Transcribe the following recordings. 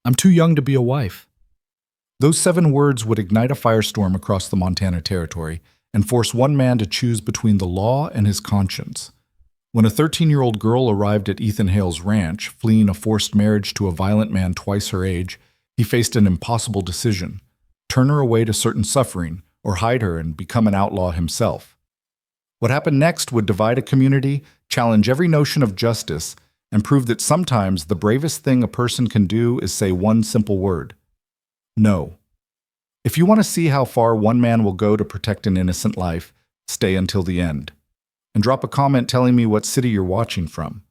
I'm too young to be a wife. Those 7 words would ignite a firestorm across the Montana Territory and force one man to choose between the law and his conscience. When a 13-year-old girl arrived at Ethan Hale's ranch, fleeing a forced marriage to a violent man twice her age, he faced an impossible decision: turn her away to certain suffering, or hide her and become an outlaw himself. What happened next would divide a community, challenge every notion of justice, and prove that sometimes the bravest thing a person can do is say one simple word: no. If you want to see how far one man will go to protect an innocent life, stay until the end. And drop a comment telling me what city you're watching from.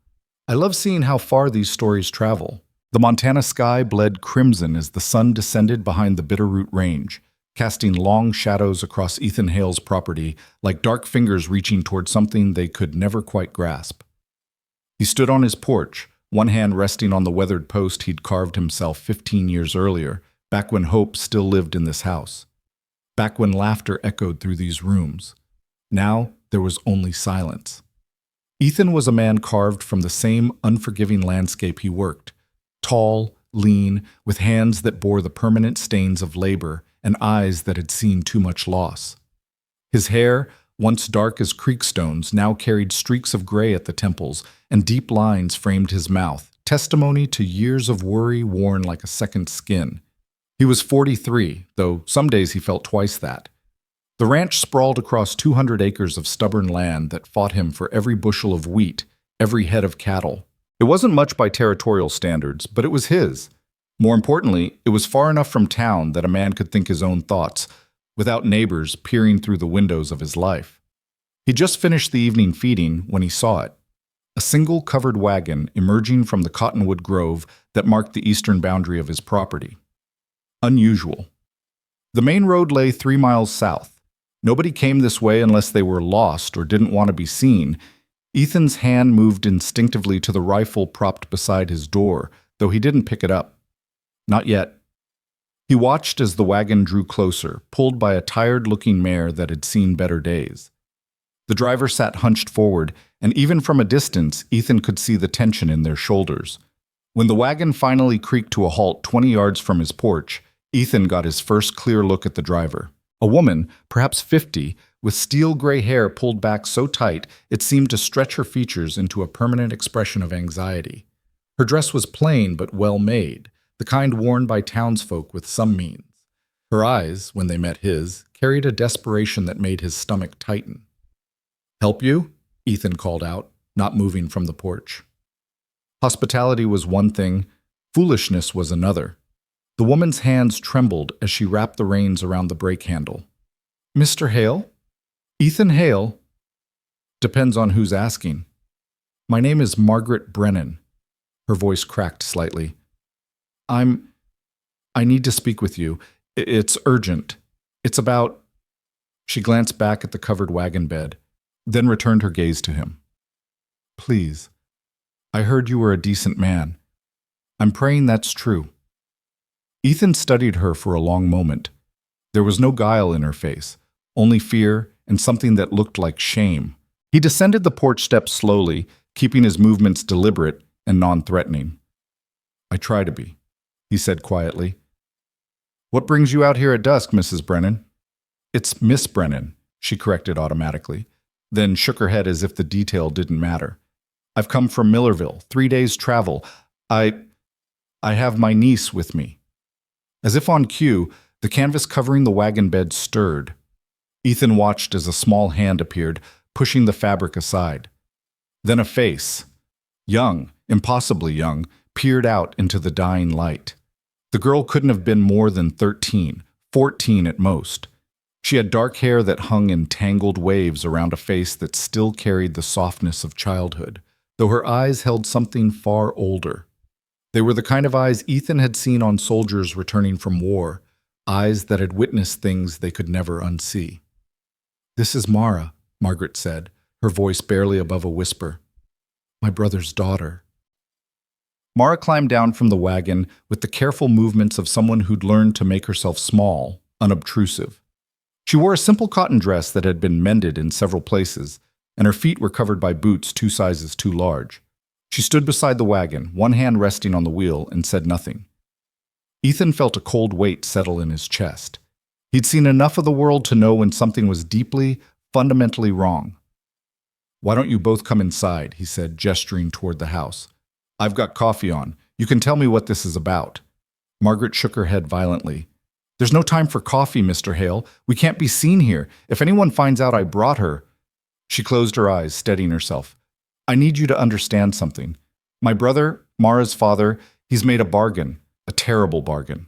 I love seeing how far these stories travel. The Montana sky bled crimson as the sun descended behind the Bitterroot Range, casting long shadows across Ethan Hale's property like dark fingers reaching toward something they could never quite grasp. He stood on his porch, one hand resting on the weathered post he'd carved himself 15 years earlier, back when hope still lived in this house. Back when laughter echoed through these rooms. Now, there was only silence. Ethan was a man carved from the same unforgiving landscape he worked. Tall, lean, with hands that bore the permanent stains of labor and eyes that had seen too much loss. His hair, once dark as creek stones, now carried streaks of gray at the temples, and deep lines framed his mouth, testimony to years of worry worn like a second skin. He was 43, though some days he felt twice that. The ranch sprawled across 200 acres of stubborn land that fought him for every bushel of wheat, every head of cattle. It wasn't much by territorial standards, but it was his. More importantly, it was far enough from town that a man could think his own thoughts, without neighbors peering through the windows of his life. He just finished the evening feeding when he saw it. A single covered wagon emerging from the cottonwood grove that marked the eastern boundary of his property. Unusual. The main road lay 3 miles south. Nobody came this way unless they were lost or didn't want to be seen. Ethan's hand moved instinctively to the rifle propped beside his door, though he didn't pick it up. Not yet. He watched as the wagon drew closer, pulled by a tired-looking mare that had seen better days. The driver sat hunched forward, and even from a distance, Ethan could see the tension in their shoulders. When the wagon finally creaked to a halt 20 yards from his porch, Ethan got his first clear look at the driver. A woman, perhaps 50, with steel-gray hair pulled back so tight it seemed to stretch her features into a permanent expression of anxiety. Her dress was plain but well-made, the kind worn by townsfolk with some means. Her eyes, when they met his, carried a desperation that made his stomach tighten. "Help you?" Ethan called out, not moving from the porch. Hospitality was one thing, foolishness was another. The woman's hands trembled as she wrapped the reins around the brake handle. "Mr. Hale? Ethan Hale?" "Depends on who's asking." "My name is Margaret Brennan." Her voice cracked slightly. I need to speak with you. It's urgent. It's about—" She glanced back at the covered wagon bed, then returned her gaze to him. "Please. I heard you were a decent man. I'm praying that's true." Ethan studied her for a long moment. There was no guile in her face, only fear and something that looked like shame. He descended the porch steps slowly, keeping his movements deliberate and non-threatening. "I try to be," he said quietly. "What brings you out here at dusk, Mrs. Brennan?" "It's Miss Brennan," she corrected automatically, then shook her head as if the detail didn't matter. "I've come from Millerville, 3 days' travel. I have my niece with me." As if on cue, the canvas covering the wagon bed stirred. Ethan watched as a small hand appeared, pushing the fabric aside. Then a face, young, impossibly young, peered out into the dying light. The girl couldn't have been more than 13, 14 at most. She had dark hair that hung in tangled waves around a face that still carried the softness of childhood, though her eyes held something far older. They were the kind of eyes Ethan had seen on soldiers returning from war, eyes that had witnessed things they could never unsee. "This is Mara," Margaret said, her voice barely above a whisper. "My brother's daughter." Mara climbed down from the wagon with the careful movements of someone who'd learned to make herself small, unobtrusive. She wore a simple cotton dress that had been mended in several places, and her feet were covered by boots 2 sizes too large. She stood beside the wagon, one hand resting on the wheel, and said nothing. Ethan felt a cold weight settle in his chest. He'd seen enough of the world to know when something was deeply, fundamentally wrong. "Why don't you both come inside?" he said, gesturing toward the house. "I've got coffee on. You can tell me what this is about." Margaret shook her head violently. "There's no time for coffee, Mr. Hale. We can't be seen here. If anyone finds out I brought her—" She closed her eyes, steadying herself. "I need you to understand something. My brother, Mara's father, he's made a bargain, a terrible bargain."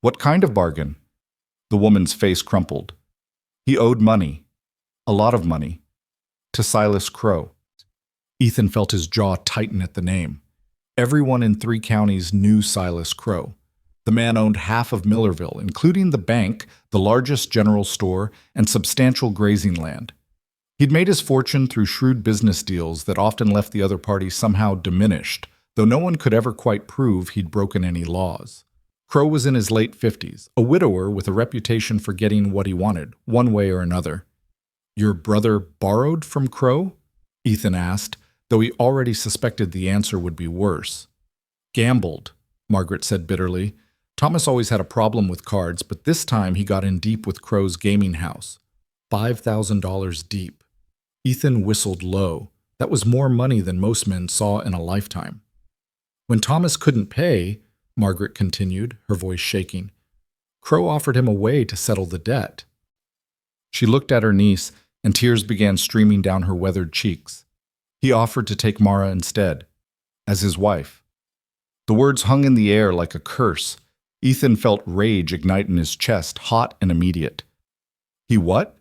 "What kind of bargain?" The woman's face crumpled. "He owed money, a lot of money, to Silas Crow." Ethan felt his jaw tighten at the name. Everyone in 3 counties knew Silas Crow. The man owned half of Millerville, including the bank, the largest general store, and substantial grazing land. He'd made his fortune through shrewd business deals that often left the other party somehow diminished, though no one could ever quite prove he'd broken any laws. Crow was in his late 50s, a widower with a reputation for getting what he wanted, one way or another. "Your brother borrowed from Crow?" Ethan asked, though he already suspected the answer would be worse. "Gambled," Margaret said bitterly. "Thomas always had a problem with cards, but this time he got in deep with Crow's gaming house. $5,000 deep." Ethan whistled low. That was more money than most men saw in a lifetime. "When Thomas couldn't pay," Margaret continued, her voice shaking, "Crow offered him a way to settle the debt." She looked at her niece, and tears began streaming down her weathered cheeks. "He offered to take Mara instead, as his wife." The words hung in the air like a curse. Ethan felt rage ignite in his chest, hot and immediate. "He what?"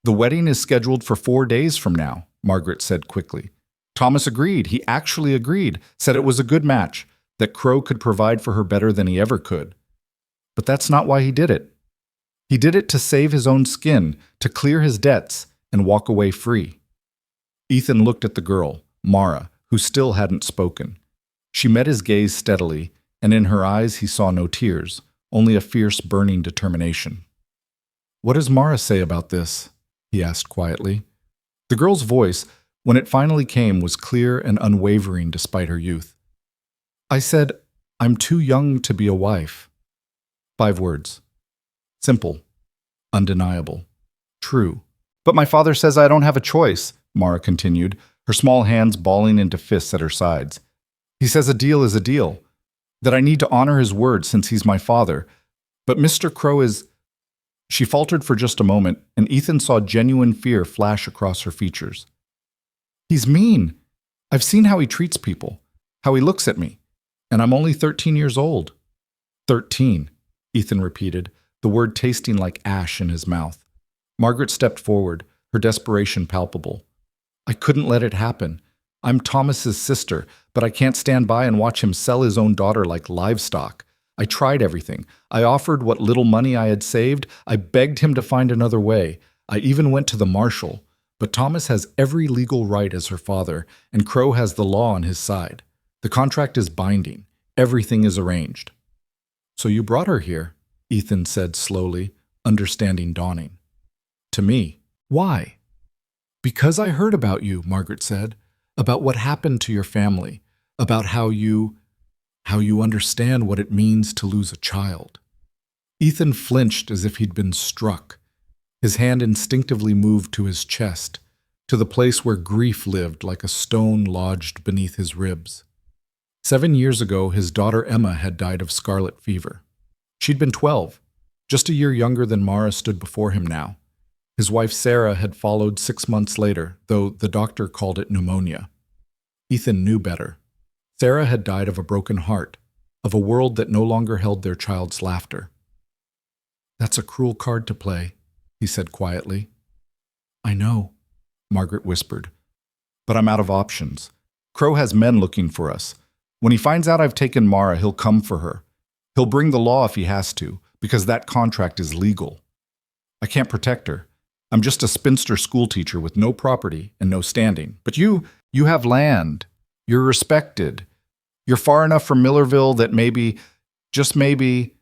"The wedding is scheduled for 4 days from now," Margaret said quickly. "Thomas agreed. He actually agreed, said it was a good match, that Crow could provide for her better than he ever could. But that's not why he did it. He did it to save his own skin, to clear his debts, and walk away free." Ethan looked at the girl, Mara, who still hadn't spoken. She met his gaze steadily, and in her eyes he saw no tears, only a fierce, burning determination. "What does Mara say about this?" he asked quietly. The girl's voice, when it finally came, was clear and unwavering despite her youth. "I said, I'm too young to be a wife." 5 words. Simple, undeniable, true. "But my father says I don't have a choice," Mara continued, her small hands balling into fists at her sides. "He says a deal is a deal, that I need to honor his word since he's my father. But Mr. Crow is—" She faltered for just a moment, and Ethan saw genuine fear flash across her features. "He's mean. I've seen how he treats people, how he looks at me, and I'm only 13 years old." 13, Ethan repeated, the word tasting like ash in his mouth. Margaret stepped forward, her desperation palpable. "I couldn't let it happen. I'm Thomas's sister, but I can't stand by and watch him sell his own daughter like livestock. I tried everything. I offered what little money I had saved. I begged him to find another way. I even went to the marshal. But Thomas has every legal right as her father, and Crow has the law on his side. The contract is binding. Everything is arranged." "So you brought her here," Ethan said slowly, understanding dawning. "To me. Why?" "Because I heard about you," Margaret said, "about what happened to your family, about how you understand what it means to lose a child." Ethan flinched as if he'd been struck. His hand instinctively moved to his chest, to the place where grief lived like a stone lodged beneath his ribs. 7 years ago, his daughter Emma had died of scarlet fever. She'd been 12, just a year younger than Mara stood before him now. His wife Sarah had followed 6 months later, though the doctor called it pneumonia. Ethan knew better. Sarah had died of a broken heart, of a world that no longer held their child's laughter. "That's a cruel card to play," he said quietly. "I know," Margaret whispered. "But I'm out of options. Crow has men looking for us. When he finds out I've taken Mara, he'll come for her. He'll bring the law if he has to, because that contract is legal. I can't protect her. I'm just a spinster schoolteacher with no property and no standing. But you have land. You're respected. You're far enough from Millerville that maybe, just maybe—"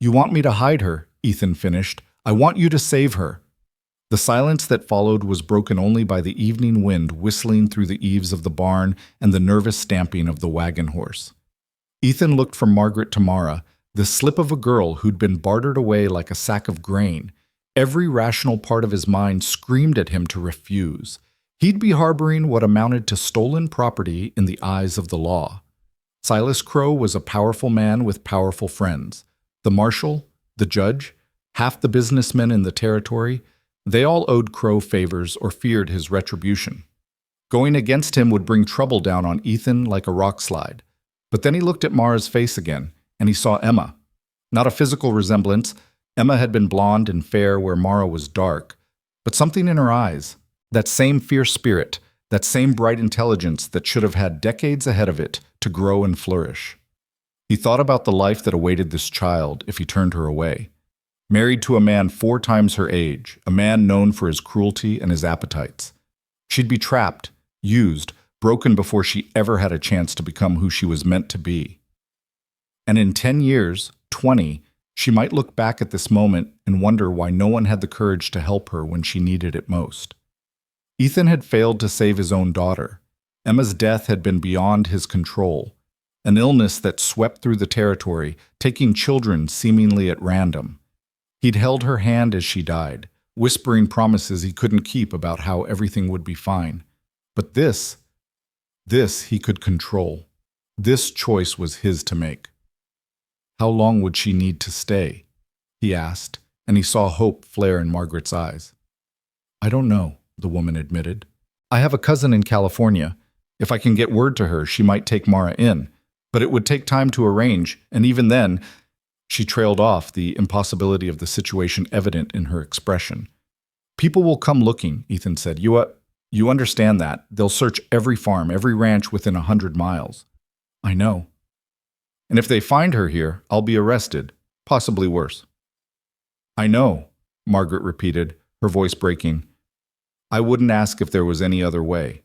"You want me to hide her," Ethan finished. "I want you to save her." The silence that followed was broken only by the evening wind whistling through the eaves of the barn and the nervous stamping of the wagon horse. Ethan looked from Margaret to Mara, the slip of a girl who'd been bartered away like a sack of grain. Every rational part of his mind screamed at him to refuse. He'd be harboring what amounted to stolen property in the eyes of the law. Silas Crow was a powerful man with powerful friends. The marshal, the judge, half the businessmen in the territory, they all owed Crow favors or feared his retribution. Going against him would bring trouble down on Ethan like a rock slide. But then he looked at Mara's face again, and he saw Emma. Not a physical resemblance. Emma had been blonde and fair where Mara was dark. But something in her eyes, that same fierce spirit, that same bright intelligence that should have had decades ahead of it to grow and flourish. He thought about the life that awaited this child if he turned her away. Married to a man 4 times her age, a man known for his cruelty and his appetites. She'd be trapped, used, broken before she ever had a chance to become who she was meant to be. And in 10 years, 20, she might look back at this moment and wonder why no one had the courage to help her when she needed it most. Ethan had failed to save his own daughter. Emma's death had been beyond his control, an illness that swept through the territory, taking children seemingly at random. He'd held her hand as she died, whispering promises he couldn't keep about how everything would be fine. But this he could control. This choice was his to make. How long would she need to stay? He asked, and he saw hope flare in Margaret's eyes. I don't know, the woman admitted. I have a cousin in California. If I can get word to her, she might take Mara in. But it would take time to arrange, and even then, she trailed off, the impossibility of the situation evident in her expression. People will come looking, Ethan said. You understand that. They'll search every farm, every ranch within 100 miles. I know. And if they find her here, I'll be arrested, possibly worse. I know, Margaret repeated, her voice breaking. I wouldn't ask if there was any other way.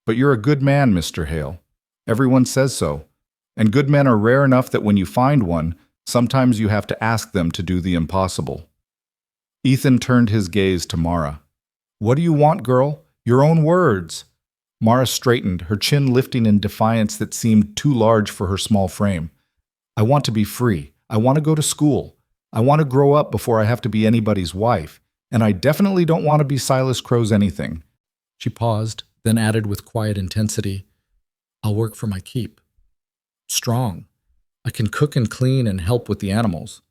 But you're a good man, Mr. Hale. Everyone says so. And good men are rare enough that when you find one, sometimes you have to ask them to do the impossible. Ethan turned his gaze to Mara. What do you want, girl? Your own words. Mara straightened, her chin lifting in defiance that seemed too large for her small frame. I want to be free. I want to go to school. I want to grow up before I have to be anybody's wife. And I definitely don't want to be Silas Crow's anything. She paused, then added with quiet intensity, I'll work for my keep. Strong. I can cook and clean and help with the animals.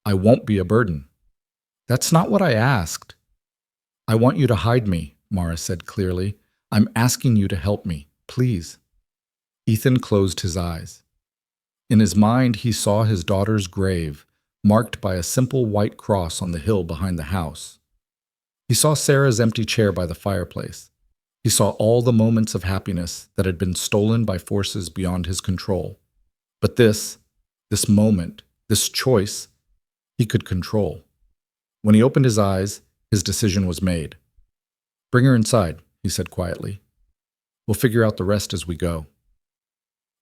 I won't be a burden. That's not what I asked. I want you to hide me, Mara said clearly. I'm asking you to help me, please. Ethan closed his eyes. In his mind, he saw his daughter's grave, marked by a simple white cross on the hill behind the house. He saw Sarah's empty chair by the fireplace. He saw all the moments of happiness that had been stolen by forces beyond his control. But this moment, this choice, he could control. When he opened his eyes, his decision was made. Bring her inside, he said quietly. We'll figure out the rest as we go.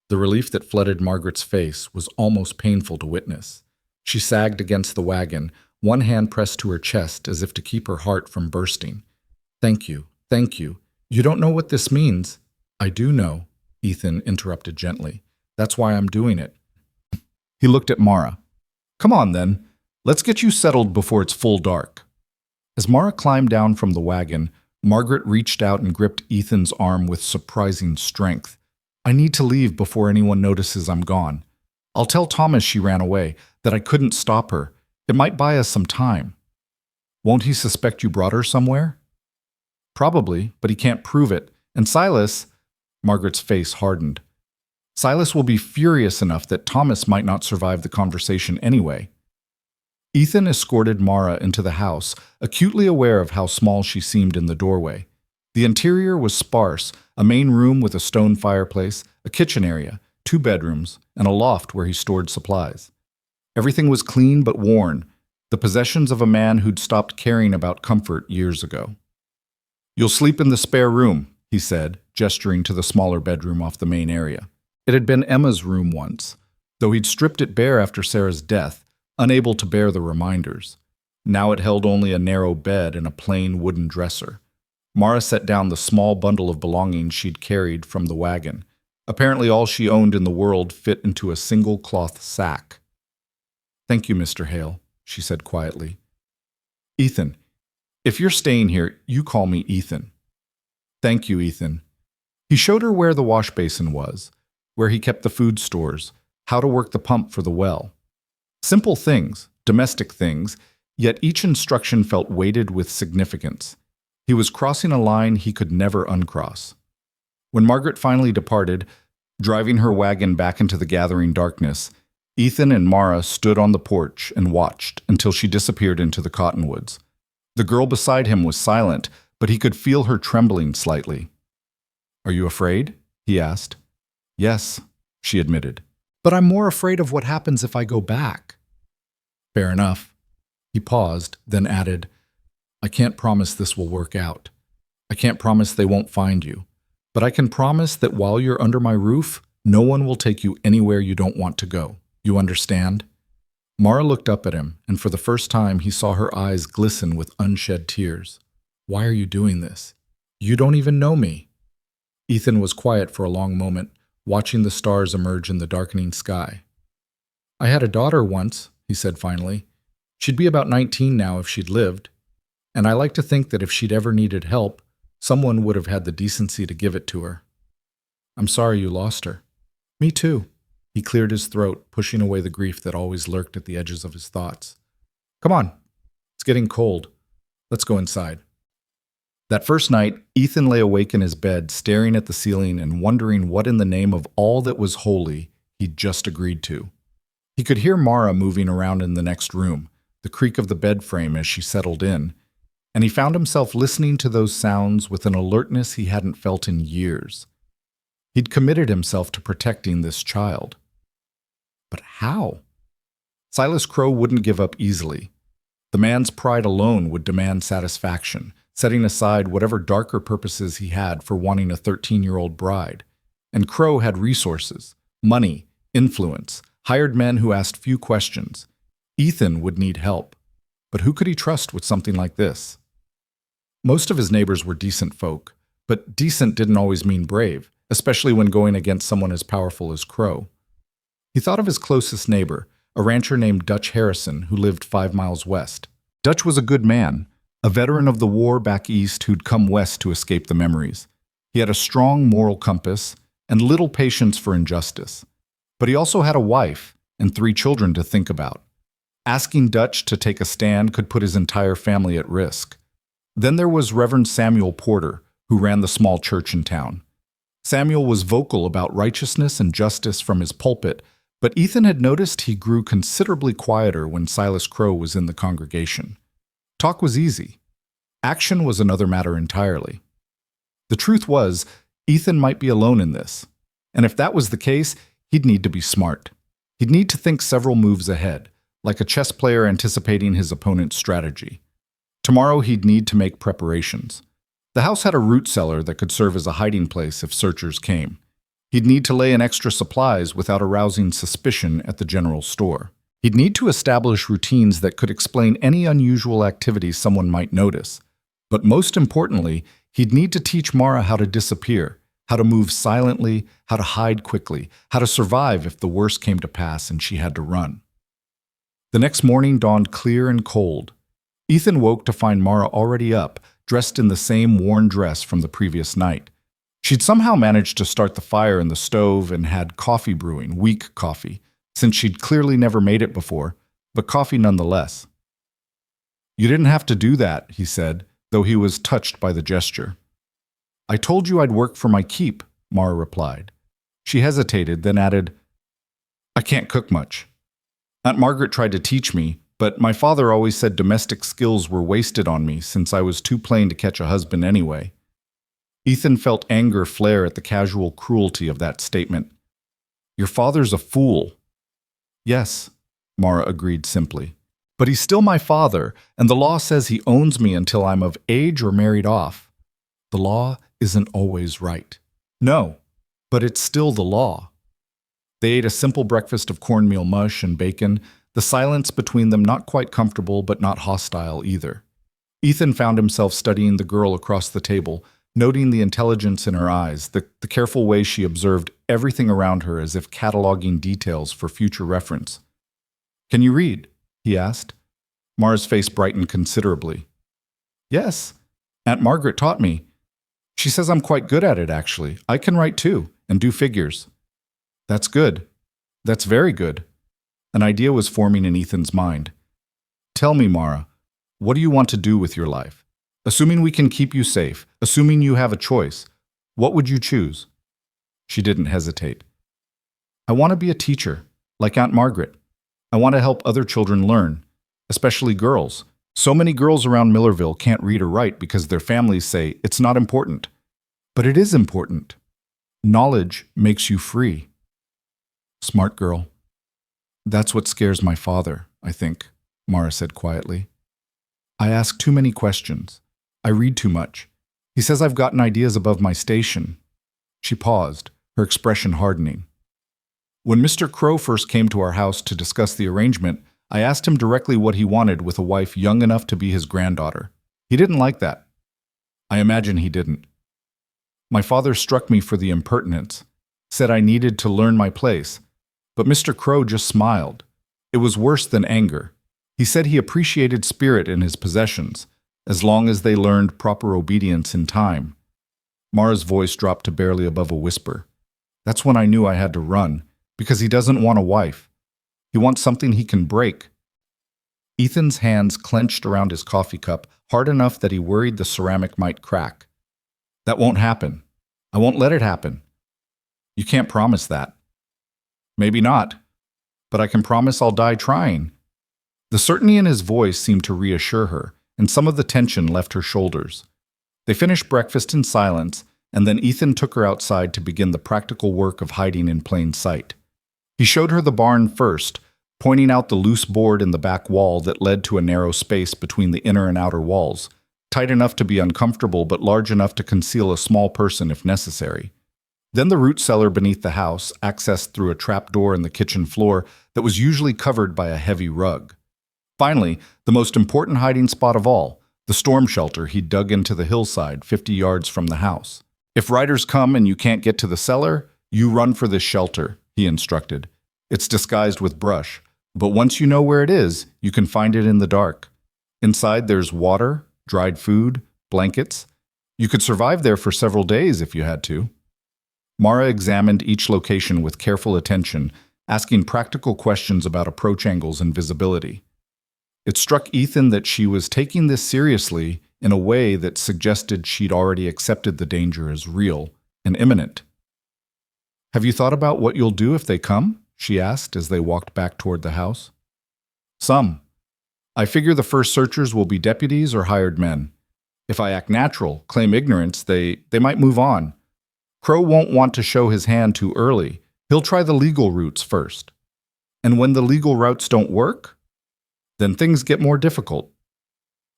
The relief that flooded Margaret's face was almost painful to witness. She sagged against the wagon, one hand pressed to her chest as if to keep her heart from bursting. Thank you, thank you. You don't know what this means. I do know, Ethan interrupted gently. That's why I'm doing it. He looked at Mara. Come on, then. Let's get you settled before it's full dark. As Mara climbed down from the wagon, Margaret reached out and gripped Ethan's arm with surprising strength. I need to leave before anyone notices I'm gone. I'll tell Thomas she ran away, that I couldn't stop her. It might buy us some time. Won't he suspect you brought her somewhere? Probably, but he can't prove it. And Silas, Margaret's face hardened. Silas will be furious enough that Thomas might not survive the conversation anyway. Ethan escorted Mara into the house, acutely aware of how small she seemed in the doorway. The interior was sparse, a main room with a stone fireplace, a kitchen area, 2 bedrooms, and a loft where he stored supplies. Everything was clean but worn, the possessions of a man who'd stopped caring about comfort years ago. You'll sleep in the spare room, he said, gesturing to the smaller bedroom off the main area. It had been Emma's room once, though he'd stripped it bare after Sarah's death, unable to bear the reminders. Now it held only a narrow bed and a plain wooden dresser. Mara set down the small bundle of belongings she'd carried from the wagon. Apparently all she owned in the world fit into a single cloth sack. "Thank you, Mr. Hale," she said quietly. "Ethan, if you're staying here, you call me Ethan." "Thank you, Ethan." He showed her where the wash basin was, where he kept the food stores, how to work the pump for the well. Simple things, domestic things, yet each instruction felt weighted with significance. He was crossing a line he could never uncross. When Margaret finally departed, driving her wagon back into the gathering darkness, Ethan and Mara stood on the porch and watched until she disappeared into the cottonwoods. The girl beside him was silent, but he could feel her trembling slightly. "Are you afraid?" he asked. "Yes," she admitted. "But I'm more afraid of what happens if I go back." "Fair enough." He paused, then added, "I can't promise this will work out. I can't promise they won't find you. But I can promise that while you're under my roof, no one will take you anywhere you don't want to go. You understand?" Mara looked up at him, and for the first time he saw her eyes glisten with unshed tears. "Why are you doing this? You don't even know me." Ethan was quiet for a long moment, watching the stars emerge in the darkening sky. "I had a daughter once," he said finally. "She'd be about 19 now if she'd lived. And I like to think that if she'd ever needed help, someone would have had the decency to give it to her. I'm sorry you lost her." "Me too." He cleared his throat, pushing away the grief that always lurked at the edges of his thoughts. "Come on. It's getting cold. Let's go inside." That first night, Ethan lay awake in his bed, staring at the ceiling and wondering what in the name of all that was holy he'd just agreed to. He could hear Mara moving around in the next room, the creak of the bed frame as she settled in, and he found himself listening to those sounds with an alertness he hadn't felt in years. He'd committed himself to protecting this child. But how? Silas Crow wouldn't give up easily. The man's pride alone would demand satisfaction, setting aside whatever darker purposes he had for wanting a 13-year-old bride. And Crow had resources, money, influence, hired men who asked few questions. Ethan would need help. But who could he trust with something like this? Most of his neighbors were decent folk, but decent didn't always mean brave, especially when going against someone as powerful as Crow. He thought of his closest neighbor, a rancher named Dutch Harrison, who lived 5 miles west. Dutch was a good man, a veteran of the war back east who'd come west to escape the memories. He had a strong moral compass and little patience for injustice. But he also had a wife and 3 children to think about. Asking Dutch to take a stand could put his entire family at risk. Then there was Reverend Samuel Porter, who ran the small church in town. Samuel was vocal about righteousness and justice from his pulpit, but Ethan had noticed he grew considerably quieter when Silas Crow was in the congregation. Talk was easy. Action was another matter entirely. The truth was, Ethan might be alone in this, and if that was the case, he'd need to be smart. He'd need to think several moves ahead, like a chess player anticipating his opponent's strategy. Tomorrow he'd need to make preparations. The house had a root cellar that could serve as a hiding place if searchers came. He'd need to lay in extra supplies without arousing suspicion at the general store. He'd need to establish routines that could explain any unusual activity someone might notice. But most importantly, he'd need to teach Mara how to disappear, how to move silently, how to hide quickly, how to survive if the worst came to pass and she had to run. The next morning dawned clear and cold. Ethan woke to find Mara already up, dressed in the same worn dress from the previous night. She'd somehow managed to start the fire in the stove and had coffee brewing, weak coffee, since she'd clearly never made it before, but coffee nonetheless. "You didn't have to do that," he said, though he was touched by the gesture. "I told you I'd work for my keep," Mara replied. She hesitated, then added, "I can't cook much. Aunt Margaret tried to teach me, but my father always said domestic skills were wasted on me since I was too plain to catch a husband anyway." Ethan felt anger flare at the casual cruelty of that statement. "Your father's a fool." "Yes," Mara agreed simply. "But he's still my father, and the law says he owns me until I'm of age or married off. The law isn't always right." "No, but it's still the law." They ate a simple breakfast of cornmeal mush and bacon, the silence between them not quite comfortable but not hostile either. Ethan found himself studying the girl across the table, noting the intelligence in her eyes, the careful way she observed everything around her as if cataloging details for future reference. "Can you read?" he asked. Mara's face brightened considerably. "Yes, Aunt Margaret taught me. She says I'm quite good at it, actually. I can write too, and do figures." "That's good. That's very good." An idea was forming in Ethan's mind. "Tell me, Mara, what do you want to do with your life? Assuming we can keep you safe, assuming you have a choice, what would you choose?" She didn't hesitate. "I want to be a teacher, like Aunt Margaret. I want to help other children learn, especially girls. So many girls around Millerville can't read or write because their families say it's not important. But it is important. Knowledge makes you free." "Smart girl." "That's what scares my father, I think," Mara said quietly. "I ask too many questions. I read too much. He says I've gotten ideas above my station." She paused, her expression hardening. "When Mr. Crow first came to our house to discuss the arrangement, I asked him directly what he wanted with a wife young enough to be his granddaughter. He didn't like that. I imagine he didn't. My father struck me for the impertinence, said I needed to learn my place, but Mr. Crow just smiled. It was worse than anger. He said he appreciated spirit in his possessions, as long as they learned proper obedience in time." Mara's voice dropped to barely above a whisper. "That's when I knew I had to run, because he doesn't want a wife. He wants something he can break." Ethan's hands clenched around his coffee cup, hard enough that he worried the ceramic might crack. "That won't happen. I won't let it happen." "You can't promise that." "Maybe not, but I can promise I'll die trying." The certainty in his voice seemed to reassure her, and some of the tension left her shoulders. They finished breakfast in silence, and then Ethan took her outside to begin the practical work of hiding in plain sight. He showed her the barn first, pointing out the loose board in the back wall that led to a narrow space between the inner and outer walls, tight enough to be uncomfortable but large enough to conceal a small person if necessary. Then the root cellar beneath the house, accessed through a trap door in the kitchen floor that was usually covered by a heavy rug. Finally, the most important hiding spot of all, the storm shelter he dug into the hillside 50 yards from the house. "If riders come and you can't get to the cellar, you run for this shelter," he instructed. "It's disguised with brush, but once you know where it is, you can find it in the dark. Inside there's water, dried food, blankets. You could survive there for several days if you had to." Mara examined each location with careful attention, asking practical questions about approach angles and visibility. It struck Ethan that she was taking this seriously in a way that suggested she'd already accepted the danger as real and imminent. "Have you thought about what you'll do if they come?" she asked as they walked back toward the house. "Some. I figure the first searchers will be deputies or hired men. If I act natural, claim ignorance, they might move on. Crow won't want to show his hand too early. He'll try the legal routes first. And when the legal routes don't work, then things get more difficult."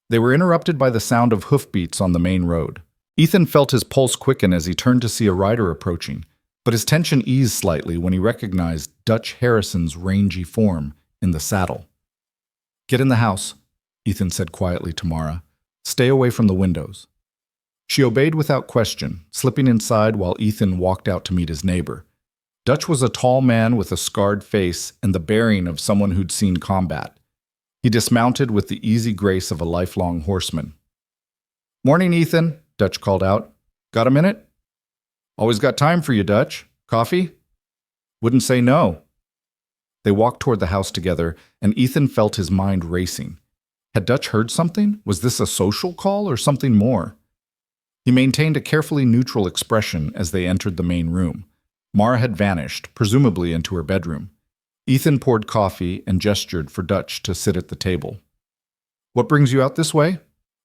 They were interrupted by the sound of hoofbeats on the main road. Ethan felt his pulse quicken as he turned to see a rider approaching, but his tension eased slightly when he recognized Dutch Harrison's rangy form in the saddle. "Get in the house," Ethan said quietly to Mara. "Stay away from the windows." She obeyed without question, slipping inside while Ethan walked out to meet his neighbor. Dutch was a tall man with a scarred face and the bearing of someone who'd seen combat. He dismounted with the easy grace of a lifelong horseman. "Morning, Ethan," Dutch called out. "Got a minute?" "Always got time for you, Dutch. Coffee?" "Wouldn't say no." They walked toward the house together, and Ethan felt his mind racing. Had Dutch heard something? Was this a social call or something more? He maintained a carefully neutral expression as they entered the main room. Mara had vanished, presumably into her bedroom. Ethan poured coffee and gestured for Dutch to sit at the table. "What brings you out this way?"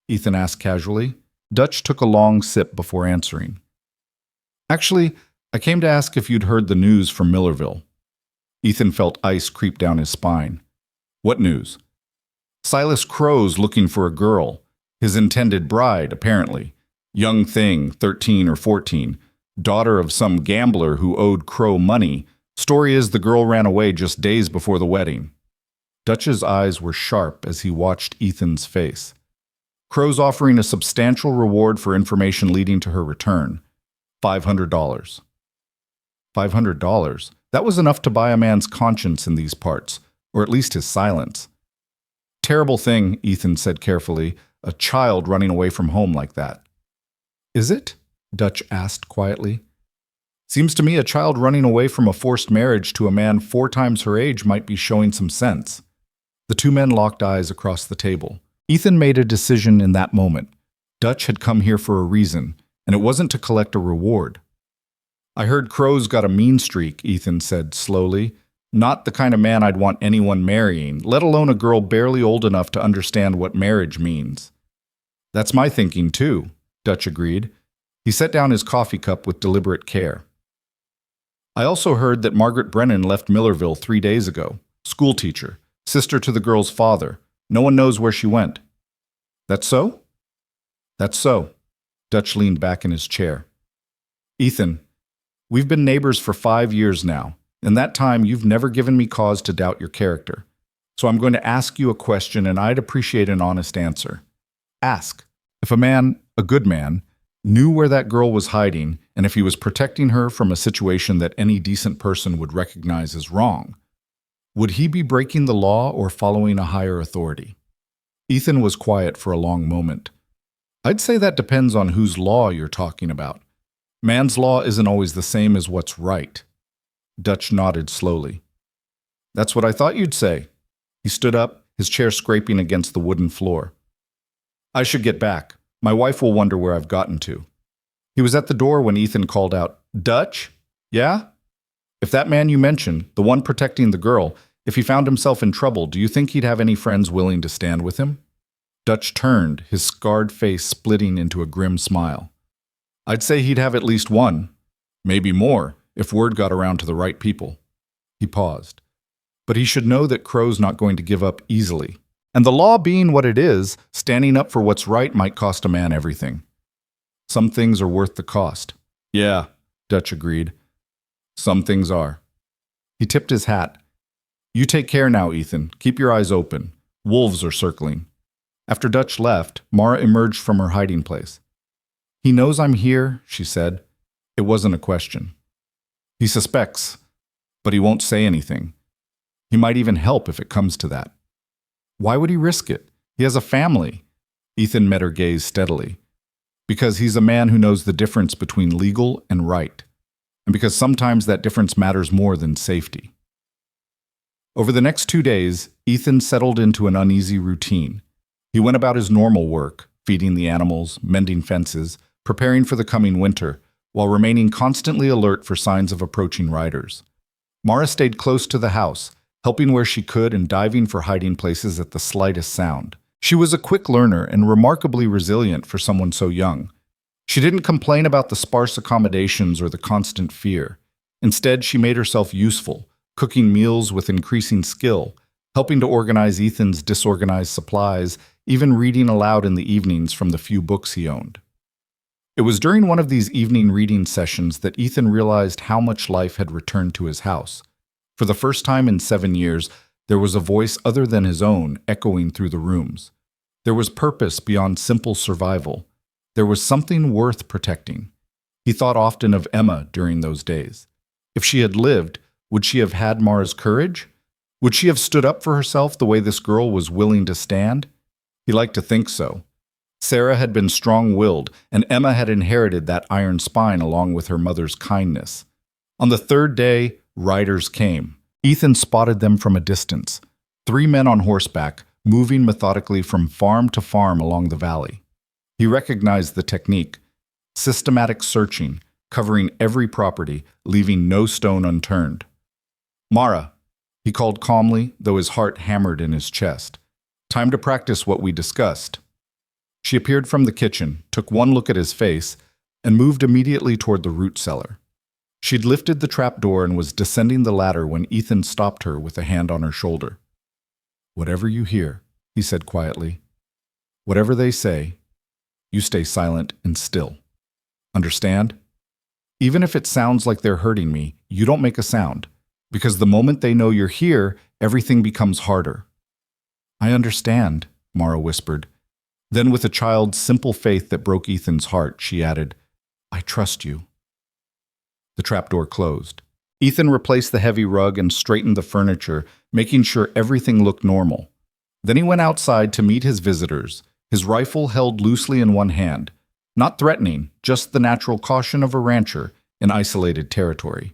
Ethan asked casually. Dutch took a long sip before answering. "Actually, I came to ask if you'd heard the news from Millerville." Ethan felt ice creep down his spine. "What news?" "Silas Crow's looking for a girl. His intended bride, apparently. Young thing, 13 or 14. Daughter of some gambler who owed Crow money. Story is the girl ran away just days before the wedding." Dutch's eyes were sharp as he watched Ethan's face. Crow's offering a substantial reward for information leading to her return. $500. $500? That was enough to buy a man's conscience in these parts, or at least his silence. Terrible thing, Ethan said carefully, a child running away from home like that. Is it? Dutch asked quietly. Seems to me a child running away from a forced marriage to a man 4 times her age might be showing some sense. The two men locked eyes across the table. Ethan made a decision in that moment. Dutch had come here for a reason, and it wasn't to collect a reward. I heard Crow's got a mean streak, Ethan said slowly. Not the kind of man I'd want anyone marrying, let alone a girl barely old enough to understand what marriage means. That's my thinking, too, Dutch agreed. He set down his coffee cup with deliberate care. I also heard that Margaret Brennan left Millerville 3 days ago. Schoolteacher, sister to the girl's father. No one knows where she went. That's so? That's so. Dutch leaned back in his chair. Ethan, we've been neighbors for 5 years now. In that time, you've never given me cause to doubt your character. So I'm going to ask you a question, and I'd appreciate an honest answer. Ask. If a man, a good man, knew where that girl was hiding, and if he was protecting her from a situation that any decent person would recognize as wrong, would he be breaking the law or following a higher authority? Ethan was quiet for a long moment. I'd say that depends on whose law you're talking about. Man's law isn't always the same as what's right. Dutch nodded slowly. That's what I thought you'd say. He stood up, his chair scraping against the wooden floor. I should get back. My wife will wonder where I've gotten to. He was at the door when Ethan called out, Dutch? Yeah? If that man you mentioned, the one protecting the girl, if he found himself in trouble, do you think he'd have any friends willing to stand with him? Dutch turned, his scarred face splitting into a grim smile. I'd say he'd have at least one, maybe more, if word got around to the right people. He paused. But he should know that Crow's not going to give up easily. And the law being what it is, standing up for what's right might cost a man everything. Some things are worth the cost. Yeah, Dutch agreed. Some things are. He tipped his hat. You take care now, Ethan. Keep your eyes open. Wolves are circling. After Dutch left, Mara emerged from her hiding place. He knows I'm here, she said. It wasn't a question. He suspects, but he won't say anything. He might even help if it comes to that. Why would he risk it? He has a family. Ethan met her gaze steadily. Because he's a man who knows the difference between legal and right. And because sometimes that difference matters more than safety. Over the next 2 days, Ethan settled into an uneasy routine. He went about his normal work, feeding the animals, mending fences, preparing for the coming winter, while remaining constantly alert for signs of approaching riders. Mara stayed close to the house, helping where she could and diving for hiding places at the slightest sound. She was a quick learner and remarkably resilient for someone so young. She didn't complain about the sparse accommodations or the constant fear. Instead, she made herself useful, cooking meals with increasing skill, helping to organize Ethan's disorganized supplies, even reading aloud in the evenings from the few books he owned. It was during one of these evening reading sessions that Ethan realized how much life had returned to his house. For the first time in 7 years, there was a voice other than his own echoing through the rooms. There was purpose beyond simple survival. There was something worth protecting. He thought often of Emma during those days. If she had lived, would she have had Mara's courage? Would she have stood up for herself the way this girl was willing to stand? He liked to think so. Sarah had been strong-willed, and Emma had inherited that iron spine along with her mother's kindness. On the 3rd day, riders came. Ethan spotted them from a distance. 3 men on horseback, moving methodically from farm to farm along the valley. He recognized the technique. Systematic searching, covering every property, leaving no stone unturned. Mara, he called calmly, though his heart hammered in his chest. Time to practice what we discussed. She appeared from the kitchen, took one look at his face, and moved immediately toward the root cellar. She'd lifted the trapdoor and was descending the ladder when Ethan stopped her with a hand on her shoulder. Whatever you hear, he said quietly. Whatever they say, you stay silent and still. Understand? Even if it sounds like they're hurting me, you don't make a sound, because the moment they know you're here, everything becomes harder. I understand, Mara whispered. Then, with a child's simple faith that broke Ethan's heart, she added, "I trust you." The trapdoor closed. Ethan replaced the heavy rug and straightened the furniture, making sure everything looked normal. Then he went outside to meet his visitors, his rifle held loosely in one hand. Not threatening, just the natural caution of a rancher in isolated territory.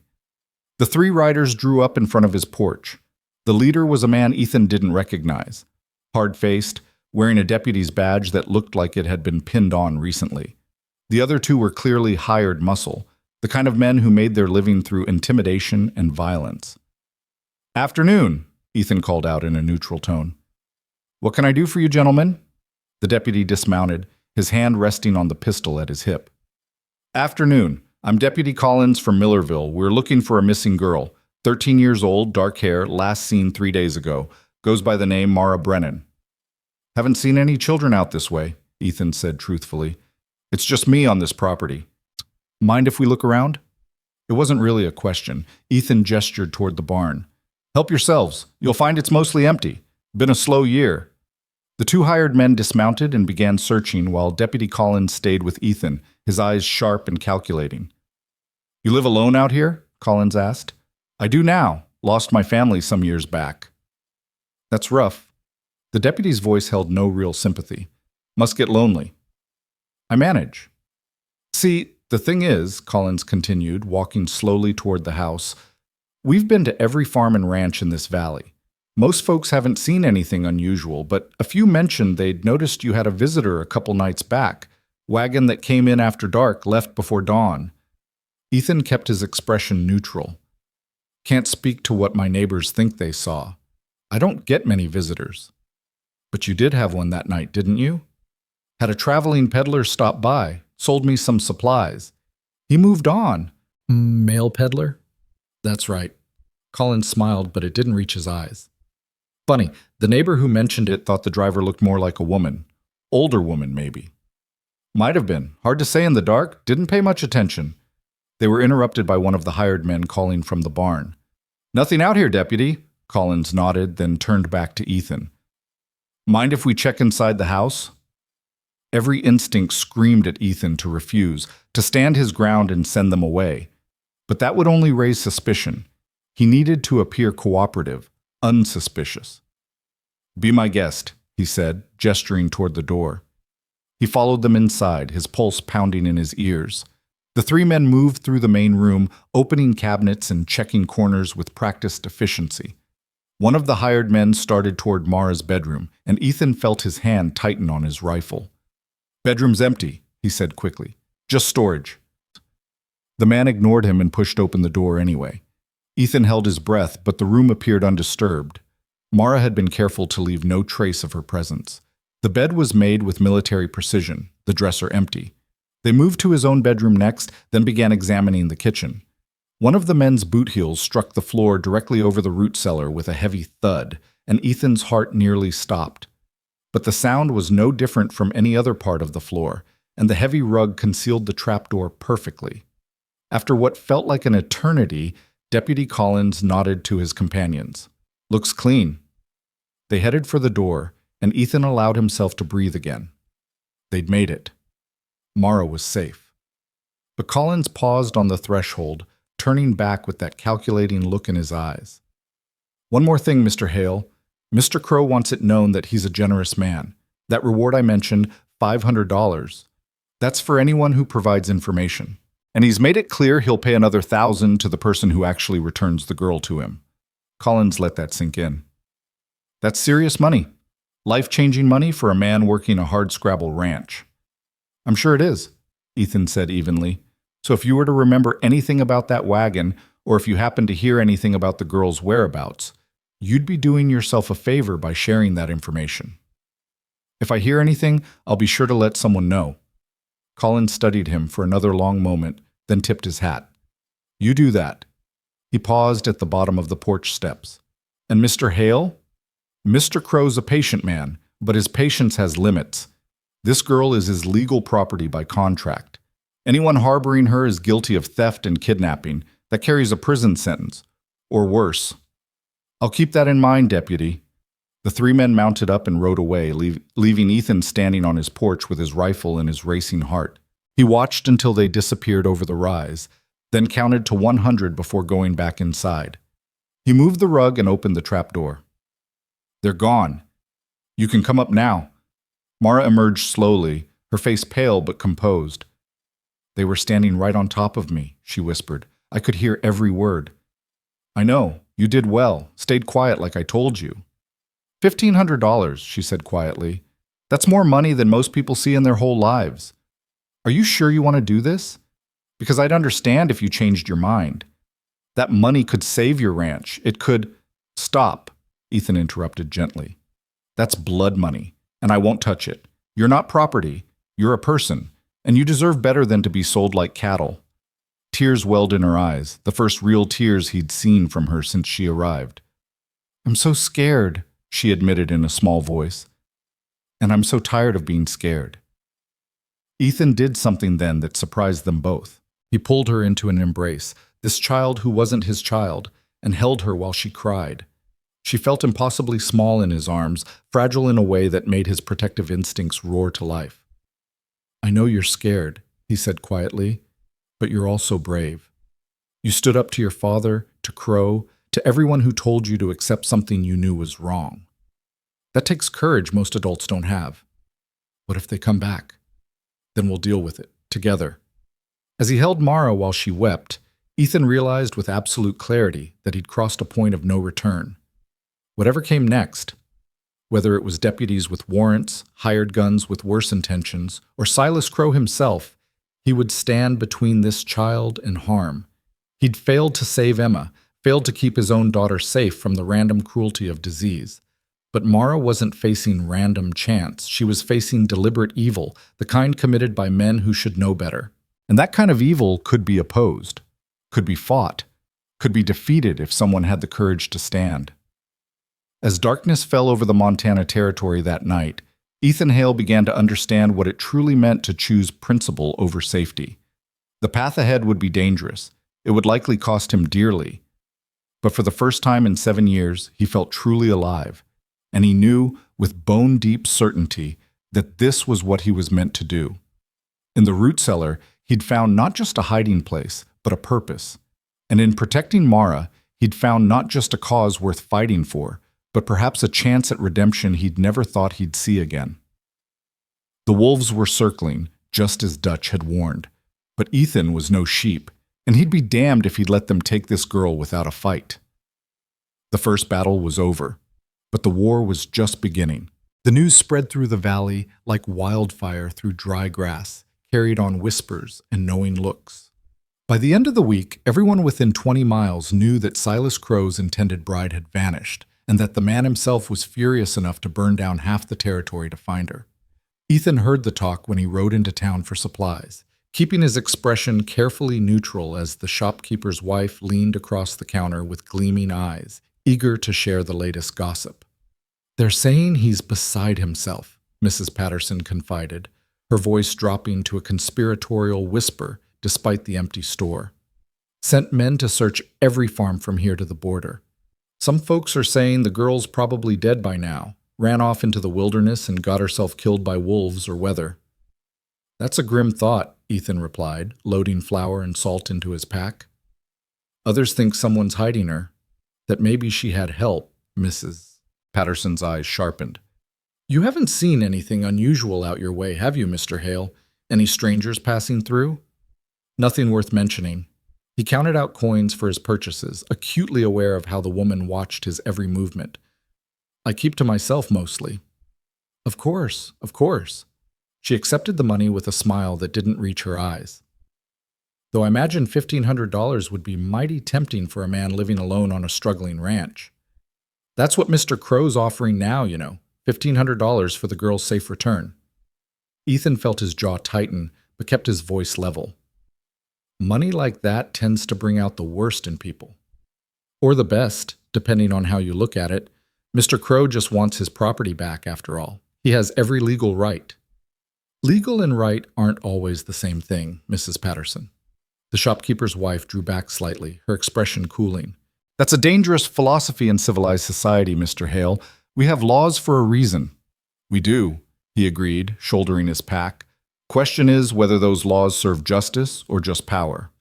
The three riders drew up in front of his porch. The leader was a man Ethan didn't recognize. Hard-faced, wearing a deputy's badge that looked like it had been pinned on recently. The other two were clearly hired muscle, the kind of men who made their living through intimidation and violence. "Afternoon," Ethan called out in a neutral tone. "What can I do for you, gentlemen?" The deputy dismounted, his hand resting on the pistol at his hip. "Afternoon. I'm Deputy Collins from Millerville. We're looking for a missing girl. 13 years old, dark hair, last seen 3 days ago. Goes by the name Mara Brennan." "Haven't seen any children out this way," Ethan said truthfully. "It's just me on this property. Mind if we look around?" It wasn't really a question. Ethan gestured toward the barn. "Help yourselves. You'll find it's mostly empty. Been a slow year." The two hired men dismounted and began searching while Deputy Collins stayed with Ethan, his eyes sharp and calculating. "You live alone out here?" Collins asked. "I do now. Lost my family some years back." "That's rough." The deputy's voice held no real sympathy. "Must get lonely." "I manage." "See, the thing is," Collins continued, walking slowly toward the house, "we've been to every farm and ranch in this valley. Most folks haven't seen anything unusual, but a few mentioned they'd noticed you had a visitor a couple nights back. Wagon that came in after dark, left before dawn." Ethan kept his expression neutral. "Can't speak to what my neighbors think they saw. I don't get many visitors." "But you did have one that night, didn't you?" "Had a traveling peddler stop by, sold me some supplies. He moved on." "Mail peddler?" "That's right." Collins smiled, but it didn't reach his eyes. "Funny, the neighbor who mentioned it thought the driver looked more like a woman. Older woman, maybe." "Might have been. Hard to say in the dark. Didn't pay much attention." They were interrupted by one of the hired men calling from the barn. "Nothing out here, deputy." Collins nodded, then turned back to Ethan. "Mind if we check inside the house?" Every instinct screamed at Ethan to refuse, to stand his ground and send them away. But that would only raise suspicion. He needed to appear cooperative, unsuspicious. "Be my guest," he said, gesturing toward the door. He followed them inside, his pulse pounding in his ears. The three men moved through the main room, opening cabinets and checking corners with practiced efficiency. One of the hired men started toward Mara's bedroom, and Ethan felt his hand tighten on his rifle. "Bedroom's empty," he said quickly. "Just storage." The man ignored him and pushed open the door anyway. Ethan held his breath, but the room appeared undisturbed. Mara had been careful to leave no trace of her presence. The bed was made with military precision, the dresser empty. They moved to his own bedroom next, then began examining the kitchen. One of the men's boot heels struck the floor directly over the root cellar with a heavy thud, and Ethan's heart nearly stopped. But the sound was no different from any other part of the floor, and the heavy rug concealed the trapdoor perfectly. After what felt like an eternity, Deputy Collins nodded to his companions. "Looks clean." They headed for the door, and Ethan allowed himself to breathe again. They'd made it. Mara was safe. But Collins paused on the threshold, turning back with that calculating look in his eyes. "One more thing, Mr. Hale. Mr. Crow wants it known that he's a generous man. That reward I mentioned, $500. That's for anyone who provides information. And he's made it clear he'll pay another $1,000 to the person who actually returns the girl to him." Collins let that sink in. "That's serious money. Life-changing money for a man working a hardscrabble ranch." "I'm sure it is," Ethan said evenly. "So if you were to remember anything about that wagon, or if you happen to hear anything about the girl's whereabouts, you'd be doing yourself a favor by sharing that information." "If I hear anything, I'll be sure to let someone know." Collins studied him for another long moment, then tipped his hat. "You do that." He paused at the bottom of the porch steps. "And Mr. Hale? Mr. Crow's a patient man, but his patience has limits. This girl is his legal property by contract. Anyone harboring her is guilty of theft and kidnapping. That carries a prison sentence, or worse." "I'll keep that in mind, Deputy." The three men mounted up and rode away, leaving Ethan standing on his porch with his rifle and his racing heart. He watched until they disappeared over the rise, then counted to 100 before going back inside. He moved the rug and opened the trapdoor. "They're gone. You can come up now." Mara emerged slowly, her face pale but composed. "They were standing right on top of me," she whispered. "I could hear every word." "I know. You did well. Stayed quiet like I told you." $1,500, she said quietly. "That's more money than most people see in their whole lives. Are you sure you want to do this? Because I'd understand if you changed your mind. That money could save your ranch. It could—" "Stop," Ethan interrupted gently. "That's blood money, and I won't touch it. You're not property. You're a person, and you deserve better than to be sold like cattle." Tears welled in her eyes, the first real tears he'd seen from her since she arrived. "I'm so scared," she admitted in a small voice. "And I'm so tired of being scared." Ethan did something then that surprised them both. He pulled her into an embrace, this child who wasn't his child, and held her while she cried. She felt impossibly small in his arms, fragile in a way that made his protective instincts roar to life. "I know you're scared," he said quietly, "but you're also brave. You stood up to your father, to Crow, to everyone who told you to accept something you knew was wrong. That takes courage most adults don't have. What if they come back? Then we'll deal with it, together." As he held Mara while she wept, Ethan realized with absolute clarity that he'd crossed a point of no return. Whatever came next, whether it was deputies with warrants, hired guns with worse intentions, or Silas Crow himself, he would stand between this child and harm. He'd failed to save Emma, failed to keep his own daughter safe from the random cruelty of disease. But Mara wasn't facing random chance. She was facing deliberate evil, the kind committed by men who should know better. And that kind of evil could be opposed, could be fought, could be defeated if someone had the courage to stand. As darkness fell over the Montana Territory that night, Ethan Hale began to understand what it truly meant to choose principle over safety. The path ahead would be dangerous. It would likely cost him dearly. But for the first time in 7 years, he felt truly alive. And he knew, with bone-deep certainty, that this was what he was meant to do. In the root cellar, he'd found not just a hiding place, but a purpose. And in protecting Mara, he'd found not just a cause worth fighting for, but perhaps a chance at redemption he'd never thought he'd see again. The wolves were circling, just as Dutch had warned. But Ethan was no sheep, and he'd be damned if he'd let them take this girl without a fight. The first battle was over, but the war was just beginning. The news spread through the valley like wildfire through dry grass, carried on whispers and knowing looks. By the end of the week, everyone within 20 miles knew that Silas Crow's intended bride had vanished, and that the man himself was furious enough to burn down half the territory to find her. Ethan heard the talk when he rode into town for supplies, keeping his expression carefully neutral as the shopkeeper's wife leaned across the counter with gleaming eyes, eager to share the latest gossip. "They're saying he's beside himself," Mrs. Patterson confided, her voice dropping to a conspiratorial whisper despite the empty store. "Sent men to search every farm from here to the border. Some folks are saying the girl's probably dead by now, ran off into the wilderness and got herself killed by wolves or weather." "That's a grim thought," Ethan replied, loading flour and salt into his pack. "Others think someone's hiding her, that maybe she had help." Mrs. Patterson's eyes sharpened. "You haven't seen anything unusual out your way, have you, Mr. Hale? Any strangers passing through?" "Nothing worth mentioning." He counted out coins for his purchases, acutely aware of how the woman watched his every movement. "I keep to myself mostly." Of course. She accepted the money with a smile that didn't reach her eyes. "Though I imagine $1,500 would be mighty tempting for a man living alone on a struggling ranch. That's what Mr. Crow's offering now, you know, $1,500 for the girl's safe return." Ethan felt his jaw tighten, but kept his voice level. Money like that tends to bring out the worst in people. Or the best, depending on how you look at it. Mr. Crow just wants his property back, after all. He has every legal right. "Legal and right aren't always the same thing, Mrs. Patterson." The shopkeeper's wife drew back slightly, her expression cooling. "That's a dangerous philosophy in civilized society, Mr. Hale. We have laws for a reason. We do, he agreed, shouldering his pack. Question is whether those laws serve justice or just power.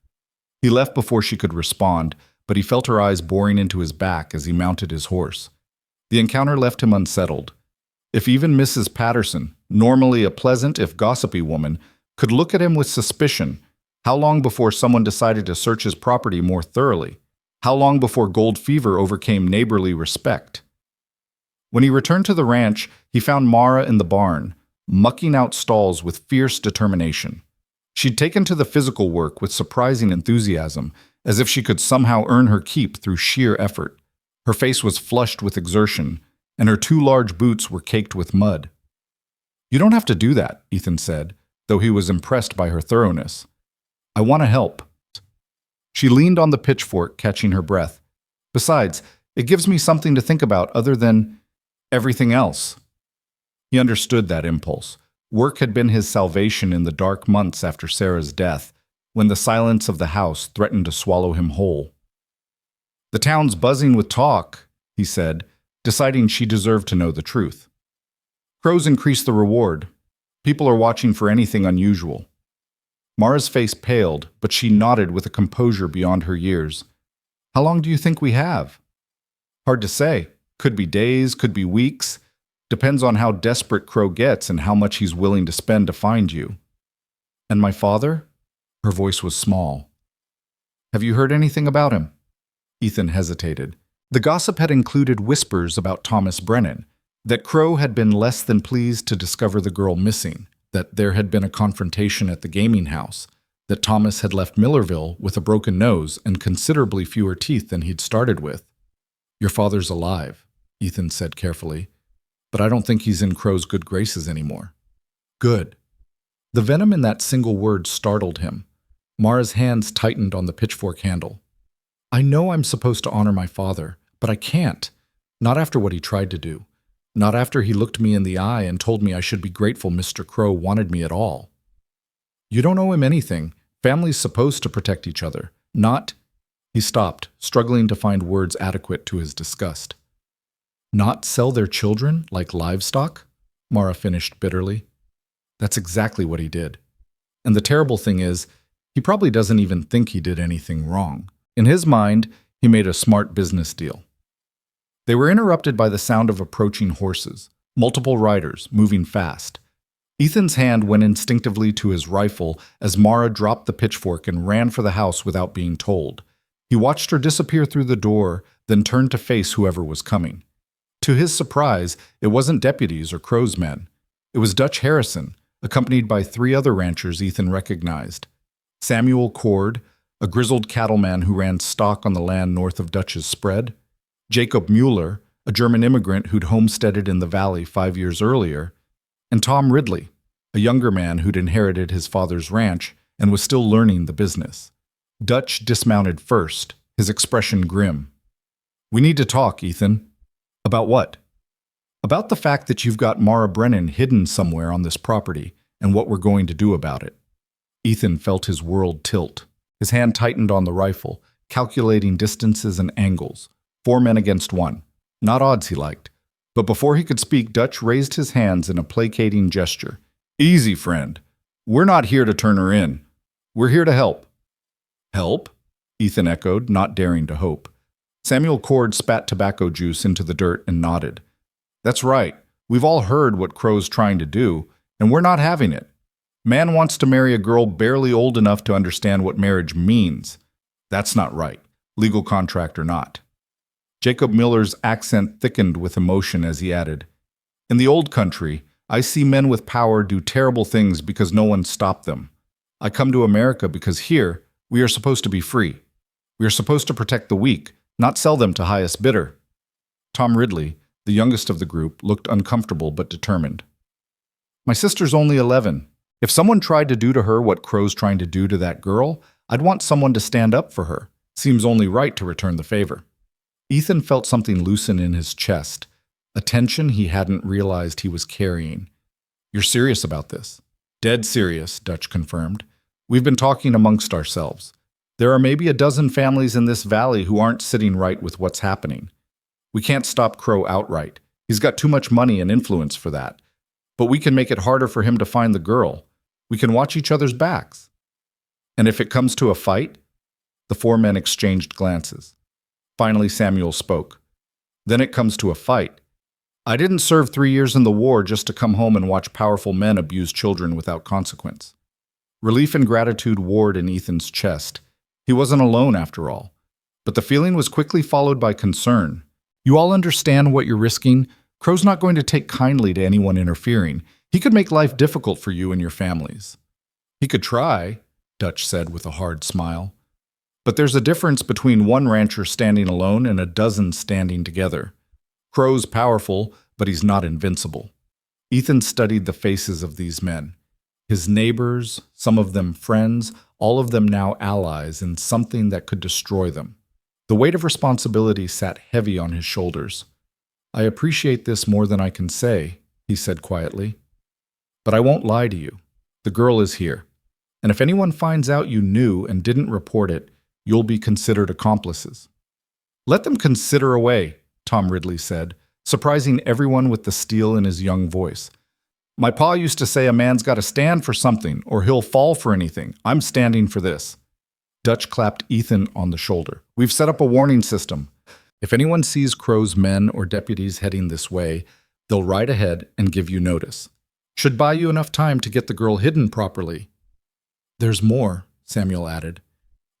He left before she could respond, but he felt her eyes boring into his back as he mounted his horse. The encounter left him unsettled. If even Mrs. Patterson, normally a pleasant if gossipy woman, could look at him with suspicion, how long before someone decided to search his property more thoroughly? How long before gold fever overcame neighborly respect? When he returned to the ranch, he found Mara in the barn, mucking out stalls with fierce determination. She'd taken to the physical work with surprising enthusiasm, as if she could somehow earn her keep through sheer effort. Her face was flushed with exertion, and her 2 large boots were caked with mud. "You don't have to do that," Ethan said, though he was impressed by her thoroughness. "I want to help." She leaned on the pitchfork, catching her breath. "Besides, it gives me something to think about other than everything else." He understood that impulse. Work had been his salvation in the dark months after Sarah's death, when the silence of the house threatened to swallow him whole. "The town's buzzing with talk," he said, deciding she deserved to know the truth. "Crows increase the reward. People are watching for anything unusual." Mara's face paled, but she nodded with a composure beyond her years. "How long do you think we have?" "Hard to say. Could be days, could be weeks. Depends on how desperate Crow gets and how much he's willing to spend to find you." "And my father?" Her voice was small. "Have you heard anything about him?" Ethan hesitated. The gossip had included whispers about Thomas Brennan, that Crow had been less than pleased to discover the girl missing, that there had been a confrontation at the gaming house, that Thomas had left Millerville with a broken nose and considerably fewer teeth than he'd started with. "Your father's alive," Ethan said carefully, "but I don't think he's in Crow's good graces anymore." "Good." The venom in that single word startled him. Mara's hands tightened on the pitchfork handle. "I know I'm supposed to honor my father, but I can't. Not after what he tried to do. Not after he looked me in the eye and told me I should be grateful Mr. Crow wanted me at all." "You don't owe him anything. Family's supposed to protect each other. Not—" He stopped, struggling to find words adequate to his disgust. "Not sell their children like livestock?" Mara finished bitterly. "That's exactly what he did. And the terrible thing is, he probably doesn't even think he did anything wrong. In his mind, he made a smart business deal." They were interrupted by the sound of approaching horses, multiple riders, moving fast. Ethan's hand went instinctively to his rifle as Mara dropped the pitchfork and ran for the house without being told. He watched her disappear through the door, then turned to face whoever was coming. To his surprise, it wasn't deputies or Crow's men. It was Dutch Harrison, accompanied by 3 other ranchers Ethan recognized. Samuel Cord, a grizzled cattleman who ran stock on the land north of Dutch's spread; Jacob Mueller, a German immigrant who'd homesteaded in the valley 5 years earlier; and Tom Ridley, a younger man who'd inherited his father's ranch and was still learning the business. Dutch dismounted first, his expression grim. "We need to talk, Ethan." "About what?" "About the fact that you've got Mara Brennan hidden somewhere on this property and what we're going to do about it." Ethan felt his world tilt. His hand tightened on the rifle, calculating distances and angles. 4 men against 1. Not odds he liked. But before he could speak, Dutch raised his hands in a placating gesture. "Easy, friend. We're not here to turn her in. We're here to help." "Help?" Ethan echoed, not daring to hope. Samuel Cord spat tobacco juice into the dirt and nodded. "That's right. We've all heard what Crow's trying to do, and we're not having it. Man wants to marry a girl barely old enough to understand what marriage means. That's not right, legal contract or not." Jacob Miller's accent thickened with emotion as he added, "In the old country, I see men with power do terrible things because no one stopped them. I come to America because here, we are supposed to be free. We are supposed to protect the weak, not sell them to highest bidder." Tom Ridley, the youngest of the group, looked uncomfortable but determined. "My sister's only 11. If someone tried to do to her what Crow's trying to do to that girl, I'd want someone to stand up for her. Seems only right to return the favor." Ethan felt something loosen in his chest, a tension he hadn't realized he was carrying. "You're serious about this?" "Dead serious," Dutch confirmed. "We've been talking amongst ourselves. There are maybe a dozen families in this valley who aren't sitting right with what's happening. We can't stop Crow outright. He's got too much money and influence for that. But we can make it harder for him to find the girl. We can watch each other's backs. And if it comes to a fight?" The four men exchanged glances. Finally, Samuel spoke. "Then it comes to a fight. I didn't serve 3 years in the war just to come home and watch powerful men abuse children without consequence." Relief and gratitude warred in Ethan's chest. He wasn't alone after all. But the feeling was quickly followed by concern. "You all understand what you're risking? Crow's not going to take kindly to anyone interfering. He could make life difficult for you and your families." "He could try," Dutch said with a hard smile. "But there's a difference between one rancher standing alone and a dozen standing together. Crow's powerful, but he's not invincible." Ethan studied the faces of these men. His neighbors, some of them friends, all of them now allies in something that could destroy them. The weight of responsibility sat heavy on his shoulders. "I appreciate this more than I can say," he said quietly. "But I won't lie to you. The girl is here. And if anyone finds out you knew and didn't report it, you'll be considered accomplices." "Let them consider away," Tom Ridley said, surprising everyone with the steel in his young voice. "My pa used to say a man's got to stand for something or he'll fall for anything. I'm standing for this." Dutch clapped Ethan on the shoulder. "We've set up a warning system. If anyone sees Crow's men or deputies heading this way, they'll ride ahead and give you notice. Should buy you enough time to get the girl hidden properly." "There's more," Samuel added.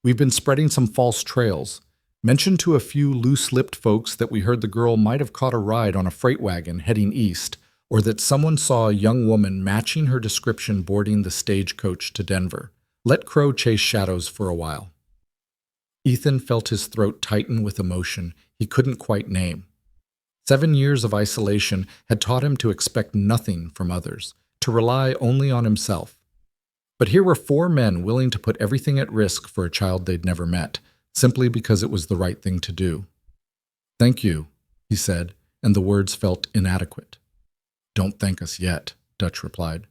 "We've been spreading some false trails. Mentioned to a few loose-lipped folks that we heard the girl might have caught a ride on a freight wagon heading east, or that someone saw a young woman matching her description boarding the stagecoach to Denver. Let Crow chase shadows for a while." Ethan felt his throat tighten with emotion he couldn't quite name. 7 years of isolation had taught him to expect nothing from others, to rely only on himself. But here were 4 men willing to put everything at risk for a child they'd never met, simply because it was the right thing to do. "Thank you," he said, and the words felt inadequate. "Don't thank us yet," Dutch replied.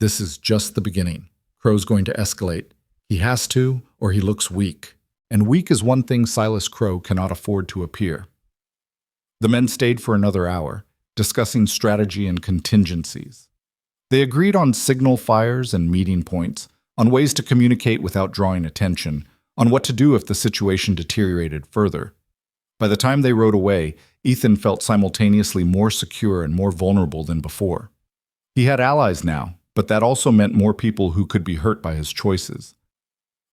"This is just the beginning. Crow's going to escalate. He has to, or he looks weak. And weak is one thing Silas Crow cannot afford to appear." The men stayed for another hour, discussing strategy and contingencies. They agreed on signal fires and meeting points, on ways to communicate without drawing attention, on what to do if the situation deteriorated further. By the time they rode away, Ethan felt simultaneously more secure and more vulnerable than before. He had allies now, but that also meant more people who could be hurt by his choices.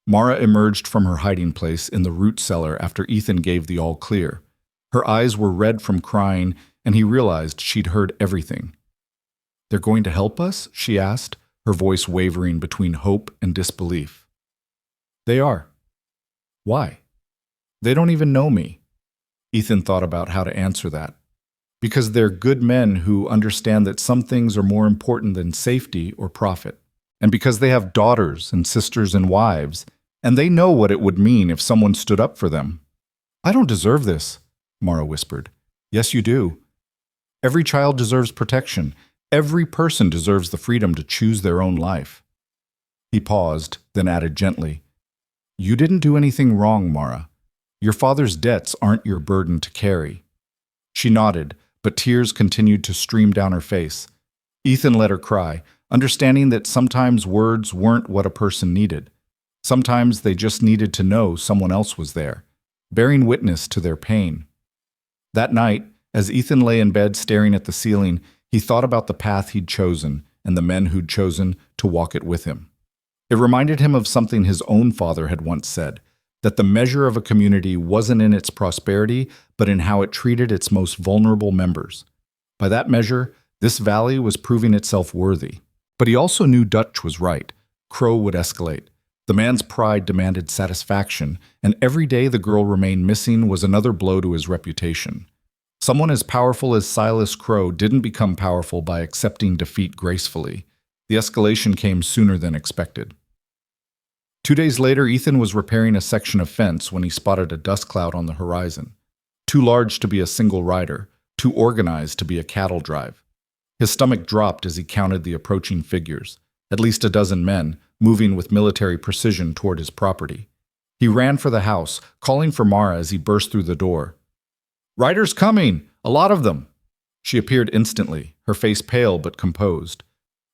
Mara emerged from her hiding place in the root cellar after Ethan gave the all clear. Her eyes were red from crying, and he realized she'd heard everything. "They're going to help us?" she asked, her voice wavering between hope and disbelief. "They are." "Why?" "They don't even know me." Ethan thought about how to answer that. "Because they're good men who understand that some things are more important than safety or profit. And because they have daughters and sisters and wives, and they know what it would mean if someone stood up for them." "I don't deserve this," Mara whispered. "Yes, you do. Every child deserves protection. Every person deserves the freedom to choose their own life." He paused, then added gently, "You didn't do anything wrong, Mara. Your father's debts aren't your burden to carry." She nodded, but tears continued to stream down her face. Ethan let her cry, understanding that sometimes words weren't what a person needed. Sometimes they just needed to know someone else was there, bearing witness to their pain. That night, as Ethan lay in bed staring at the ceiling, he thought about the path he'd chosen and the men who'd chosen to walk it with him. It reminded him of something his own father had once said, that the measure of a community wasn't in its prosperity, but in how it treated its most vulnerable members. By that measure, this valley was proving itself worthy. But he also knew Dutch was right. Crow would escalate. The man's pride demanded satisfaction, and every day the girl remained missing was another blow to his reputation. Someone as powerful as Silas Crow didn't become powerful by accepting defeat gracefully. The escalation came sooner than expected. 2 days later, Ethan was repairing a section of fence when he spotted a dust cloud on the horizon. Too large to be a single rider, too organized to be a cattle drive. His stomach dropped as he counted the approaching figures, at least a dozen men, moving with military precision toward his property. He ran for the house, calling for Mara as he burst through the door. "Riders coming! A lot of them!" She appeared instantly, her face pale but composed.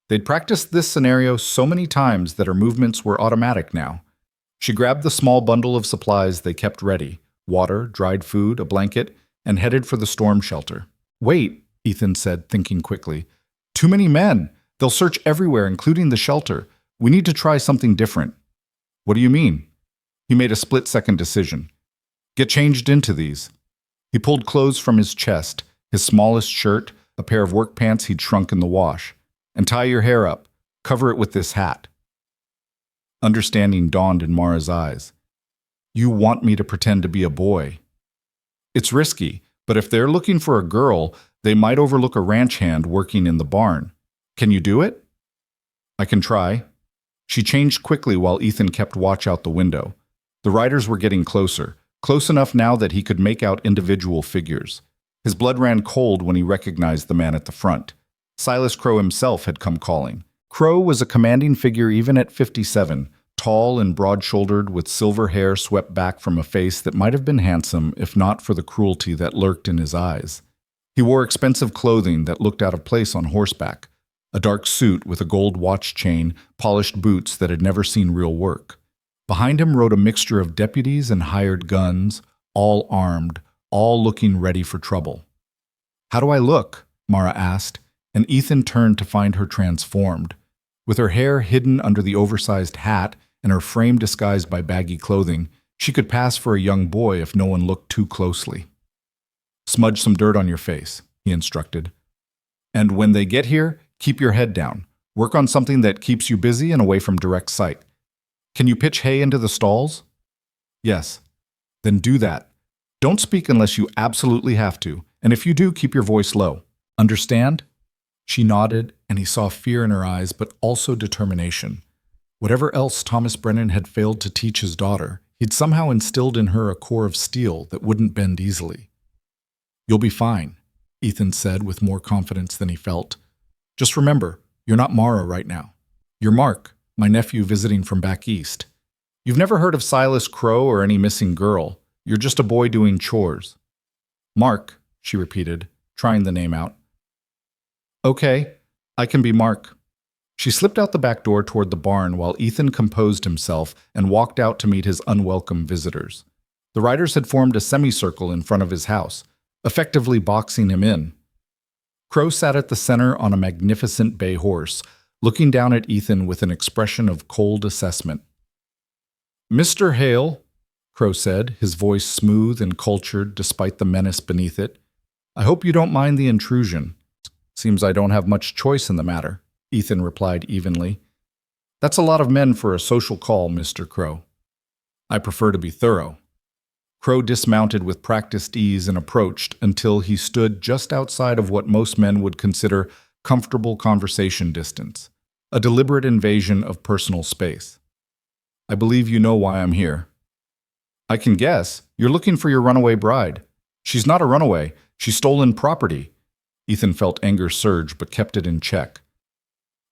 They'd practiced this scenario so many times that her movements were automatic now. She grabbed the small bundle of supplies they kept ready, water, dried food, a blanket, and headed for the storm shelter. "Wait," Ethan said, thinking quickly. "Too many men. They'll search everywhere, including the shelter. We need to try something different." "What do you mean?" He made a split-second decision. "Get changed into these." He pulled clothes from his chest, his smallest shirt, a pair of work pants he'd shrunk in the wash. "And tie your hair up. Cover it with this hat." Understanding dawned in Mara's eyes. "You want me to pretend to be a boy?" "It's risky, but if they're looking for a girl, they might overlook a ranch hand working in the barn. Can you do it?" "I can try." She changed quickly while Ethan kept watch out the window. The riders were getting closer, close enough now that he could make out individual figures. His blood ran cold when he recognized the man at the front. Silas Crow himself had come calling. Crow was a commanding figure even at 57, tall and broad-shouldered with silver hair swept back from a face that might have been handsome if not for the cruelty that lurked in his eyes. He wore expensive clothing that looked out of place on horseback, a dark suit with a gold watch chain, polished boots that had never seen real work. Behind him rode a mixture of deputies and hired guns, all armed, all looking ready for trouble. "How do I look?" Mara asked, and Ethan turned to find her transformed. With her hair hidden under the oversized hat and her frame disguised by baggy clothing, she could pass for a young boy if no one looked too closely. "Smudge some dirt on your face," he instructed. "And when they get here, keep your head down. Work on something that keeps you busy and away from direct sight. Can you pitch hay into the stalls?" "Yes." "Then do that. Don't speak unless you absolutely have to, and if you do, keep your voice low. Understand?" She nodded, and he saw fear in her eyes, but also determination. Whatever else Thomas Brennan had failed to teach his daughter, he'd somehow instilled in her a core of steel that wouldn't bend easily. "You'll be fine," Ethan said with more confidence than he felt. "Just remember, you're not Mara right now. You're Mark, my nephew visiting from back east. You've never heard of Silas Crow or any missing girl. You're just a boy doing chores." "Mark," she repeated, trying the name out. "Okay, I can be Mark." She slipped out the back door toward the barn while Ethan composed himself and walked out to meet his unwelcome visitors. The riders had formed a semicircle in front of his house, effectively boxing him in. Crow sat at the center on a magnificent bay horse, looking down at Ethan with an expression of cold assessment. "Mr. Hale," Crow said, his voice smooth and cultured despite the menace beneath it, "I hope you don't mind the intrusion. Seems I don't have much choice in the matter," Ethan replied evenly. "That's a lot of men for a social call, Mr. Crow. I prefer to be thorough." Crow dismounted with practiced ease and approached until he stood just outside of what most men would consider comfortable conversation distance, a deliberate invasion of personal space. "I believe you know why I'm here." "I can guess. You're looking for your runaway bride." "She's not a runaway. She's stolen property." Ethan felt anger surge but kept it in check.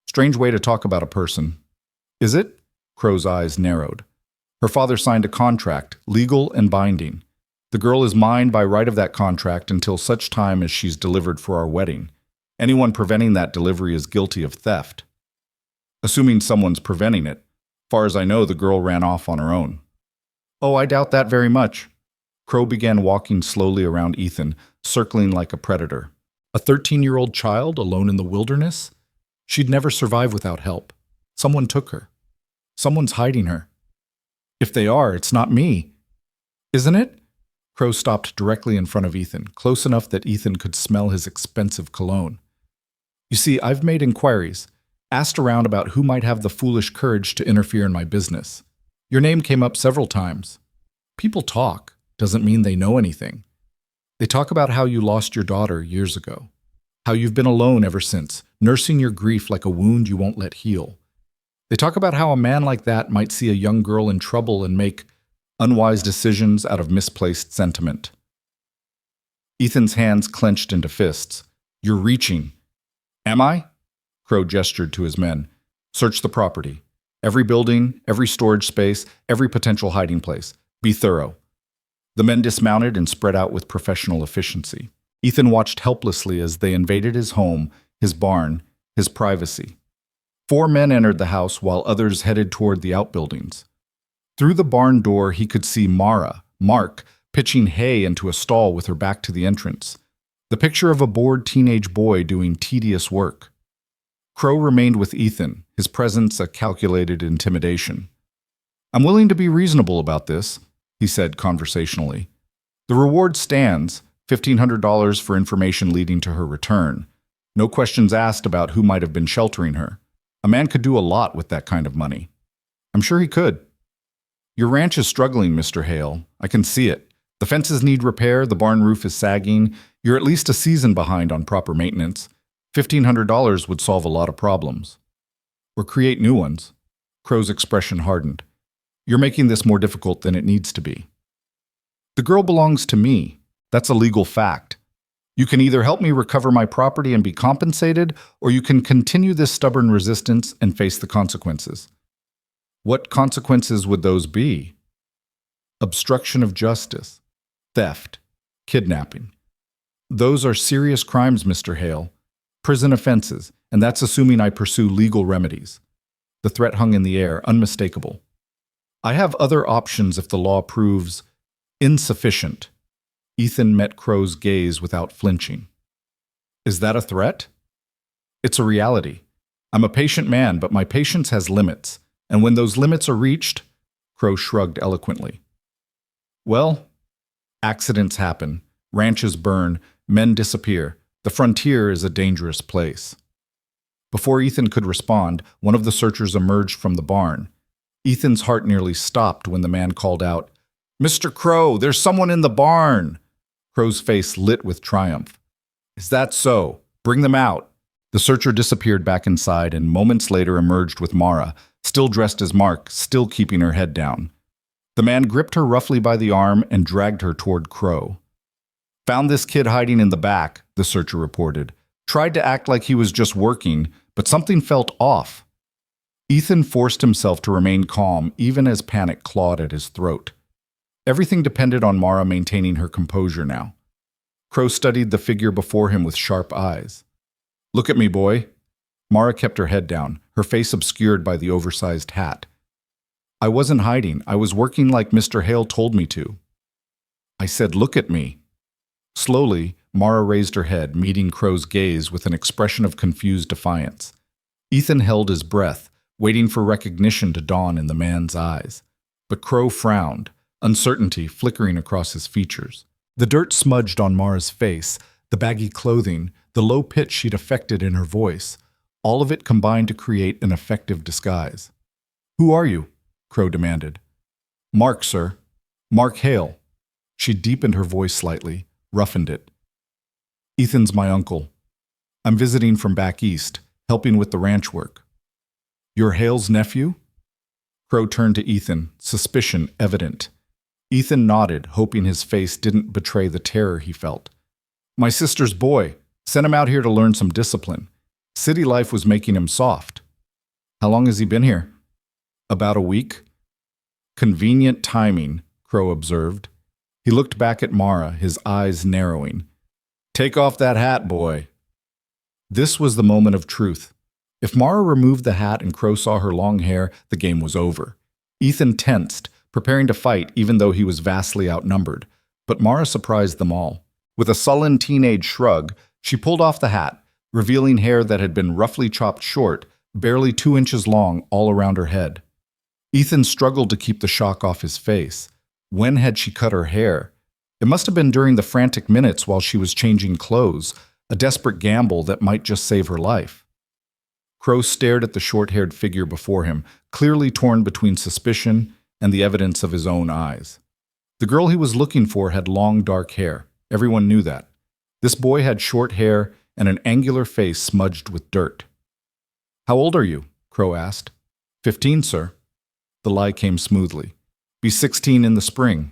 "Strange way to talk about a person." "Is it?" Crow's eyes narrowed. "Her father signed a contract, legal and binding. The girl is mine by right of that contract until such time as she's delivered for our wedding. Anyone preventing that delivery is guilty of theft." "Assuming someone's preventing it. Far as I know, the girl ran off on her own." "Oh, I doubt that very much." Crow began walking slowly around Ethan, circling like a predator. A 13-year-old child alone in the wilderness? She'd never survive without help. Someone took her. Someone's hiding her. If they are, it's not me. Isn't it? Crow stopped directly in front of Ethan, close enough that Ethan could smell his expensive cologne. "You see, I've made inquiries, asked around about who might have the foolish courage to interfere in my business. Your name came up several times. People talk, doesn't mean they know anything. They talk about how you lost your daughter years ago, how you've been alone ever since, nursing your grief like a wound you won't let heal. They talk about how a man like that might see a young girl in trouble and make unwise decisions out of misplaced sentiment." Ethan's hands clenched into fists. "You're reaching." "Am I?" Crow gestured to his men. "Search the property. Every building, every storage space, every potential hiding place. Be thorough." The men dismounted and spread out with professional efficiency. Ethan watched helplessly as they invaded his home, his barn, his privacy. 4 men entered the house while others headed toward the outbuildings. Through the barn door, he could see Mark, pitching hay into a stall with her back to the entrance. The picture of a bored teenage boy doing tedious work. Crow remained with Ethan, his presence a calculated intimidation. "I'm willing to be reasonable about this," he said conversationally. "The reward stands, $1,500 for information leading to her return. No questions asked about who might have been sheltering her. A man could do a lot with that kind of money." "I'm sure he could." "Your ranch is struggling, Mr. Hale. I can see it. The fences need repair, the barn roof is sagging. You're at least a season behind on proper maintenance. $1,500 would solve a lot of problems." "Or create new ones." Crow's expression hardened. "You're making this more difficult than it needs to be." "The girl belongs to me. That's a legal fact. You can either help me recover my property and be compensated, or you can continue this stubborn resistance and face the consequences." "What consequences would those be?" "Obstruction of justice, theft, kidnapping. Those are serious crimes, Mr. Hale. Prison offenses, and that's assuming I pursue legal remedies." The threat hung in the air, unmistakable. "I have other options if the law proves insufficient." Ethan met Crow's gaze without flinching. "Is that a threat?" "It's a reality. I'm a patient man, but my patience has limits, and when those limits are reached," Crow shrugged eloquently. "Well, accidents happen, ranches burn, men disappear. The frontier is a dangerous place." Before Ethan could respond, one of the searchers emerged from the barn. Ethan's heart nearly stopped when the man called out, "Mr. Crow, there's someone in the barn!" Crow's face lit with triumph. "Is that so? Bring them out." The searcher disappeared back inside and moments later emerged with Mara, still dressed as Mark, still keeping her head down. The man gripped her roughly by the arm and dragged her toward Crow. "Found this kid hiding in the back," the searcher reported. "Tried to act like he was just working, but something felt off." Ethan forced himself to remain calm even as panic clawed at his throat. Everything depended on Mara maintaining her composure now. Crow studied the figure before him with sharp eyes. "Look at me, boy." Mara kept her head down, her face obscured by the oversized hat. "I wasn't hiding. I was working like Mr. Hale told me to." "I said, look at me." Slowly, Mara raised her head, meeting Crow's gaze with an expression of confused defiance. Ethan held his breath, waiting for recognition to dawn in the man's eyes. But Crow frowned, uncertainty flickering across his features. The dirt smudged on Mara's face, the baggy clothing, the low pitch she'd affected in her voice. All of it combined to create an effective disguise. "Who are you?" Crow demanded. "Mark, sir. Mark Hale." She deepened her voice slightly, roughened it. "Ethan's my uncle. I'm visiting from back east, helping with the ranch work." "You're Hale's nephew?" Crow turned to Ethan, suspicion evident. Ethan nodded, hoping his face didn't betray the terror he felt. "My sister's boy. Sent him out here to learn some discipline. City life was making him soft." "How long has he been here?" "About a week." "Convenient timing," Crow observed. He looked back at Mara, his eyes narrowing. "Take off that hat, boy." This was the moment of truth. If Mara removed the hat and Crow saw her long hair, the game was over. Ethan tensed, preparing to fight even though he was vastly outnumbered. But Mara surprised them all. With a sullen teenage shrug, she pulled off the hat, revealing hair that had been roughly chopped short, barely 2 inches long all around her head. Ethan struggled to keep the shock off his face. When had she cut her hair? It must have been during the frantic minutes while she was changing clothes, a desperate gamble that might just save her life. Crow stared at the short-haired figure before him, clearly torn between suspicion and the evidence of his own eyes. The girl he was looking for had long, dark hair. Everyone knew that. This boy had short hair and an angular face smudged with dirt. "How old are you?" Crow asked. 15, sir." The lie came smoothly. "Be 16 in the spring."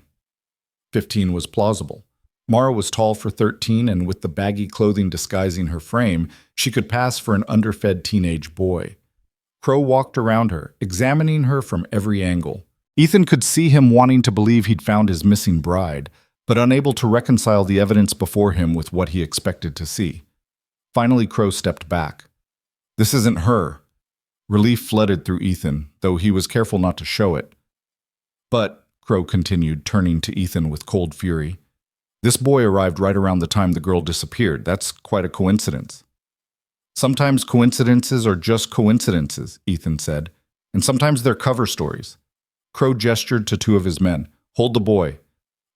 15 was plausible. Mara was tall for 13, and with the baggy clothing disguising her frame, she could pass for an underfed teenage boy. Crow walked around her, examining her from every angle. Ethan could see him wanting to believe he'd found his missing bride, but unable to reconcile the evidence before him with what he expected to see. Finally, Crow stepped back. This isn't her. Relief flooded through Ethan, though he was careful not to show it. But, Crow continued, turning to Ethan with cold fury, this boy arrived right around the time the girl disappeared. That's quite a coincidence. Sometimes coincidences are just coincidences, Ethan said, and sometimes they're cover stories. Crow gestured to two of his men. Hold the boy.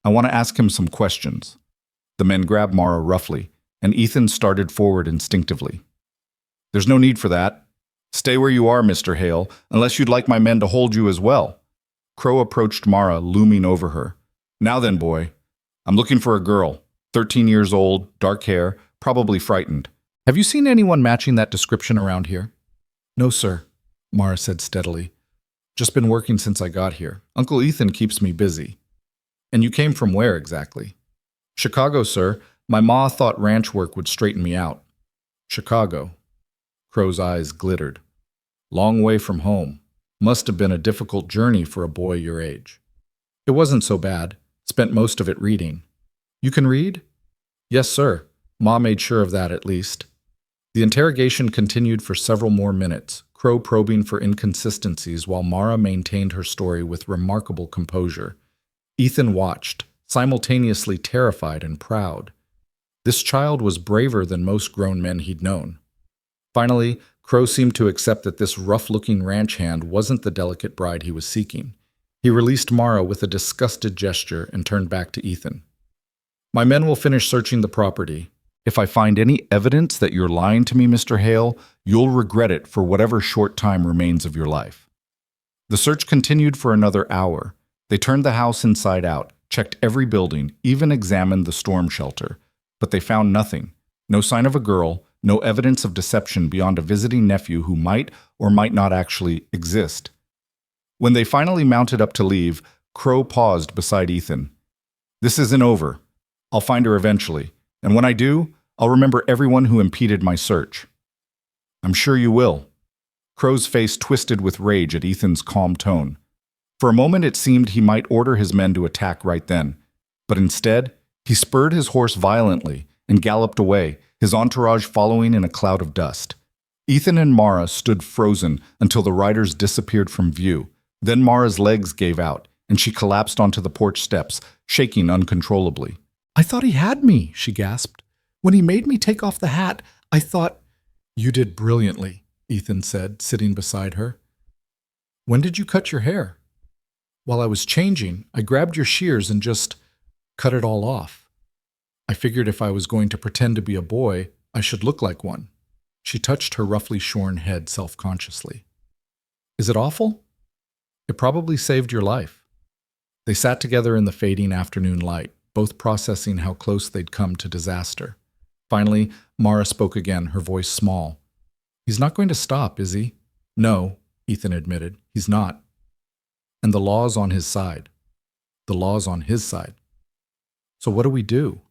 I want to ask him some questions. The men grabbed Mara roughly, and Ethan started forward instinctively. There's no need for that. Stay where you are, Mr. Hale, unless you'd like my men to hold you as well. Crow approached Mara, looming over her. Now then, boy. I'm looking for a girl, 13 years old, dark hair, probably frightened. Have you seen anyone matching that description around here? No, sir, Mara said steadily. Just been working since I got here. Uncle Ethan keeps me busy. And you came from where exactly? Chicago, sir. My ma thought ranch work would straighten me out. Chicago. Crow's eyes glittered. Long way from home. Must have been a difficult journey for a boy your age. It wasn't so bad. Spent most of it reading. You can read? Yes, sir. Ma made sure of that at least. The interrogation continued for several more minutes, Crow probing for inconsistencies while Mara maintained her story with remarkable composure. Ethan watched, simultaneously terrified and proud. This child was braver than most grown men he'd known. Finally, Crow seemed to accept that this rough-looking ranch hand wasn't the delicate bride he was seeking. He released Mara with a disgusted gesture and turned back to Ethan. My men will finish searching the property. If I find any evidence that you're lying to me, Mr. Hale, you'll regret it for whatever short time remains of your life. The search continued for another hour. They turned the house inside out, checked every building, even examined the storm shelter. But they found nothing. No sign of a girl, no evidence of deception beyond a visiting nephew who might or might not actually exist. When they finally mounted up to leave, Crow paused beside Ethan. This isn't over. I'll find her eventually. And when I do, I'll remember everyone who impeded my search. I'm sure you will. Crow's face twisted with rage at Ethan's calm tone. For a moment it seemed he might order his men to attack right then, but instead, he spurred his horse violently and galloped away, his entourage following in a cloud of dust. Ethan and Mara stood frozen until the riders disappeared from view. Then Mara's legs gave out, and she collapsed onto the porch steps, shaking uncontrollably. I thought he had me, she gasped. When he made me take off the hat, I thought... You did brilliantly, Ethan said, sitting beside her. When did you cut your hair? While I was changing, I grabbed your shears and just cut it all off. I figured if I was going to pretend to be a boy, I should look like one. She touched her roughly shorn head self-consciously. Is it awful? It probably saved your life. They sat together in the fading afternoon light, both processing how close they'd come to disaster. Finally, Mara spoke again, her voice small. He's not going to stop, is he? No, Ethan admitted. He's not. And the law's on his side. The law's on his side. So what do we do?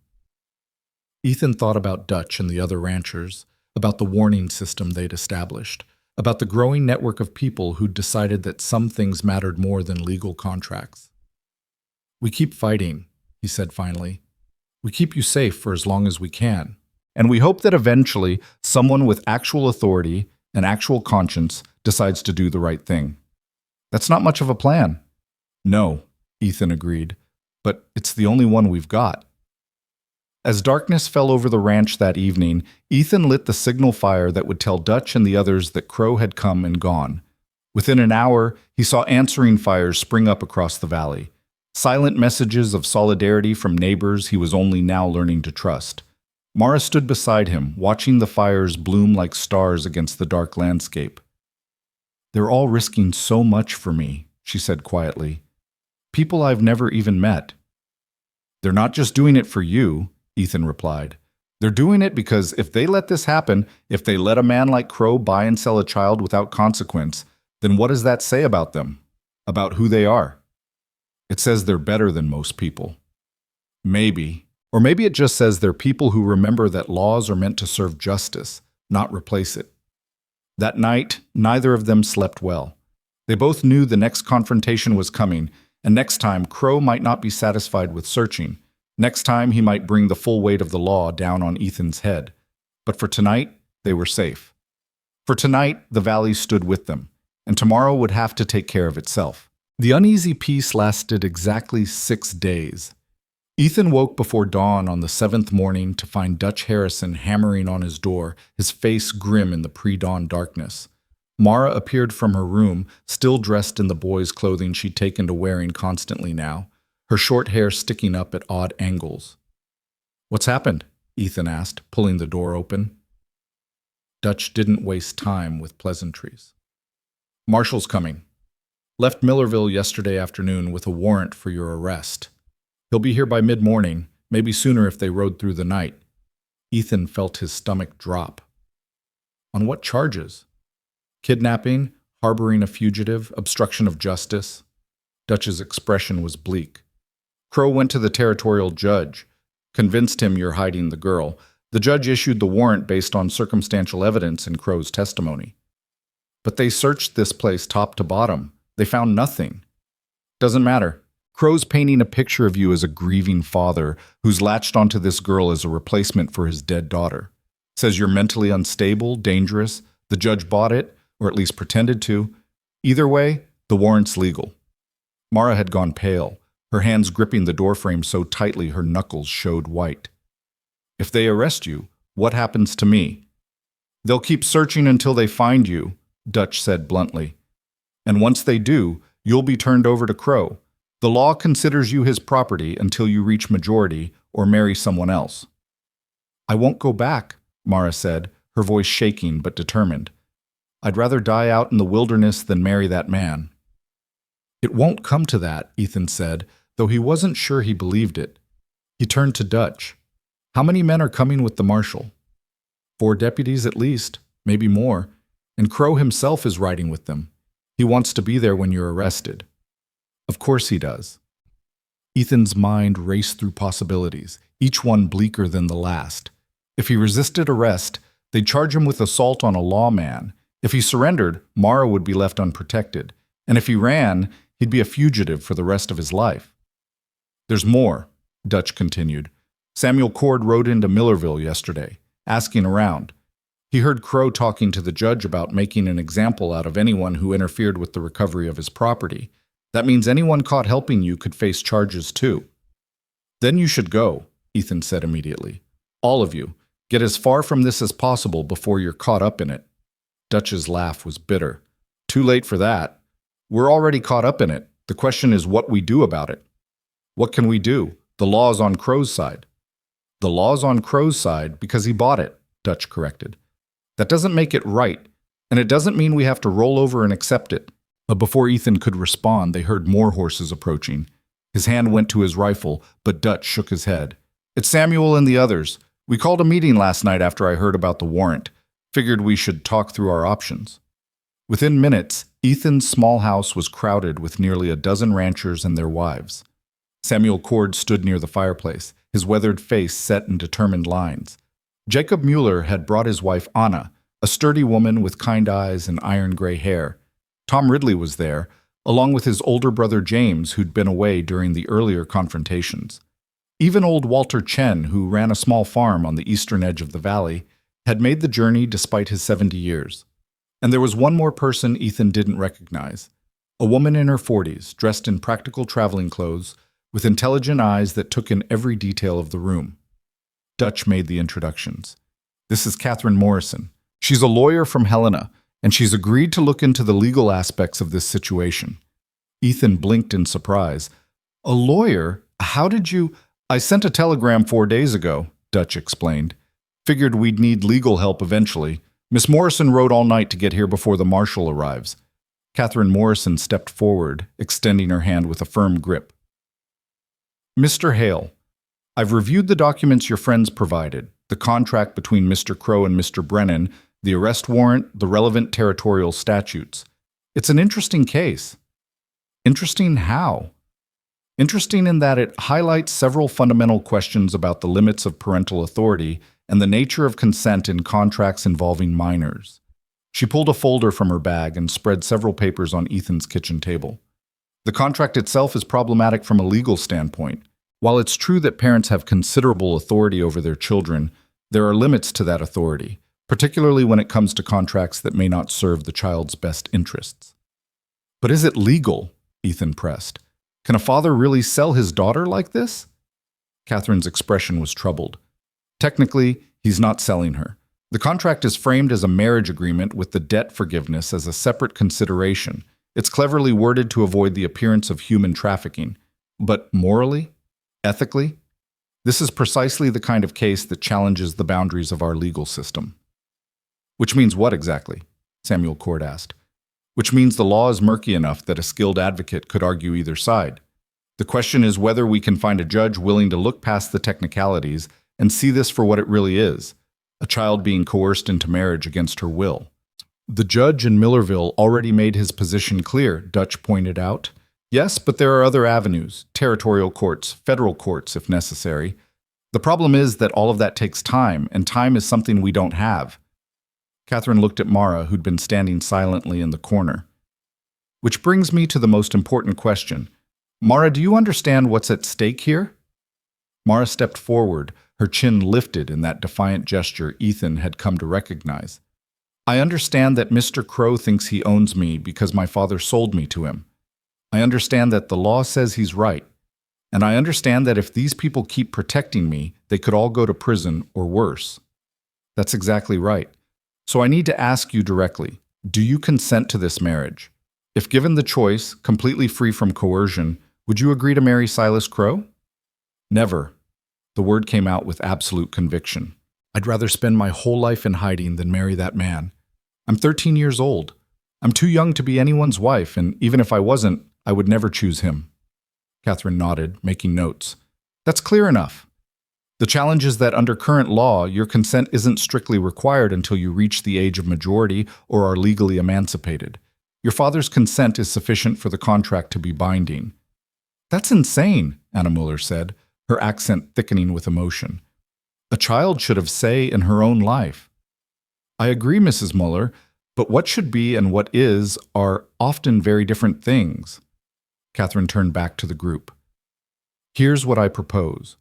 Ethan thought about Dutch and the other ranchers, about the warning system they'd established, about the growing network of people who'd decided that some things mattered more than legal contracts. We keep fighting, he said finally. We keep you safe for as long as we can. And we hope that eventually someone with actual authority and actual conscience decides to do the right thing. That's not much of a plan. No, Ethan agreed, but it's the only one we've got. As darkness fell over the ranch that evening, Ethan lit the signal fire that would tell Dutch and the others that Crow had come and gone. Within an hour, he saw answering fires spring up across the valley. Silent messages of solidarity from neighbors he was only now learning to trust. Mara stood beside him, watching the fires bloom like stars against the dark landscape. They're all risking so much for me, she said quietly. People I've never even met. They're not just doing it for you, Ethan replied. They're doing it because if they let this happen, if they let a man like Crow buy and sell a child without consequence, then what does that say about them? About who they are? It says they're better than most people. Maybe. Or maybe it just says they're people who remember that laws are meant to serve justice, not replace it. That night, neither of them slept well. They both knew the next confrontation was coming, and next time Crow might not be satisfied with searching. Next time, he might bring the full weight of the law down on Ethan's head. But for tonight, they were safe. For tonight, the valley stood with them, and tomorrow would have to take care of itself. The uneasy peace lasted exactly 6 days. Ethan woke before dawn on the 7th morning to find Dutch Harrison hammering on his door, his face grim in the pre-dawn darkness. Mara appeared from her room, still dressed in the boy's clothing she'd taken to wearing constantly now, her short hair sticking up at odd angles. "What's happened?" Ethan asked, pulling the door open. Dutch didn't waste time with pleasantries. "Marshal's coming. Left Millerville yesterday afternoon with a warrant for your arrest. He'll be here by mid-morning, maybe sooner if they rode through the night." Ethan felt his stomach drop. "On what charges?" "Kidnapping, harboring a fugitive, obstruction of justice." Dutch's expression was bleak. "Crow went to the territorial judge, convinced him you're hiding the girl. The judge issued the warrant based on circumstantial evidence in Crow's testimony. But they searched this place top to bottom. They found nothing." "Doesn't matter. Crow's painting a picture of you as a grieving father who's latched onto this girl as a replacement for his dead daughter. Says you're mentally unstable, dangerous. The judge bought it, or at least pretended to. Either way, the warrant's legal." Mara had gone pale, her hands gripping the doorframe so tightly her knuckles showed white. "If they arrest you, what happens to me?" "They'll keep searching until they find you," Dutch said bluntly. "And once they do, you'll be turned over to Crow. The law considers you his property until you reach majority or marry someone else." "I won't go back," Mara said, her voice shaking but determined. "I'd rather die out in the wilderness than marry that man." "It won't come to that," Ethan said, though he wasn't sure he believed it. He turned to Dutch. "How many men are coming with the marshal?" "4 deputies at least, maybe more, and Crow himself is riding with them. He wants to be there when you're arrested." "Of course he does." Ethan's mind raced through possibilities, each one bleaker than the last. If he resisted arrest, they'd charge him with assault on a lawman. If he surrendered, Mara would be left unprotected. And if he ran, he'd be a fugitive for the rest of his life. "There's more," Dutch continued. "Samuel Cord rode into Millerville yesterday, asking around. He heard Crow talking to the judge about making an example out of anyone who interfered with the recovery of his property. That means anyone caught helping you could face charges too." "Then you should go," Ethan said immediately. "All of you. Get as far from this as possible before you're caught up in it." Dutch's laugh was bitter. "Too late for that. We're already caught up in it. The question is what we do about it." "What can we do? The law's on Crow's side." "The law's on Crow's side because he bought it," Dutch corrected. "That doesn't make it right, and it doesn't mean we have to roll over and accept it." But before Ethan could respond, they heard more horses approaching. His hand went to his rifle, but Dutch shook his head. "It's Samuel and the others. We called a meeting last night after I heard about the warrant. Figured we should talk through our options." Within minutes, Ethan's small house was crowded with nearly a dozen ranchers and their wives. Samuel Cord stood near the fireplace, his weathered face set in determined lines. Jacob Mueller had brought his wife Anna, a sturdy woman with kind eyes and iron-gray hair. Tom Ridley was there, along with his older brother James, who'd been away during the earlier confrontations. Even old Walter Chen, who ran a small farm on the eastern edge of the valley, had made the journey despite his 70 years. And there was one more person Ethan didn't recognize, a woman in her 40s, dressed in practical traveling clothes, with intelligent eyes that took in every detail of the room. Dutch made the introductions. "This is Catherine Morrison. She's a lawyer from Helena, and she's agreed to look into the legal aspects of this situation." Ethan blinked in surprise. "A lawyer? How did you—" "I sent a telegram 4 days ago," Dutch explained. "Figured we'd need legal help eventually. Miss Morrison rode all night to get here before the marshal arrives." Catherine Morrison stepped forward, extending her hand with a firm grip. "Mr. Hale, I've reviewed the documents your friends provided, the contract between Mr. Crow and Mr. Brennan, the arrest warrant, the relevant territorial statutes. It's an interesting case." "Interesting how?" "Interesting in that it highlights several fundamental questions about the limits of parental authority and the nature of consent in contracts involving minors." She pulled a folder from her bag and spread several papers on Ethan's kitchen table. "The contract itself is problematic from a legal standpoint. While it's true that parents have considerable authority over their children, there are limits to that authority, particularly when it comes to contracts that may not serve the child's best interests. But is it legal? Ethan pressed. Can a father really sell his daughter like this? Catherine's expression was troubled. Technically, he's not selling her. The contract is framed as a marriage agreement with the debt forgiveness as a separate consideration. It's cleverly worded to avoid the appearance of human trafficking. But morally? Ethically? This is precisely the kind of case that challenges the boundaries of our legal system. Which means what exactly? Samuel Cord asked. Which means the law is murky enough that a skilled advocate could argue either side. The question is whether we can find a judge willing to look past the technicalities and see this for what it really is, a child being coerced into marriage against her will. The judge in Millerville already made his position clear, Dutch pointed out. Yes, but there are other avenues, territorial courts, federal courts if necessary. The problem is that all of that takes time, and time is something we don't have. Catherine looked at Mara, who'd been standing silently in the corner. Which brings me to the most important question. Mara, do you understand what's at stake here? Mara stepped forward, her chin lifted in that defiant gesture Ethan had come to recognize. I understand that Mr. Crow thinks he owns me because my father sold me to him. I understand that the law says he's right. And I understand that if these people keep protecting me, they could all go to prison or worse. That's exactly right. So I need to ask you directly, do you consent to this marriage? If given the choice, completely free from coercion, would you agree to marry Silas Crow? Never. The word came out with absolute conviction. I'd rather spend my whole life in hiding than marry that man. I'm 13 years old. I'm too young to be anyone's wife, and even if I wasn't, I would never choose him. Catherine nodded, making notes. That's clear enough. The challenge is that under current law, your consent isn't strictly required until you reach the age of majority or are legally emancipated. Your father's consent is sufficient for the contract to be binding. That's insane, Anna Muller said, her accent thickening with emotion. A child should have say in her own life. I agree, Mrs. Muller, but what should be and what is are often very different things. Catherine turned back to the group. Here's what I propose.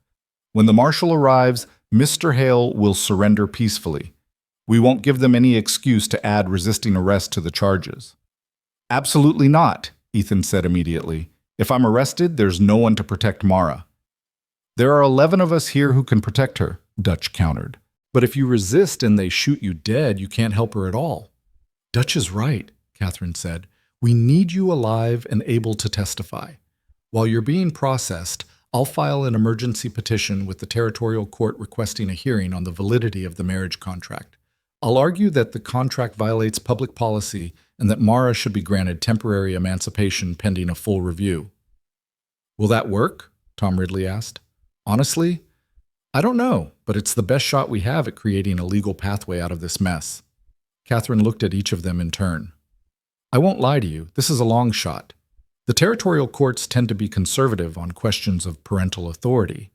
When the marshal arrives, Mr. Hale will surrender peacefully. We won't give them any excuse to add resisting arrest to the charges. Absolutely not, Ethan said immediately. If I'm arrested, there's no one to protect Mara. There are 11 of us here who can protect her, Dutch countered. But if you resist and they shoot you dead, you can't help her at all. Dutch is right, Catherine said. We need you alive and able to testify. While you're being processed, I'll file an emergency petition with the territorial court requesting a hearing on the validity of the marriage contract. I'll argue that the contract violates public policy and that Mara should be granted temporary emancipation pending a full review. Will that work? Tom Ridley asked. Honestly, I don't know, but it's the best shot we have at creating a legal pathway out of this mess. Catherine looked at each of them in turn. I won't lie to you, this is a long shot. The territorial courts tend to be conservative on questions of parental authority.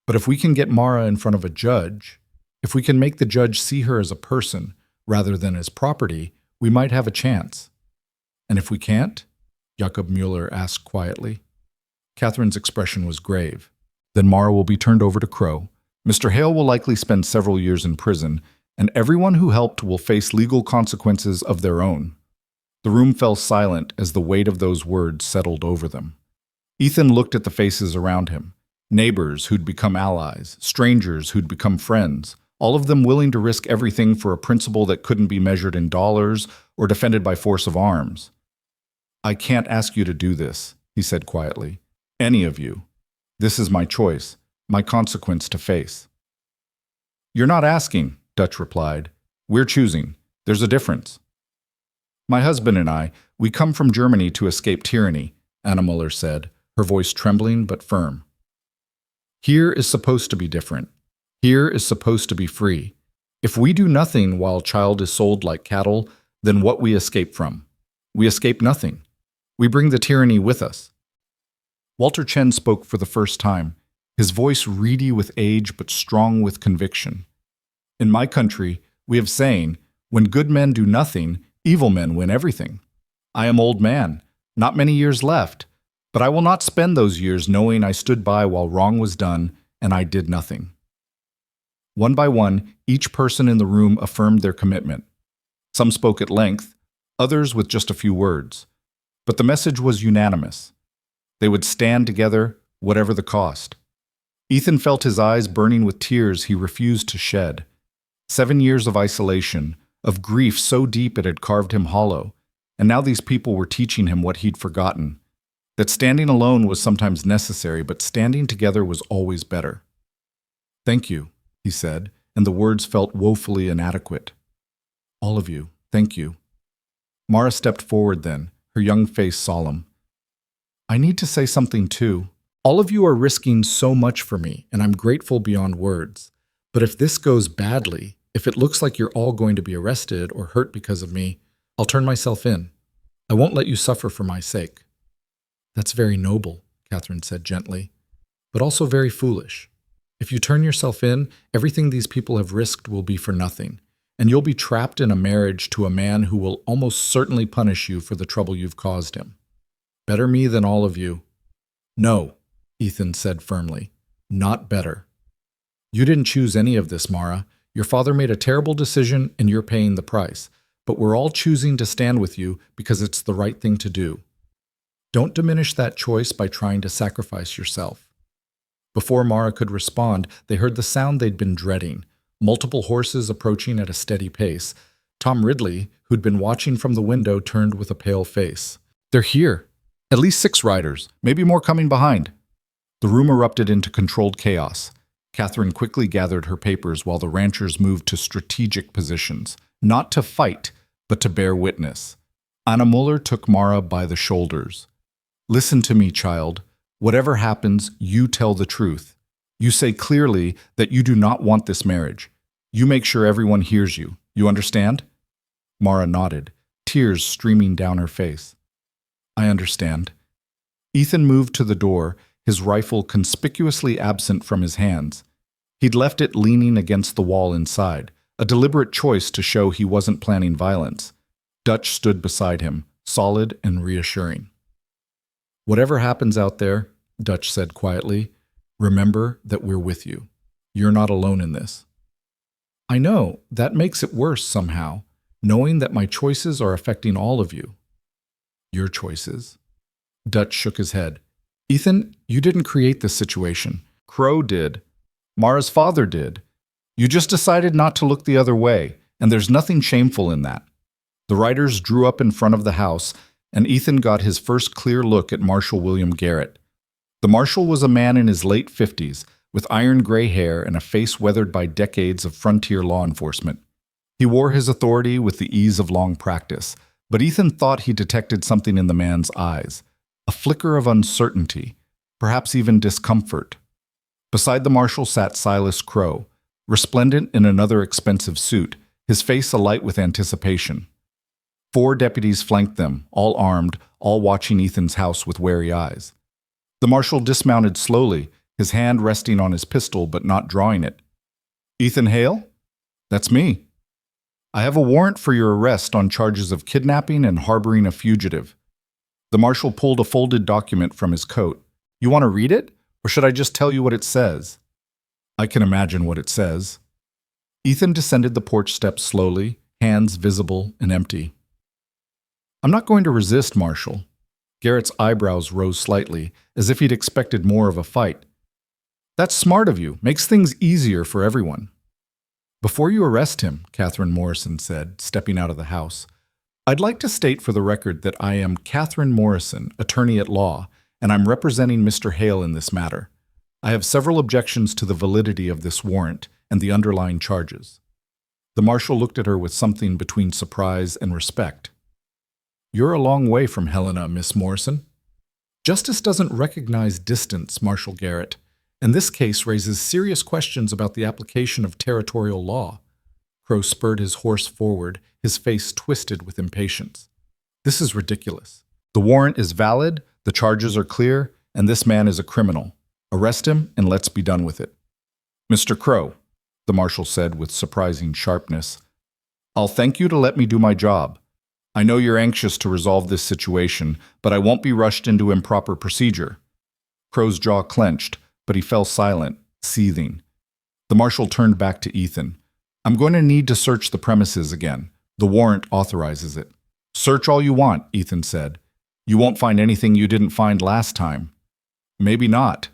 But if we can get Mara in front of a judge, if we can make the judge see her as a person rather than as property, we might have a chance. And if we can't? Jakob Mueller asked quietly. Catherine's expression was grave. Then Mara will be turned over to Crow. Mr. Hale will likely spend several years in prison, and everyone who helped will face legal consequences of their own. The room fell silent as the weight of those words settled over them. Ethan looked at the faces around him. Neighbors who'd become allies, strangers who'd become friends, all of them willing to risk everything for a principle that couldn't be measured in dollars or defended by force of arms. I can't ask you to do this, he said quietly. Any of you. This is my choice, my consequence to face. You're not asking, Dutch replied. We're choosing. There's a difference. My husband and I, we come from Germany to escape tyranny, Anna Muller said, her voice trembling but firm. Here is supposed to be different. Here is supposed to be free. If we do nothing while a child is sold like cattle, then what we escape from? We escape nothing. We bring the tyranny with us. Walter Chen spoke for the first time, his voice reedy with age but strong with conviction. In my country, we have saying, when good men do nothing, evil men win everything. I am old man, not many years left, But I will not spend those years knowing I stood by while wrong was done and I did nothing. One by one, each person in the room affirmed their commitment. Some spoke at length, others with just a few words. But the message was unanimous. They would stand together, whatever the cost. Ethan felt his eyes burning with tears he refused to shed. 7 years of isolation, of grief so deep it had carved him hollow, and now these people were teaching him what he'd forgotten. That standing alone was sometimes necessary, but standing together was always better. "Thank you," he said, and the words felt woefully inadequate. "All of you, thank you." Mara stepped forward then, her young face solemn. "I need to say something too. All of you are risking so much for me, and I'm grateful beyond words. But if this goes badly, if it looks like you're all going to be arrested or hurt because of me, I'll turn myself in. I won't let you suffer for my sake." "That's very noble," Catherine said gently, "but also very foolish. If you turn yourself in, everything these people have risked will be for nothing, and you'll be trapped in a marriage to a man who will almost certainly punish you for the trouble you've caused him. Better me than all of you." "No," Ethan said firmly, "not better. You didn't choose any of this, Mara. Your father made a terrible decision and you're paying the price, but we're all choosing to stand with you because it's the right thing to do. Don't diminish that choice by trying to sacrifice yourself." Before Mara could respond, they heard the sound they'd been dreading, multiple horses approaching at a steady pace. Tom Ridley, who'd been watching from the window, turned with a pale face. "They're here. At least 6 riders, maybe more coming behind." The room erupted into controlled chaos. Catherine quickly gathered her papers while the ranchers moved to strategic positions, not to fight, but to bear witness. Anna Muller took Mara by the shoulders. "Listen to me, child. Whatever happens, you tell the truth. You say clearly that you do not want this marriage. You make sure everyone hears you. You understand?" Mara nodded, tears streaming down her face. "I understand." Ethan moved to the door, his rifle conspicuously absent from his hands. He'd left it leaning against the wall inside, a deliberate choice to show he wasn't planning violence. Dutch stood beside him, solid and reassuring. "Whatever happens out there," Dutch said quietly, "remember that we're with you. You're not alone in this." "I know, that makes it worse somehow, knowing that my choices are affecting all of you." "Your choices?" Dutch shook his head. "Ethan, you didn't create this situation. Crow did. Mara's father did. You just decided not to look the other way, and there's nothing shameful in that." The riders drew up in front of the house, and Ethan got his first clear look at Marshal William Garrett. The marshal was a man in his late 50s, with iron gray hair and a face weathered by decades of frontier law enforcement. He wore his authority with the ease of long practice, but Ethan thought he detected something in the man's eyes, a flicker of uncertainty, perhaps even discomfort. Beside the marshal sat Silas Crow, resplendent in another expensive suit, his face alight with anticipation. 4 deputies flanked them, all armed, all watching Ethan's house with wary eyes. The marshal dismounted slowly, his hand resting on his pistol but not drawing it. "Ethan Hale? That's me. I have a warrant for your arrest on charges of kidnapping and harboring a fugitive." The marshal pulled a folded document from his coat. "You want to read it, or should I just tell you what it says?" "I can imagine what it says." Ethan descended the porch steps slowly, hands visible and empty. "I'm not going to resist, Marshal." Garrett's eyebrows rose slightly, as if he'd expected more of a fight. "That's smart of you. Makes things easier for everyone." "Before you arrest him," Catherine Morrison said, stepping out of the house, "I'd like to state for the record that I am Catherine Morrison, attorney at law, and I'm representing Mr. Hale in this matter. I have several objections to the validity of this warrant and the underlying charges." The marshal looked at her with something between surprise and respect. "You're a long way from Helena, Miss Morrison." "Justice doesn't recognize distance, Marshal Garrett, and this case raises serious questions about the application of territorial law." Crow spurred his horse forward, his face twisted with impatience. "This is ridiculous. The warrant is valid, the charges are clear, and this man is a criminal. Arrest him and let's be done with it." "Mr. Crow," the marshal said with surprising sharpness, "I'll thank you to let me do my job. I know you're anxious to resolve this situation, but I won't be rushed into improper procedure. Crow's jaw clenched, but he fell silent, seething. The marshal turned back to Ethan. I'm going to need to search the premises again. The warrant authorizes it. Search all you want, Ethan said. You won't find anything you didn't find last time. Maybe not.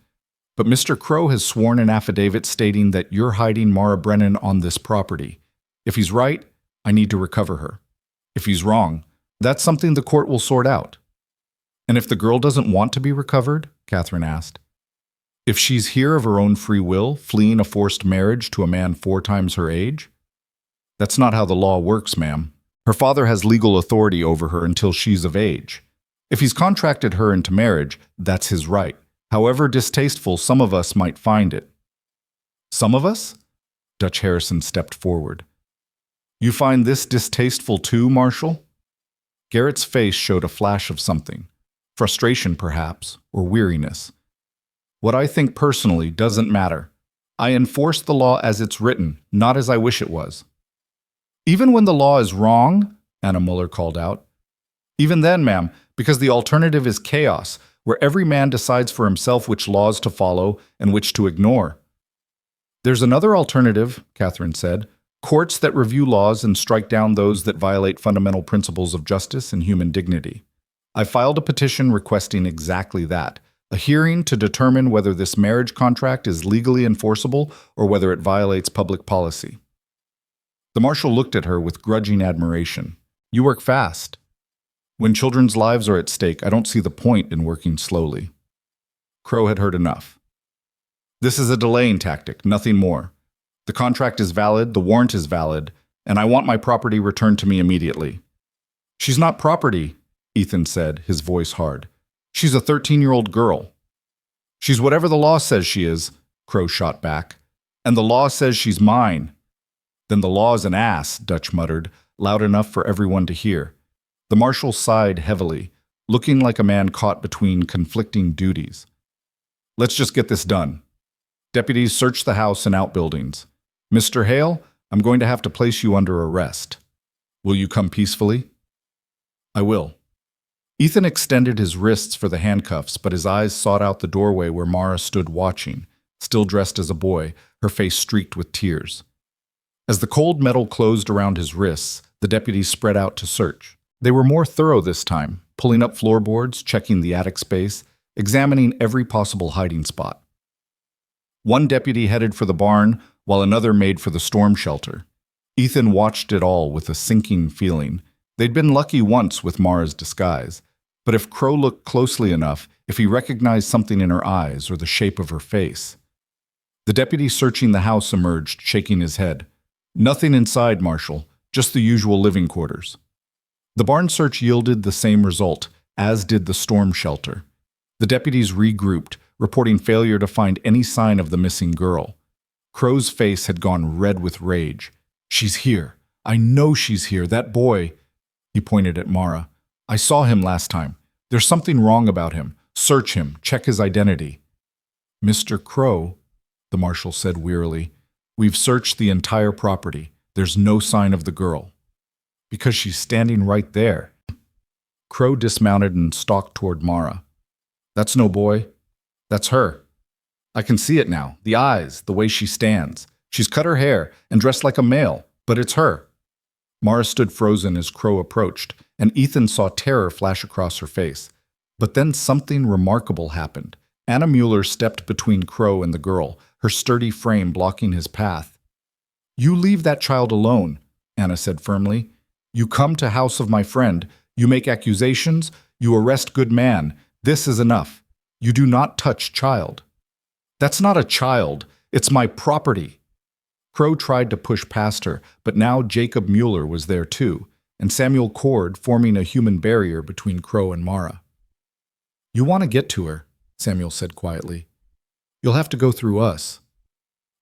But Mr. Crow has sworn an affidavit stating that you're hiding Mara Brennan on this property. If he's right, I need to recover her. If he's wrong, that's something the court will sort out. And if the girl doesn't want to be recovered? Catherine asked. If she's here of her own free will, fleeing a forced marriage to a man 4 times her age? That's not how the law works, ma'am. Her father has legal authority over her until she's of age. If he's contracted her into marriage, that's his right. However distasteful some of us might find it. Some of us? Dutch Harrison stepped forward. You find this distasteful too, Marshal? Garrett's face showed a flash of something. Frustration, perhaps, or weariness. What I think personally doesn't matter. I enforce the law as it's written, not as I wish it was. Even when the law is wrong, Anna Muller called out. Even then, ma'am, because the alternative is chaos, where every man decides for himself which laws to follow and which to ignore. There's another alternative, Catherine said, courts that review laws and strike down those that violate fundamental principles of justice and human dignity. I filed a petition requesting exactly that, a hearing to determine whether this marriage contract is legally enforceable or whether it violates public policy. The marshal looked at her with grudging admiration. You work fast. When children's lives are at stake, I don't see the point in working slowly. Crow had heard enough. This is a delaying tactic, nothing more. The contract is valid, the warrant is valid, and I want my property returned to me immediately. She's not property, Ethan said, his voice hard. She's a 13-year-old girl. She's whatever the law says she is, Crow shot back. And the law says she's mine. Then the law's an ass, Dutch muttered, loud enough for everyone to hear. The marshal sighed heavily, looking like a man caught between conflicting duties. Let's just get this done. Deputies, search the house and outbuildings. Mr. Hale, I'm going to have to place you under arrest. Will you come peacefully? I will. Ethan extended his wrists for the handcuffs, but his eyes sought out the doorway where Mara stood watching, still dressed as a boy, her face streaked with tears. As the cold metal closed around his wrists, the deputies spread out to search. They were more thorough this time, pulling up floorboards, checking the attic space, examining every possible hiding spot. One deputy headed for the barn, while another made for the storm shelter. Ethan watched it all with a sinking feeling. They'd been lucky once with Mara's disguise, but if Crow looked closely enough, if he recognized something in her eyes or the shape of her face. The deputy searching the house emerged, shaking his head. Nothing inside, Marshal, just the usual living quarters. The barn search yielded the same result, as did the storm shelter. The deputies regrouped, reporting failure to find any sign of the missing girl. Crow's face had gone red with rage. She's here. I know she's here. That boy. He pointed at Mara. I saw him last time. There's something wrong about him. Search him. Check his identity. Mr. Crow, the marshal said wearily, we've searched the entire property. There's no sign of the girl. Because she's standing right there. Crow dismounted and stalked toward Mara. That's no boy. That's her. I can see it now. The eyes, the way she stands. She's cut her hair and dressed like a male, but it's her. Mara stood frozen as Crow approached, and Ethan saw terror flash across her face. But then something remarkable happened. Anna Mueller stepped between Crow and the girl, her sturdy frame blocking his path. You leave that child alone, Anna said firmly. You come to house of my friend, you make accusations, you arrest good man. This is enough. You do not touch child. That's not a child. It's my property. Crow tried to push past her, but now Jacob Mueller was there too, and Samuel Cord forming a human barrier between Crow and Mara. You want to get to her, Samuel said quietly. You'll have to go through us.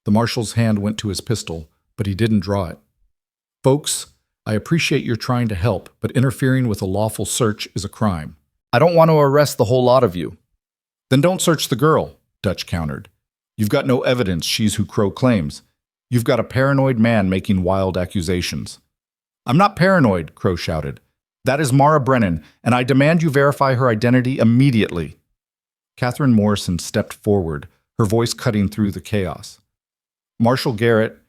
The marshal's hand went to his pistol, but he didn't draw it. Folks, I appreciate your trying to help, but interfering with a lawful search is a crime. I don't want to arrest the whole lot of you. Then don't search the girl, Dutch countered. You've got no evidence she's who Crow claims. You've got a paranoid man making wild accusations. I'm not paranoid, Crow shouted. That is Mara Brennan, and I demand you verify her identity immediately. Catherine Morrison stepped forward, her voice cutting through the chaos. Marshal Garrett,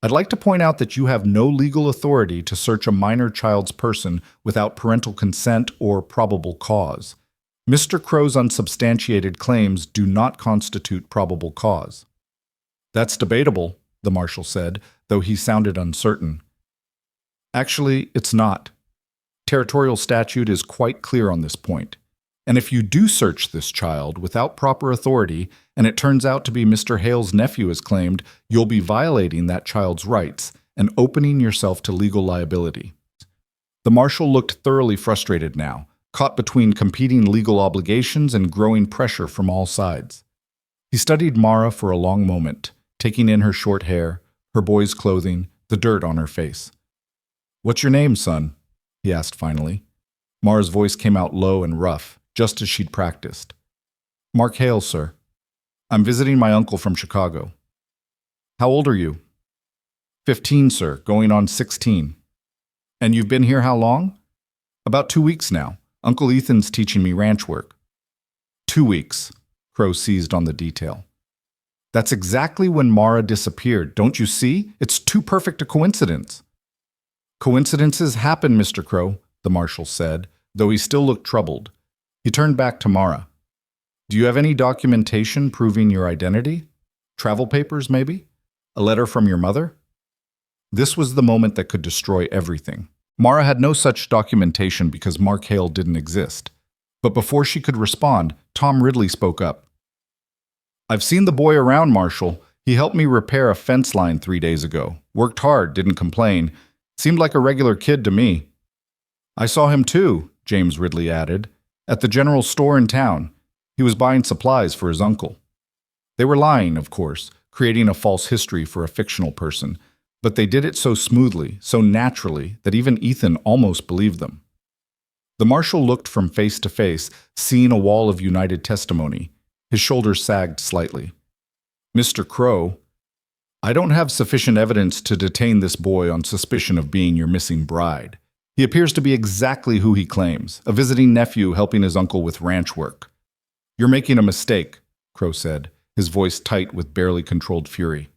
I'd like to point out that you have no legal authority to search a minor child's person without parental consent or probable cause. Mr. Crow's unsubstantiated claims do not constitute probable cause. That's debatable, the marshal said, though he sounded uncertain. Actually, it's not. Territorial statute is quite clear on this point. And if you do search this child without proper authority, and it turns out to be Mr. Hale's nephew as claimed, you'll be violating that child's rights and opening yourself to legal liability. The marshal looked thoroughly frustrated now, caught between competing legal obligations and growing pressure from all sides. He studied Mara for a long moment, taking in her short hair, her boy's clothing, the dirt on her face. "What's your name, son?" he asked finally. Mara's voice came out low and rough, just as she'd practiced. "Mark Hale, sir. I'm visiting my uncle from Chicago." "How old are you?" 15, sir, going on 16. "And you've been here how long?" "About 2 weeks now. Uncle Ethan's teaching me ranch work." 2 weeks, Crow seized on the detail. "That's exactly when Mara disappeared, don't you see? It's too perfect a coincidence." "Coincidences happen, Mr. Crow," the marshal said, though he still looked troubled. He turned back to Mara. "Do you have any documentation proving your identity? Travel papers, maybe? A letter from your mother?" This was the moment that could destroy everything. Mara had no such documentation because Mark Hale didn't exist. But before she could respond, Tom Ridley spoke up. "I've seen the boy around, Marshal. He helped me repair a fence line 3 days ago. Worked hard, didn't complain. Seemed like a regular kid to me." "I saw him too," James Ridley added, "at the general store in town. He was buying supplies for his uncle." They were lying, of course, creating a false history for a fictional person, but they did it so smoothly, so naturally, that even Ethan almost believed them. The marshal looked from face to face, seeing a wall of united testimony. His shoulders sagged slightly. "Mr. Crow, I don't have sufficient evidence to detain this boy on suspicion of being your missing bride. He appears to be exactly who he claims, a visiting nephew helping his uncle with ranch work." "You're making a mistake," Crow said, his voice tight with barely controlled fury.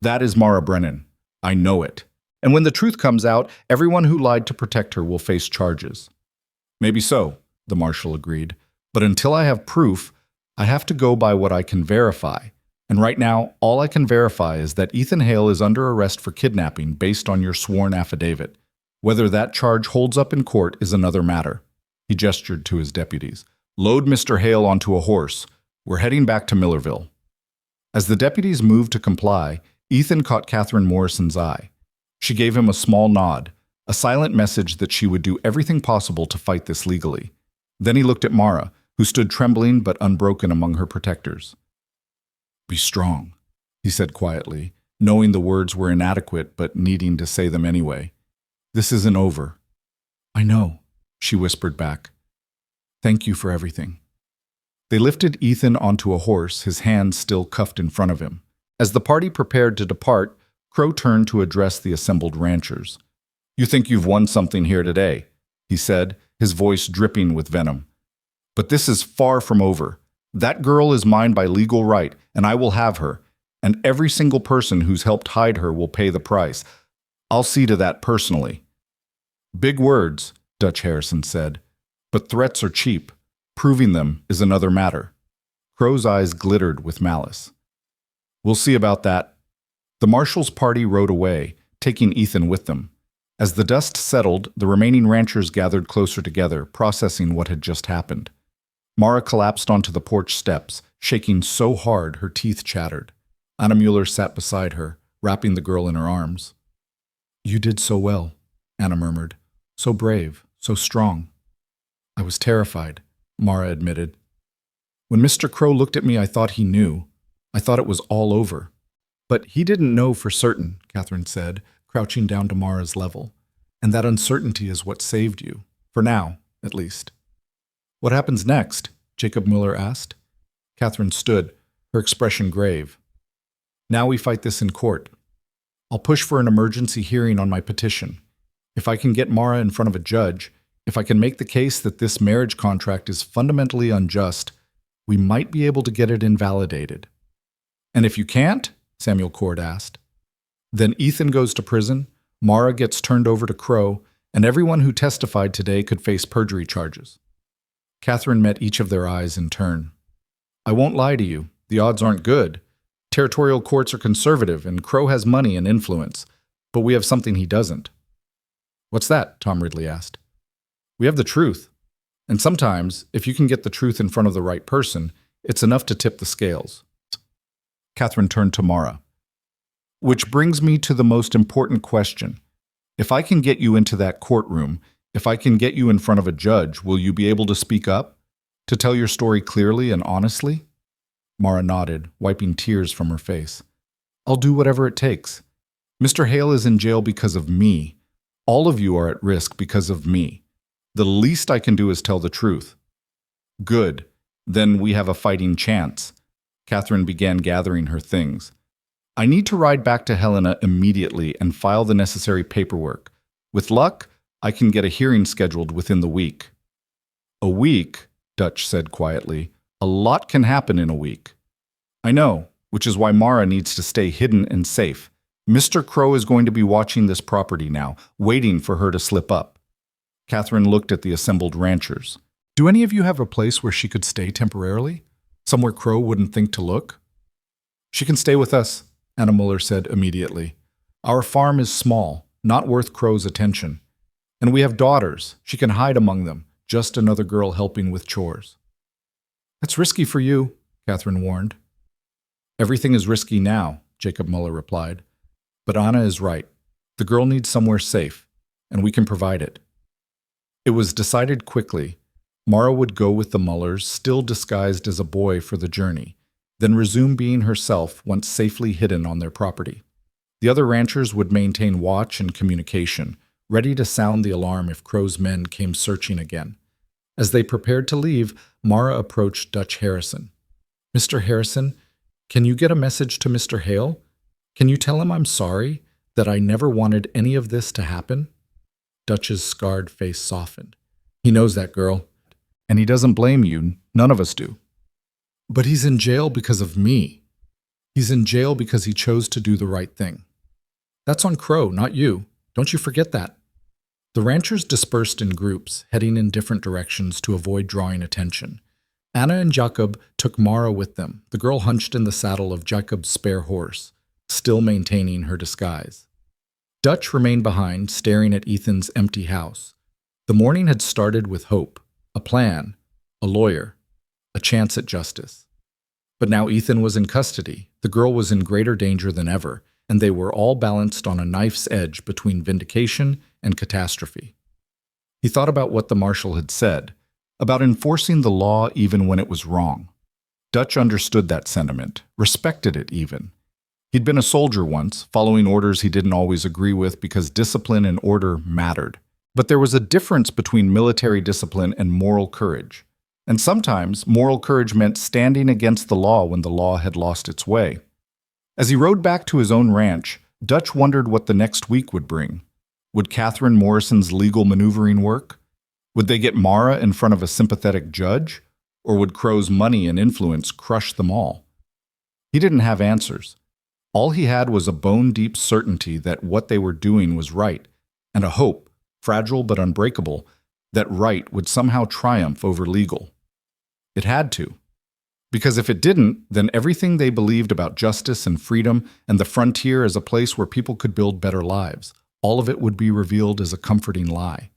"That is Mara Brennan. I know it. And when the truth comes out, everyone who lied to protect her will face charges." "Maybe so," the marshal agreed. "But until I have proof, I have to go by what I can verify. And right now, all I can verify is that Ethan Hale is under arrest for kidnapping based on your sworn affidavit. Whether that charge holds up in court is another matter." He gestured to his deputies. "Load Mr. Hale onto a horse. We're heading back to Millerville." As the deputies moved to comply, Ethan caught Catherine Morrison's eye. She gave him a small nod, a silent message that she would do everything possible to fight this legally. Then he looked at Mara, who stood trembling but unbroken among her protectors. "Be strong," he said quietly, knowing the words were inadequate but needing to say them anyway. "This isn't over." "I know," she whispered back. "Thank you for everything." They lifted Ethan onto a horse, his hands still cuffed in front of him. As the party prepared to depart, Crow turned to address the assembled ranchers. "You think you've won something here today," he said, his voice dripping with venom. "But this is far from over. That girl is mine by legal right, and I will have her. And every single person who's helped hide her will pay the price. I'll see to that personally." "Big words," Dutch Harrison said. "But threats are cheap. Proving them is another matter." Crow's eyes glittered with malice. "We'll see about that." The marshal's party rode away, taking Ethan with them. As the dust settled, the remaining ranchers gathered closer together, processing what had just happened. Mara collapsed onto the porch steps, shaking so hard her teeth chattered. Anna Mueller sat beside her, wrapping the girl in her arms. "You did so well," Anna murmured. "So brave, so strong." "I was terrified," Mara admitted. "When Mr. Crow looked at me, I thought he knew. I thought it was all over." "But he didn't know for certain," Catherine said, crouching down to Mara's level. "And that uncertainty is what saved you. For now, at least." "What happens next?" Jacob Mueller asked. Catherine stood, her expression grave. "Now we fight this in court. I'll push for an emergency hearing on my petition. If I can get Mara in front of a judge, If I can make the case that this marriage contract is fundamentally unjust, we might be able to get it invalidated." "And if you can't?" Samuel Cord asked. "Then Ethan goes to prison, Mara gets turned over to Crow, and everyone who testified today could face perjury charges." Catherine met each of their eyes in turn. "I won't lie to you. The odds aren't good. Territorial courts are conservative, and Crow has money and influence. But we have something he doesn't." "What's that?" Tom Ridley asked. "We have the truth. And sometimes, if you can get the truth in front of the right person, it's enough to tip the scales." Catherine turned to Mara. "Which brings me to the most important question. If I can get you into that courtroom, if I can get you in front of a judge, will you be able to speak up? To tell your story clearly and honestly?" Mara nodded, wiping tears from her face. "I'll do whatever it takes. Mr. Hale is in jail because of me. All of you are at risk because of me. The least I can do is tell the truth." "Good. Then we have a fighting chance." Catherine began gathering her things. "I need to ride back to Helena immediately and file the necessary paperwork. With luck, I can get a hearing scheduled within the week." "A week?" Dutch said quietly. "A lot can happen in a week." "I know, which is why Mara needs to stay hidden and safe. Mr. Crow is going to be watching this property now, waiting for her to slip up." Catherine looked at the assembled ranchers. "Do any of you have a place where she could stay temporarily? Somewhere Crow wouldn't think to look?" "She can stay with us," Anna Muller said immediately. "Our farm is small, not worth Crow's attention. And we have daughters. She can hide among them, just another girl helping with chores." "That's risky for you," Catherine warned. "Everything is risky now," Jacob Muller replied. "But Anna is right. The girl needs somewhere safe, and we can provide it." It was decided quickly. Mara would go with the Mullers, still disguised as a boy for the journey, then resume being herself once safely hidden on their property. The other ranchers would maintain watch and communication, ready to sound the alarm if Crow's men came searching again. As they prepared to leave, Mara approached Dutch Harrison. "Mr. Harrison, can you get a message to Mr. Hale? Can you tell him I'm sorry, that I never wanted any of this to happen?" Dutch's scarred face softened. "He knows that, girl. And he doesn't blame you. None of us do. But he's in jail because of me. He's in jail because he chose to do the right thing. That's on Crow, not you. Don't you forget that." The ranchers dispersed in groups, heading in different directions to avoid drawing attention. Anna and Jacob took Mara with them, the girl hunched in the saddle of Jacob's spare horse, still maintaining her disguise. Dutch remained behind, staring at Ethan's empty house. The morning had started with hope, a plan, a lawyer, a chance at justice. But now Ethan was in custody, the girl was in greater danger than ever, and they were all balanced on a knife's edge between vindication and catastrophe. He thought about what the marshal had said, about enforcing the law even when it was wrong. Dutch understood that sentiment, respected it even. He'd been a soldier once, following orders he didn't always agree with because discipline and order mattered. But there was a difference between military discipline and moral courage. And sometimes, moral courage meant standing against the law when the law had lost its way. As he rode back to his own ranch, Dutch wondered what the next week would bring. Would Catherine Morrison's legal maneuvering work? Would they get Mara in front of a sympathetic judge? Or would Crow's money and influence crush them all? He didn't have answers. All he had was a bone-deep certainty that what they were doing was right, and a hope, fragile but unbreakable, that right would somehow triumph over legal. It had to. Because if it didn't, then everything they believed about justice and freedom and the frontier as a place where people could build better lives, all of it would be revealed as a comforting lie.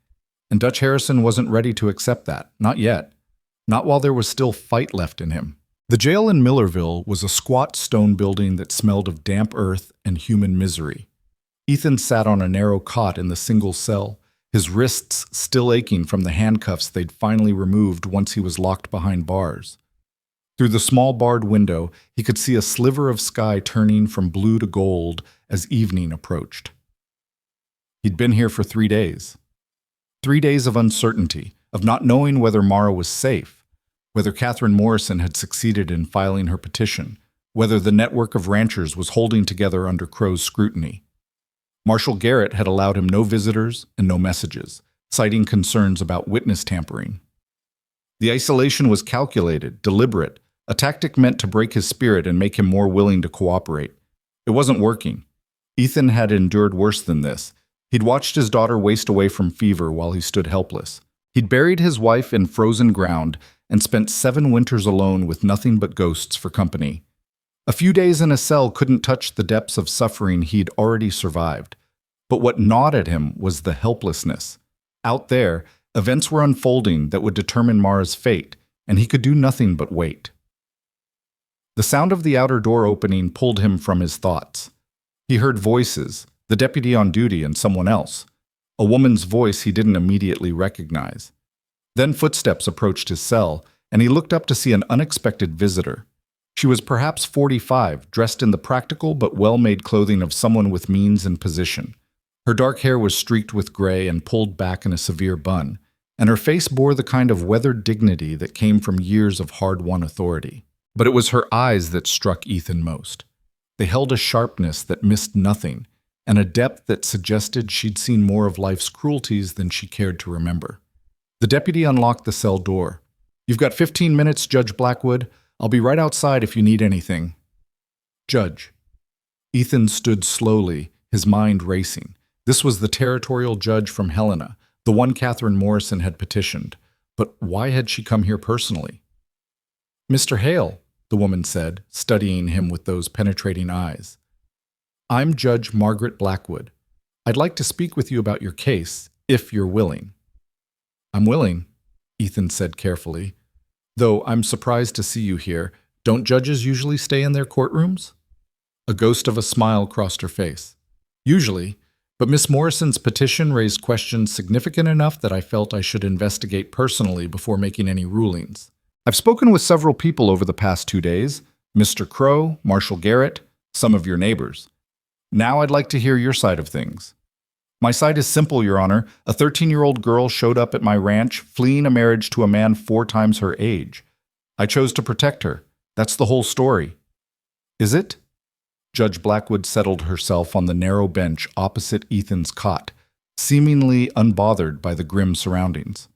And Dutch Harrison wasn't ready to accept that, not yet. Not while there was still fight left in him. The jail in Millerville was a squat stone building that smelled of damp earth and human misery. Ethan sat on a narrow cot in the single cell, his wrists still aching from the handcuffs they'd finally removed once he was locked behind bars. Through the small barred window, he could see a sliver of sky turning from blue to gold as evening approached. He'd been here for 3 days. 3 days of uncertainty, of not knowing whether Mara was safe, whether Catherine Morrison had succeeded in filing her petition, whether the network of ranchers was holding together under Crow's scrutiny. Marshal Garrett had allowed him no visitors and no messages, citing concerns about witness tampering. The isolation was calculated, deliberate, a tactic meant to break his spirit and make him more willing to cooperate. It wasn't working. Ethan had endured worse than this. He'd watched his daughter waste away from fever while he stood helpless. He'd buried his wife in frozen ground and spent 7 winters alone with nothing but ghosts for company. A few days in a cell couldn't touch the depths of suffering he'd already survived. But what gnawed at him was the helplessness. Out there, events were unfolding that would determine Mara's fate, and he could do nothing but wait. The sound of the outer door opening pulled him from his thoughts. He heard voices, the deputy on duty and someone else. A woman's voice he didn't immediately recognize. Then footsteps approached his cell, and he looked up to see an unexpected visitor. She was perhaps 45, dressed in the practical but well-made clothing of someone with means and position. Her dark hair was streaked with gray and pulled back in a severe bun, and her face bore the kind of weathered dignity that came from years of hard-won authority. But it was her eyes that struck Ethan most. They held a sharpness that missed nothing, and a depth that suggested she'd seen more of life's cruelties than she cared to remember. The deputy unlocked the cell door. "You've got 15 minutes, Judge Blackwood. I'll be right outside if you need anything." "Judge." Ethan stood slowly, his mind racing. This was the territorial judge from Helena, the one Catherine Morrison had petitioned. But why had she come here personally? "Mr. Hale," the woman said, studying him with those penetrating eyes. "I'm Judge Margaret Blackwood. I'd like to speak with you about your case, if you're willing." "I'm willing," Ethan said carefully. "Though I'm surprised to see you here. Don't judges usually stay in their courtrooms?" A ghost of a smile crossed her face. "Usually, but Miss Morrison's petition raised questions significant enough that I felt I should investigate personally before making any rulings. I've spoken with several people over the past 2 days, Mr. Crow, Marshal Garrett, some of your neighbors. Now I'd like to hear your side of things." "My side is simple, Your Honor. A 13-year-old girl showed up at my ranch, fleeing a marriage to a man 4 times her age. I chose to protect her. That's the whole story." "Is it?" Judge Blackwood settled herself on the narrow bench opposite Ethan's cot, seemingly unbothered by the grim surroundings.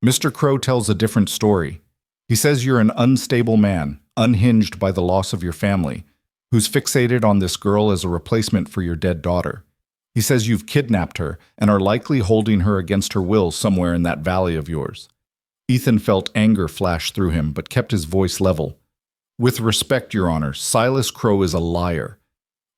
"Mr. Crow tells a different story. He says you're an unstable man, unhinged by the loss of your family, who's fixated on this girl as a replacement for your dead daughter. He says you've kidnapped her and are likely holding her against her will somewhere in that valley of yours." Ethan felt anger flash through him, but kept his voice level. "With respect, Your Honor, Silas Crow is a liar.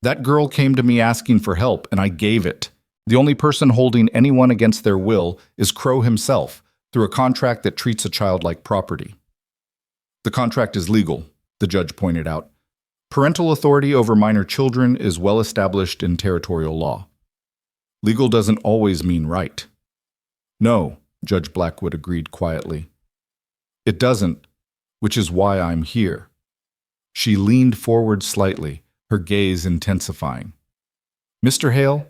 That girl came to me asking for help, and I gave it. The only person holding anyone against their will is Crow himself, through a contract that treats a child like property." "The contract is legal," the judge pointed out. "Parental authority over minor children is well established in territorial law. Legal doesn't always mean right." "No," Judge Blackwood agreed quietly. "It doesn't, which is why I'm here." She leaned forward slightly, her gaze intensifying. "Mr. Hale,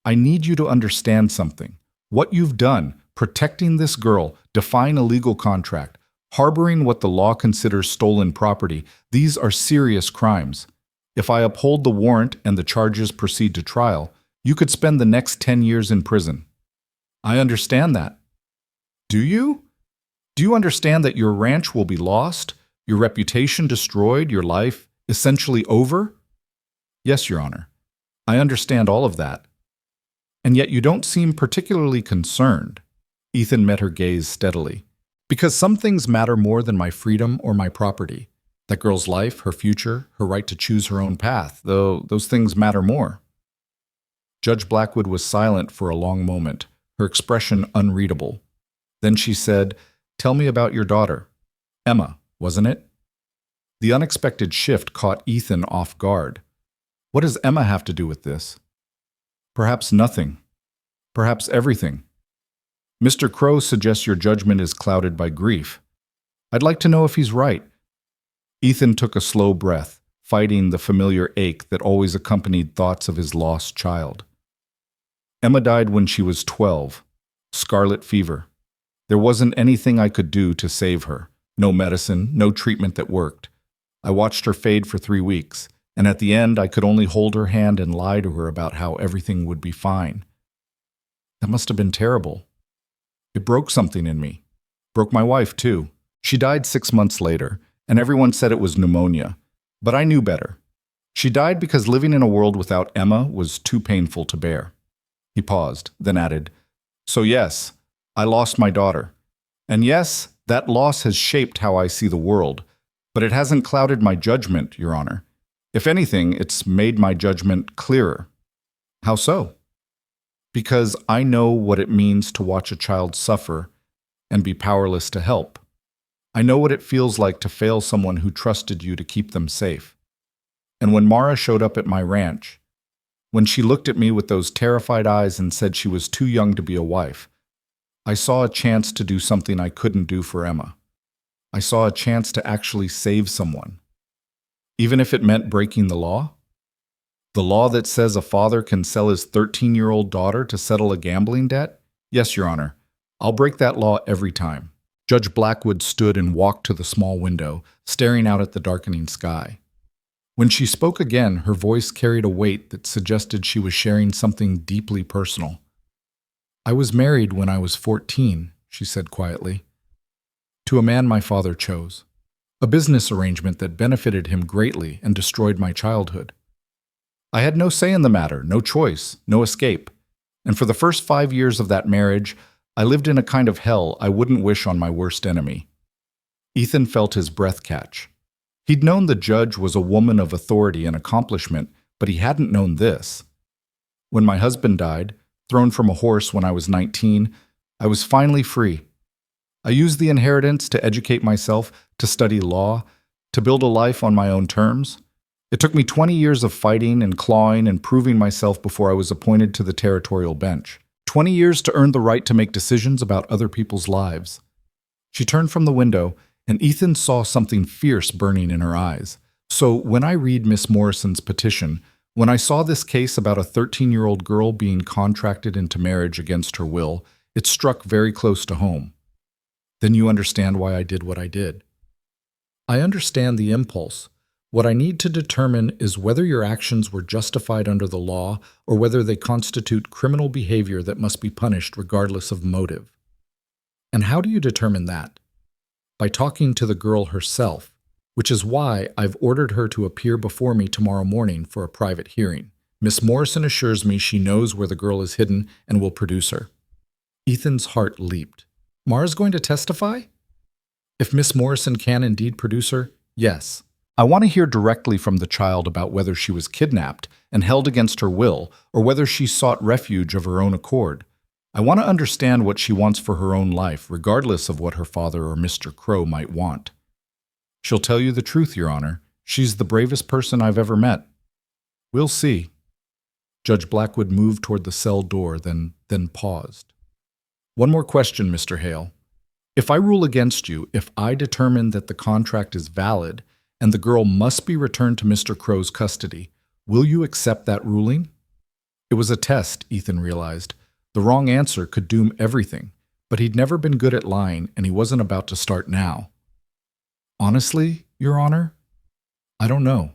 I need you to understand something. What you've done, protecting this girl, defying a legal contract, harboring what the law considers stolen property, these are serious crimes. If I uphold the warrant and the charges proceed to trial, you could spend the next 10 years in prison." "I understand that." "Do you? Do you understand that your ranch will be lost, your reputation destroyed, your life essentially over?" "Yes, Your Honor. I understand all of that." "And yet you don't seem particularly concerned." Ethan met her gaze steadily. "Because some things matter more than my freedom or my property. That girl's life, her future, her right to choose her own path, though those things matter more." Judge Blackwood was silent for a long moment, her expression unreadable. Then she said, "Tell me about your daughter. Emma, wasn't it?" The unexpected shift caught Ethan off guard. What does Emma have to do with this? Perhaps nothing. Perhaps everything. Mr. Crow suggests your judgment is clouded by grief. I'd like to know if he's right. Ethan took a slow breath, fighting the familiar ache that always accompanied thoughts of his lost child. Emma died when she was 12. Scarlet fever. There wasn't anything I could do to save her. No medicine, no treatment that worked. I watched her fade for 3 weeks, and at the end I could only hold her hand and lie to her about how everything would be fine. That must have been terrible. It broke something in me. Broke my wife, too. She died 6 months later, and everyone said it was pneumonia. But I knew better. She died because living in a world without Emma was too painful to bear. He paused, then added, "So yes, I lost my daughter. And yes, that loss has shaped how I see the world, but it hasn't clouded my judgment, Your Honor. If anything, it's made my judgment clearer." "How so?" "Because I know what it means to watch a child suffer and be powerless to help. I know what it feels like to fail someone who trusted you to keep them safe. And when Mara showed up at my ranch, when she looked at me with those terrified eyes and said she was too young to be a wife, I saw a chance to do something I couldn't do for Emma. I saw a chance to actually save someone. Even if it meant breaking the law? The law that says a father can sell his 13-year-old daughter to settle a gambling debt? Yes, Your Honor. I'll break that law every time." Judge Blackwood stood and walked to the small window, staring out at the darkening sky. When she spoke again, her voice carried a weight that suggested she was sharing something deeply personal. "I was married when I was 14, she said quietly, "to a man my father chose. A business arrangement that benefited him greatly and destroyed my childhood. I had no say in the matter, no choice, no escape. And for the first 5 years of that marriage, I lived in a kind of hell I wouldn't wish on my worst enemy." Ethan felt his breath catch. He'd known the judge was a woman of authority and accomplishment, but he hadn't known this. "When my husband died, thrown from a horse when I was 19, I was finally free. I used the inheritance to educate myself, to study law, to build a life on my own terms. It took me 20 years of fighting and clawing and proving myself before I was appointed to the territorial bench. 20 years to earn the right to make decisions about other people's lives." She turned from the window, and Ethan saw something fierce burning in her eyes. "So when I read Miss Morrison's petition, when I saw this case about a 13-year-old girl being contracted into marriage against her will, it struck very close to home. Then you understand why I did what I did." "I understand the impulse. What I need to determine is whether your actions were justified under the law or whether they constitute criminal behavior that must be punished regardless of motive." "And how do you determine that?" "By talking to the girl herself, which is why I've ordered her to appear before me tomorrow morning for a private hearing. Miss Morrison assures me she knows where the girl is hidden and will produce her." Ethan's heart leaped. "Mara's going to testify?" "If Miss Morrison can indeed produce her, yes. I want to hear directly from the child about whether she was kidnapped and held against her will, or whether she sought refuge of her own accord. I want to understand what she wants for her own life, regardless of what her father or Mr. Crow might want." "She'll tell you the truth, Your Honor. She's the bravest person I've ever met." "We'll see." Judge Blackwood moved toward the cell door, then paused. "One more question, Mr. Hale. If I rule against you, if I determine that the contract is valid, and the girl must be returned to Mr. Crow's custody, will you accept that ruling?" It was a test, Ethan realized. The wrong answer could doom everything, but he'd never been good at lying, and he wasn't about to start now. "Honestly, Your Honor, I don't know.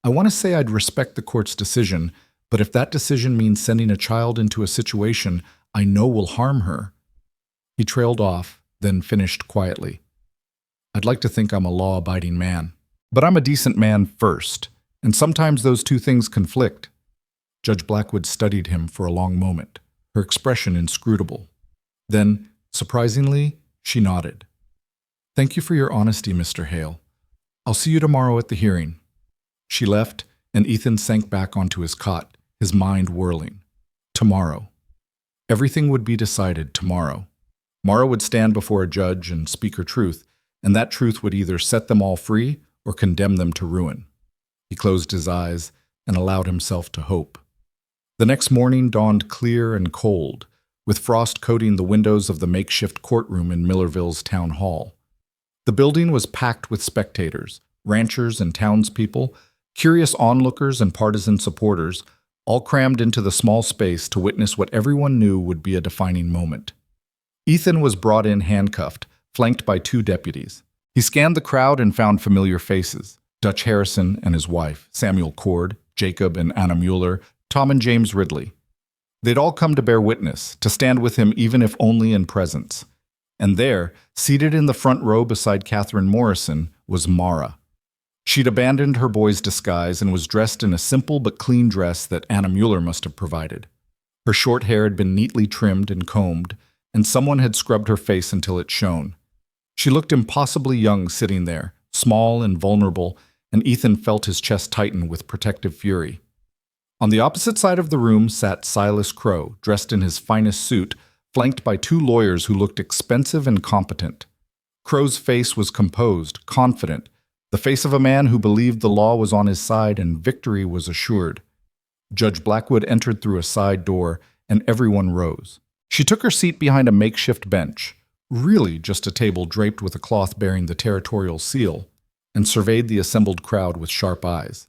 I want to say I'd respect the court's decision, but if that decision means sending a child into a situation I know will harm her..." He trailed off, then finished quietly. "I'd like to think I'm a law-abiding man. But I'm a decent man first, and sometimes those two things conflict." Judge Blackwood studied him for a long moment, her expression inscrutable. Then, surprisingly, she nodded. "Thank you for your honesty, Mr. Hale. I'll see you tomorrow at the hearing." She left, and Ethan sank back onto his cot, his mind whirling. Tomorrow. Everything would be decided tomorrow. Mara would stand before a judge and speak her truth, and that truth would either set them all free or condemn them to ruin. He closed his eyes and allowed himself to hope. The next morning dawned clear and cold, with frost coating the windows of the makeshift courtroom in Millerville's town hall. The building was packed with spectators, ranchers and townspeople, curious onlookers and partisan supporters, all crammed into the small space to witness what everyone knew would be a defining moment. Ethan was brought in handcuffed, flanked by 2 deputies. He scanned the crowd and found familiar faces: Dutch Harrison and his wife, Samuel Cord, Jacob and Anna Mueller, Tom and James Ridley. They'd all come to bear witness, to stand with him even if only in presence. And there, seated in the front row beside Catherine Morrison, was Mara. She'd abandoned her boy's disguise and was dressed in a simple but clean dress that Anna Mueller must have provided. Her short hair had been neatly trimmed and combed, and someone had scrubbed her face until it shone. She looked impossibly young sitting there, small and vulnerable, and Ethan felt his chest tighten with protective fury. On the opposite side of the room sat Silas Crow, dressed in his finest suit, flanked by two lawyers who looked expensive and competent. Crow's face was composed, confident, the face of a man who believed the law was on his side and victory was assured. Judge Blackwood entered through a side door, and everyone rose. She took her seat behind a makeshift bench, really just a table draped with a cloth bearing the territorial seal, and surveyed the assembled crowd with sharp eyes.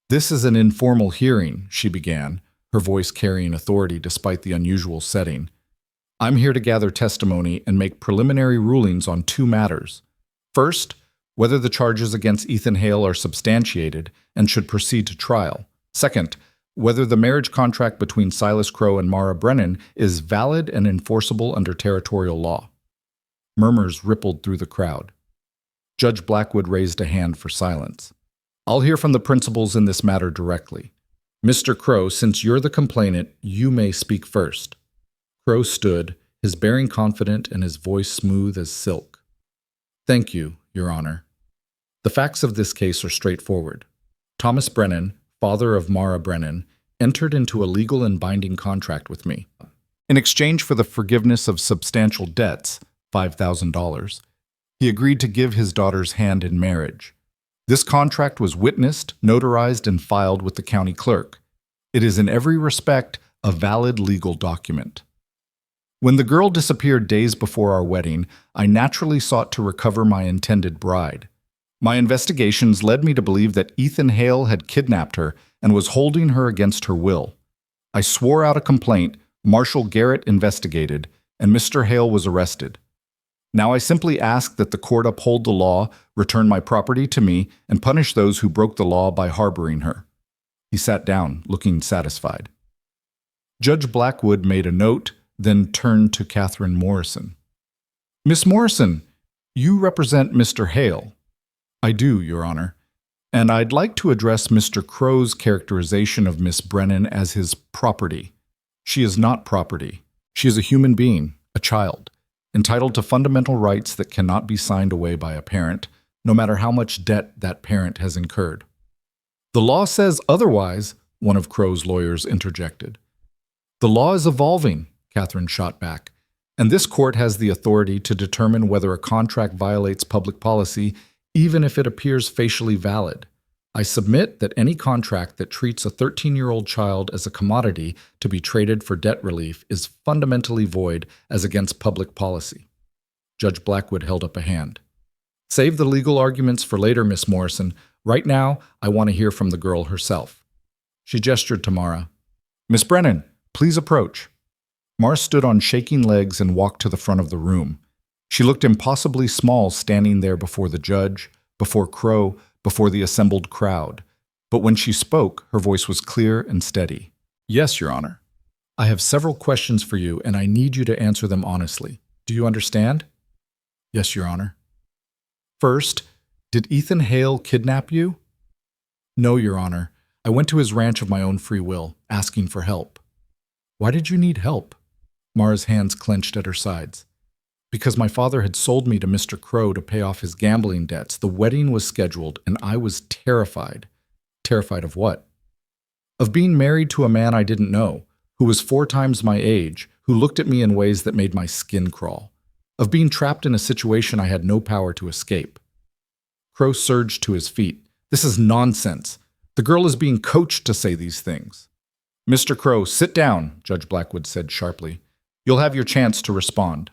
"This is an informal hearing," she began, her voice carrying authority despite the unusual setting. "I'm here to gather testimony and make preliminary rulings on two matters. First, whether the charges against Ethan Hale are substantiated and should proceed to trial. Second, whether the marriage contract between Silas Crow and Mara Brennan is valid and enforceable under territorial law." Murmurs rippled through the crowd. Judge Blackwood raised a hand for silence. "I'll hear from the principals in this matter directly. Mr. Crow, since you're the complainant, you may speak first." Crow stood, his bearing confident and his voice smooth as silk. "Thank you, Your Honor. The facts of this case are straightforward. Thomas Brennan, father of Mara Brennan, entered into a legal and binding contract with me. In exchange for the forgiveness of substantial debts, $5,000, he agreed to give his daughter's hand in marriage. This contract was witnessed, notarized, and filed with the county clerk. It is in every respect a valid legal document. When the girl disappeared days before our wedding, I naturally sought to recover my intended bride. My investigations led me to believe that Ethan Hale had kidnapped her and was holding her against her will. I swore out a complaint, Marshal Garrett investigated, and Mr. Hale was arrested. Now I simply ask that the court uphold the law, return my property to me, and punish those who broke the law by harboring her." He sat down, looking satisfied. Judge Blackwood made a note, then turned to Catherine Morrison. "Miss Morrison, you represent Mr. Hale." "I do, Your Honor. And I'd like to address Mr. Crow's characterization of Miss Brennan as his property. She is not property. She is a human being, a child, entitled to fundamental rights that cannot be signed away by a parent, no matter how much debt that parent has incurred." "The law says otherwise," one of Crow's lawyers interjected. "The law is evolving," Catherine shot back, "and this court has the authority to determine whether a contract violates public policy, even if it appears facially valid. I submit that any contract that treats a 13-year-old child as a commodity to be traded for debt relief is fundamentally void as against public policy." Judge Blackwood held up a hand. "Save the legal arguments for later, Miss Morrison. Right now, I want to hear from the girl herself." She gestured to Mara. "Miss Brennan, please approach." Mara stood on shaking legs and walked to the front of the room. She looked impossibly small standing there before the judge, before Crow, before the assembled crowd. But when she spoke, her voice was clear and steady. "Yes, Your Honor. I have several questions for you, and I need you to answer them honestly. Do you understand?" "Yes, Your Honor." "First, did Ethan Hale kidnap you?" "No, Your Honor. I went to his ranch of my own free will, asking for help." "Why did you need help?" Mara's hands clenched at her sides. "Because my father had sold me to Mr. Crow to pay off his gambling debts. The wedding was scheduled, and I was terrified." "Terrified of what?" "Of being married to a man I didn't know, who was 4 times my age, who looked at me in ways that made my skin crawl. Of being trapped in a situation I had no power to escape." Crow surged to his feet. "This is nonsense. The girl is being coached to say these things." "Mr. Crow, sit down," Judge Blackwood said sharply. "You'll have your chance to respond."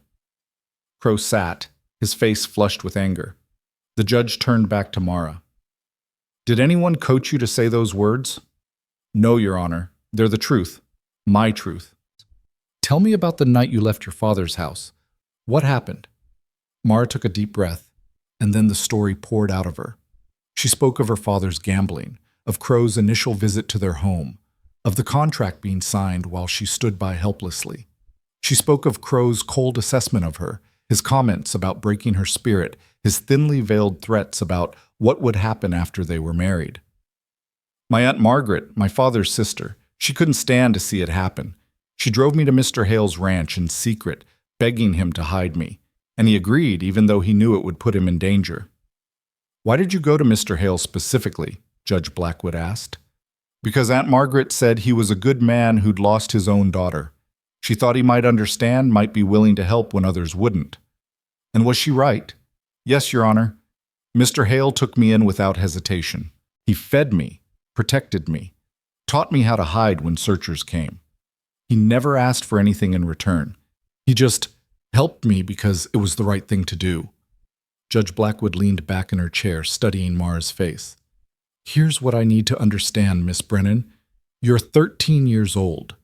Crow sat, his face flushed with anger. The judge turned back to Mara. "Did anyone coach you to say those words?" "No, Your Honor. They're the truth. My truth." "Tell me about the night you left your father's house. What happened?" Mara took a deep breath, and then the story poured out of her. She spoke of her father's gambling, of Crow's initial visit to their home, of the contract being signed while she stood by helplessly. She spoke of Crow's cold assessment of her, his comments about breaking her spirit, his thinly veiled threats about what would happen after they were married. My Aunt Margaret, my father's sister, she couldn't stand to see it happen. She drove me to Mr. Hale's ranch in secret, begging him to hide me, and he agreed even though he knew it would put him in danger. Why did you go to Mr. Hale specifically? Judge Blackwood asked. Because Aunt Margaret said he was a good man who'd lost his own daughter. She thought he might understand, might be willing to help when others wouldn't. And was she right? Yes, Your Honor. Mr. Hale took me in without hesitation. He fed me, protected me, taught me how to hide when searchers came. He never asked for anything in return. He just helped me because it was the right thing to do. Judge Blackwood leaned back in her chair, studying Mara's face. Here's what I need to understand, Miss Brennan. You're 13 years old.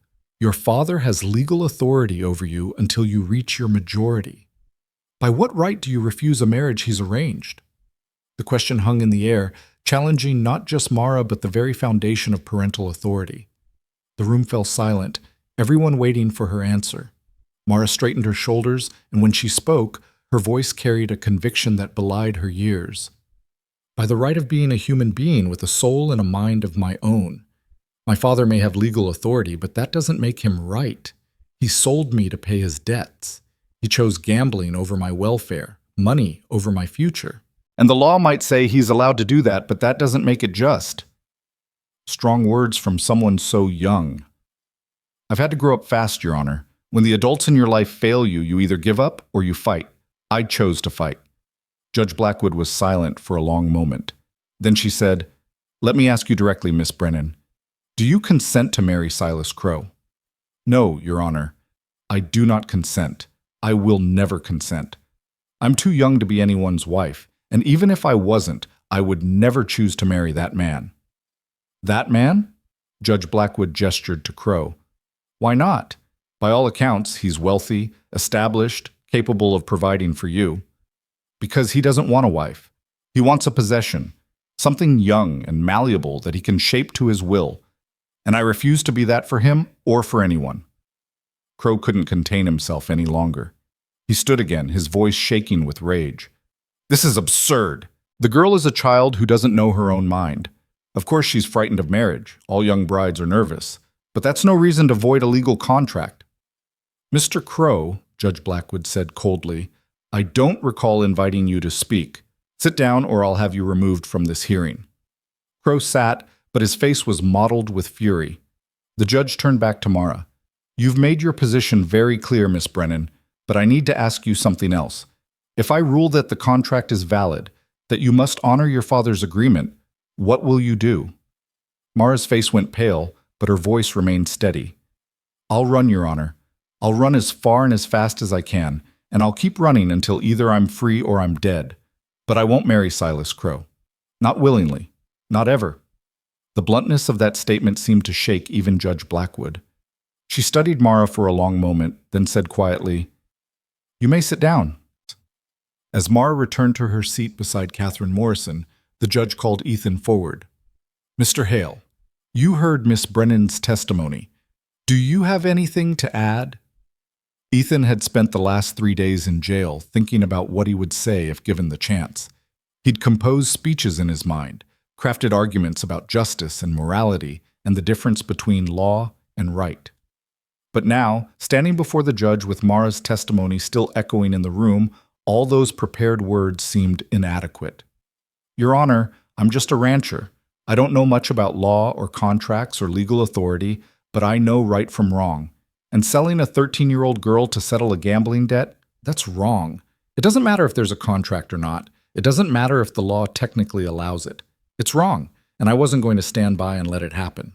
Your father has legal authority over you until you reach your majority. By what right do you refuse a marriage he's arranged? The question hung in the air, challenging not just Mara but the very foundation of parental authority. The room fell silent, everyone waiting for her answer. Mara straightened her shoulders, and when she spoke, her voice carried a conviction that belied her years. By the right of being a human being with a soul and a mind of my own. My father may have legal authority, but that doesn't make him right. He sold me to pay his debts. He chose gambling over my welfare, money over my future. And the law might say he's allowed to do that, but that doesn't make it just. Strong words from someone so young. I've had to grow up fast, Your Honor. When the adults in your life fail you, you either give up or you fight. I chose to fight. Judge Blackwood was silent for a long moment. Then she said, Let me ask you directly, Miss Brennan. Do you consent to marry Silas Crow? No, Your Honor. I do not consent. I will never consent. I'm too young to be anyone's wife, and even if I wasn't, I would never choose to marry that man. That man? Judge Blackwood gestured to Crow. Why not? By all accounts, he's wealthy, established, capable of providing for you. Because he doesn't want a wife. He wants a possession, something young and malleable that he can shape to his will, and I refuse to be that for him or for anyone. Crow couldn't contain himself any longer. He stood again, his voice shaking with rage. This is absurd. The girl is a child who doesn't know her own mind. Of course she's frightened of marriage. All young brides are nervous. But that's no reason to void a legal contract. Mr. Crow, Judge Blackwood said coldly, I don't recall inviting you to speak. Sit down or I'll have you removed from this hearing. Crow sat, but his face was mottled with fury. The judge turned back to Mara. You've made your position very clear, Miss Brennan, but I need to ask you something else. If I rule that the contract is valid, that you must honor your father's agreement, what will you do? Mara's face went pale, but her voice remained steady. I'll run, Your Honor. I'll run as far and as fast as I can, and I'll keep running until either I'm free or I'm dead. But I won't marry Silas Crow. Not willingly. Not ever. The bluntness of that statement seemed to shake even Judge Blackwood. She studied Mara for a long moment, then said quietly, You may sit down. As Mara returned to her seat beside Catherine Morrison, the judge called Ethan forward. Mr. Hale, you heard Miss Brennan's testimony. Do you have anything to add? Ethan had spent the last 3 days in jail thinking about what he would say if given the chance. He'd composed speeches in his mind, crafted arguments about justice and morality and the difference between law and right. But now, standing before the judge with Mara's testimony still echoing in the room, all those prepared words seemed inadequate. Your Honor, I'm just a rancher. I don't know much about law or contracts or legal authority, but I know right from wrong. And selling a 13-year-old girl to settle a gambling debt, that's wrong. It doesn't matter if there's a contract or not. It doesn't matter if the law technically allows it. It's wrong, and I wasn't going to stand by and let it happen.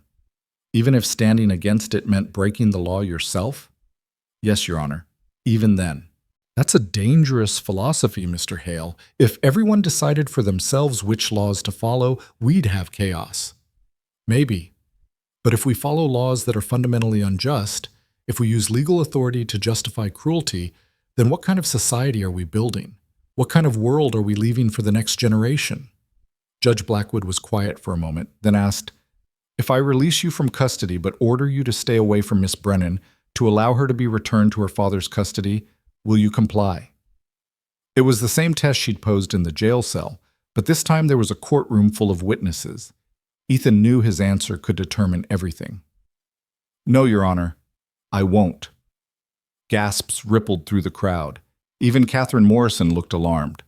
Even if standing against it meant breaking the law yourself? Yes, Your Honor, even then. That's a dangerous philosophy, Mr. Hale. If everyone decided for themselves which laws to follow, we'd have chaos. Maybe. But if we follow laws that are fundamentally unjust, if we use legal authority to justify cruelty, then what kind of society are we building? What kind of world are we leaving for the next generation? Judge Blackwood was quiet for a moment, then asked, If I release you from custody but order you to stay away from Miss Brennan to allow her to be returned to her father's custody, will you comply? It was the same test she'd posed in the jail cell, but this time there was a courtroom full of witnesses. Ethan knew his answer could determine everything. No, Your Honor, I won't. Gasps rippled through the crowd. Even Catherine Morrison looked alarmed.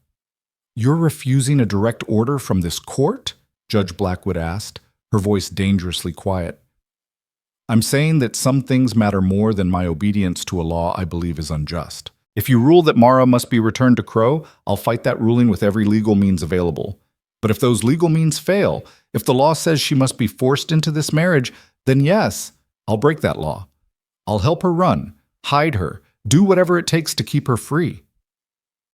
You're refusing a direct order from this court? Judge Blackwood asked, her voice dangerously quiet. I'm saying that some things matter more than my obedience to a law I believe is unjust. If you rule that Mara must be returned to Crow, I'll fight that ruling with every legal means available. But if those legal means fail, if the law says she must be forced into this marriage, then yes, I'll break that law. I'll help her run, hide her, do whatever it takes to keep her free.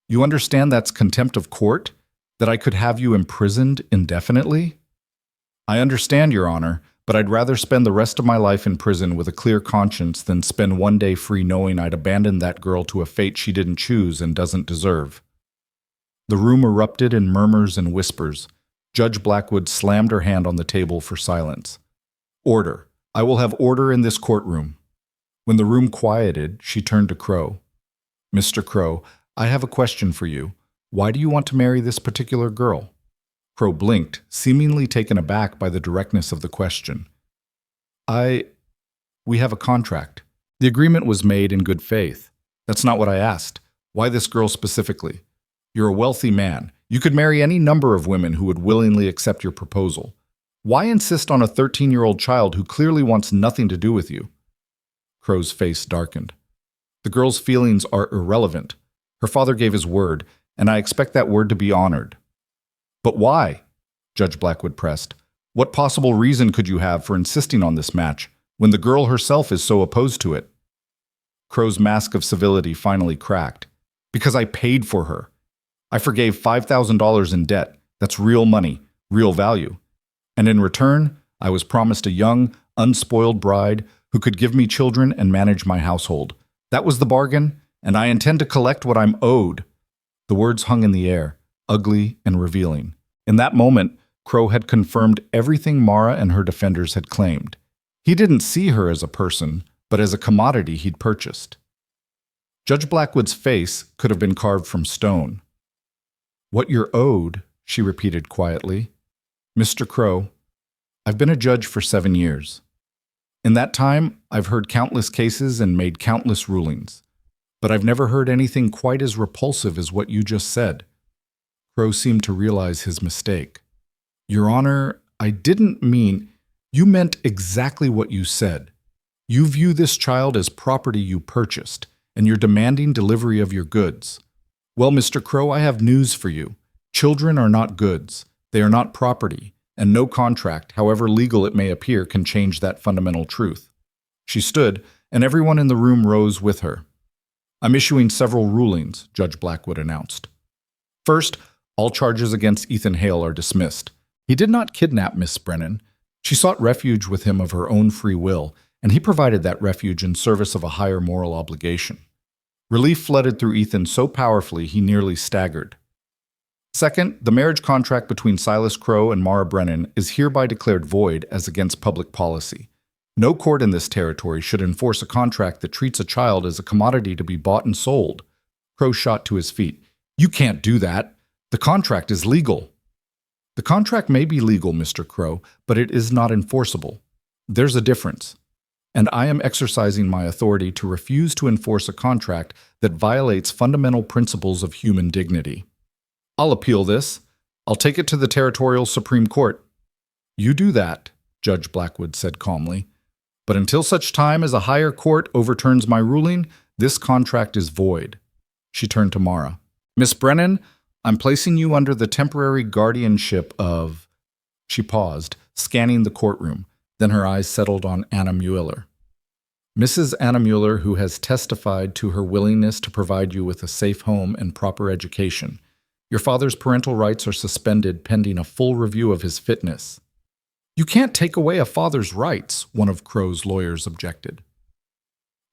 You understand that's contempt of court? That I could have you imprisoned indefinitely? I understand, Your Honor, but I'd rather spend the rest of my life in prison with a clear conscience than spend one day free knowing I'd abandoned that girl to a fate she didn't choose and doesn't deserve. The room erupted in murmurs and whispers. Judge Blackwood slammed her hand on the table for silence. Order. I will have order in this courtroom. When the room quieted, she turned to Crow. Mr. Crow, I have a question for you. Why do you want to marry this particular girl? Crow blinked, seemingly taken aback by the directness of the question. We have a contract. The agreement was made in good faith. That's not what I asked. Why this girl specifically? You're a wealthy man. You could marry any number of women who would willingly accept your proposal. Why insist on a 13-year-old child who clearly wants nothing to do with you? Crow's face darkened. The girl's feelings are irrelevant. Her father gave his word, and I expect that word to be honored. But why? Judge Blackwood pressed. What possible reason could you have for insisting on this match, when the girl herself is so opposed to it? Crow's mask of civility finally cracked. Because I paid for her. I forgave $5,000 in debt. That's real money, real value. And in return, I was promised a young, unspoiled bride who could give me children and manage my household. That was the bargain, and I intend to collect what I'm owed. The words hung in the air, ugly and revealing. In that moment, Crow had confirmed everything Mara and her defenders had claimed. He didn't see her as a person, but as a commodity he'd purchased. Judge Blackwood's face could have been carved from stone. What you're owed, she repeated quietly. Mr. Crow, I've been a judge for 7 years. In that time, I've heard countless cases and made countless rulings. But I've never heard anything quite as repulsive as what you just said. Crow seemed to realize his mistake. Your Honor, I didn't mean... You meant exactly what you said. You view this child as property you purchased, and you're demanding delivery of your goods. Well, Mr. Crow, I have news for you. Children are not goods. They are not property, and no contract, however legal it may appear, can change that fundamental truth. She stood, and everyone in the room rose with her. I'm issuing several rulings, Judge Blackwood announced. First, all charges against Ethan Hale are dismissed. He did not kidnap Miss Brennan. She sought refuge with him of her own free will, and he provided that refuge in service of a higher moral obligation. Relief flooded through Ethan so powerfully he nearly staggered. Second, the marriage contract between Silas Crow and Mara Brennan is hereby declared void as against public policy. No court in this territory should enforce a contract that treats a child as a commodity to be bought and sold. Crow shot to his feet. You can't do that. The contract is legal. The contract may be legal, Mr. Crow, but it is not enforceable. There's a difference. And I am exercising my authority to refuse to enforce a contract that violates fundamental principles of human dignity. I'll appeal this. I'll take it to the Territorial Supreme Court. You do that, Judge Blackwood said calmly. But until such time as a higher court overturns my ruling, this contract is void. She turned to Mara. Miss Brennan, I'm placing you under the temporary guardianship of... She paused, scanning the courtroom. Then her eyes settled on Anna Mueller. Mrs. Anna Mueller, who has testified to her willingness to provide you with a safe home and proper education. Your father's parental rights are suspended pending a full review of his fitness. You can't take away a father's rights, one of Crow's lawyers objected.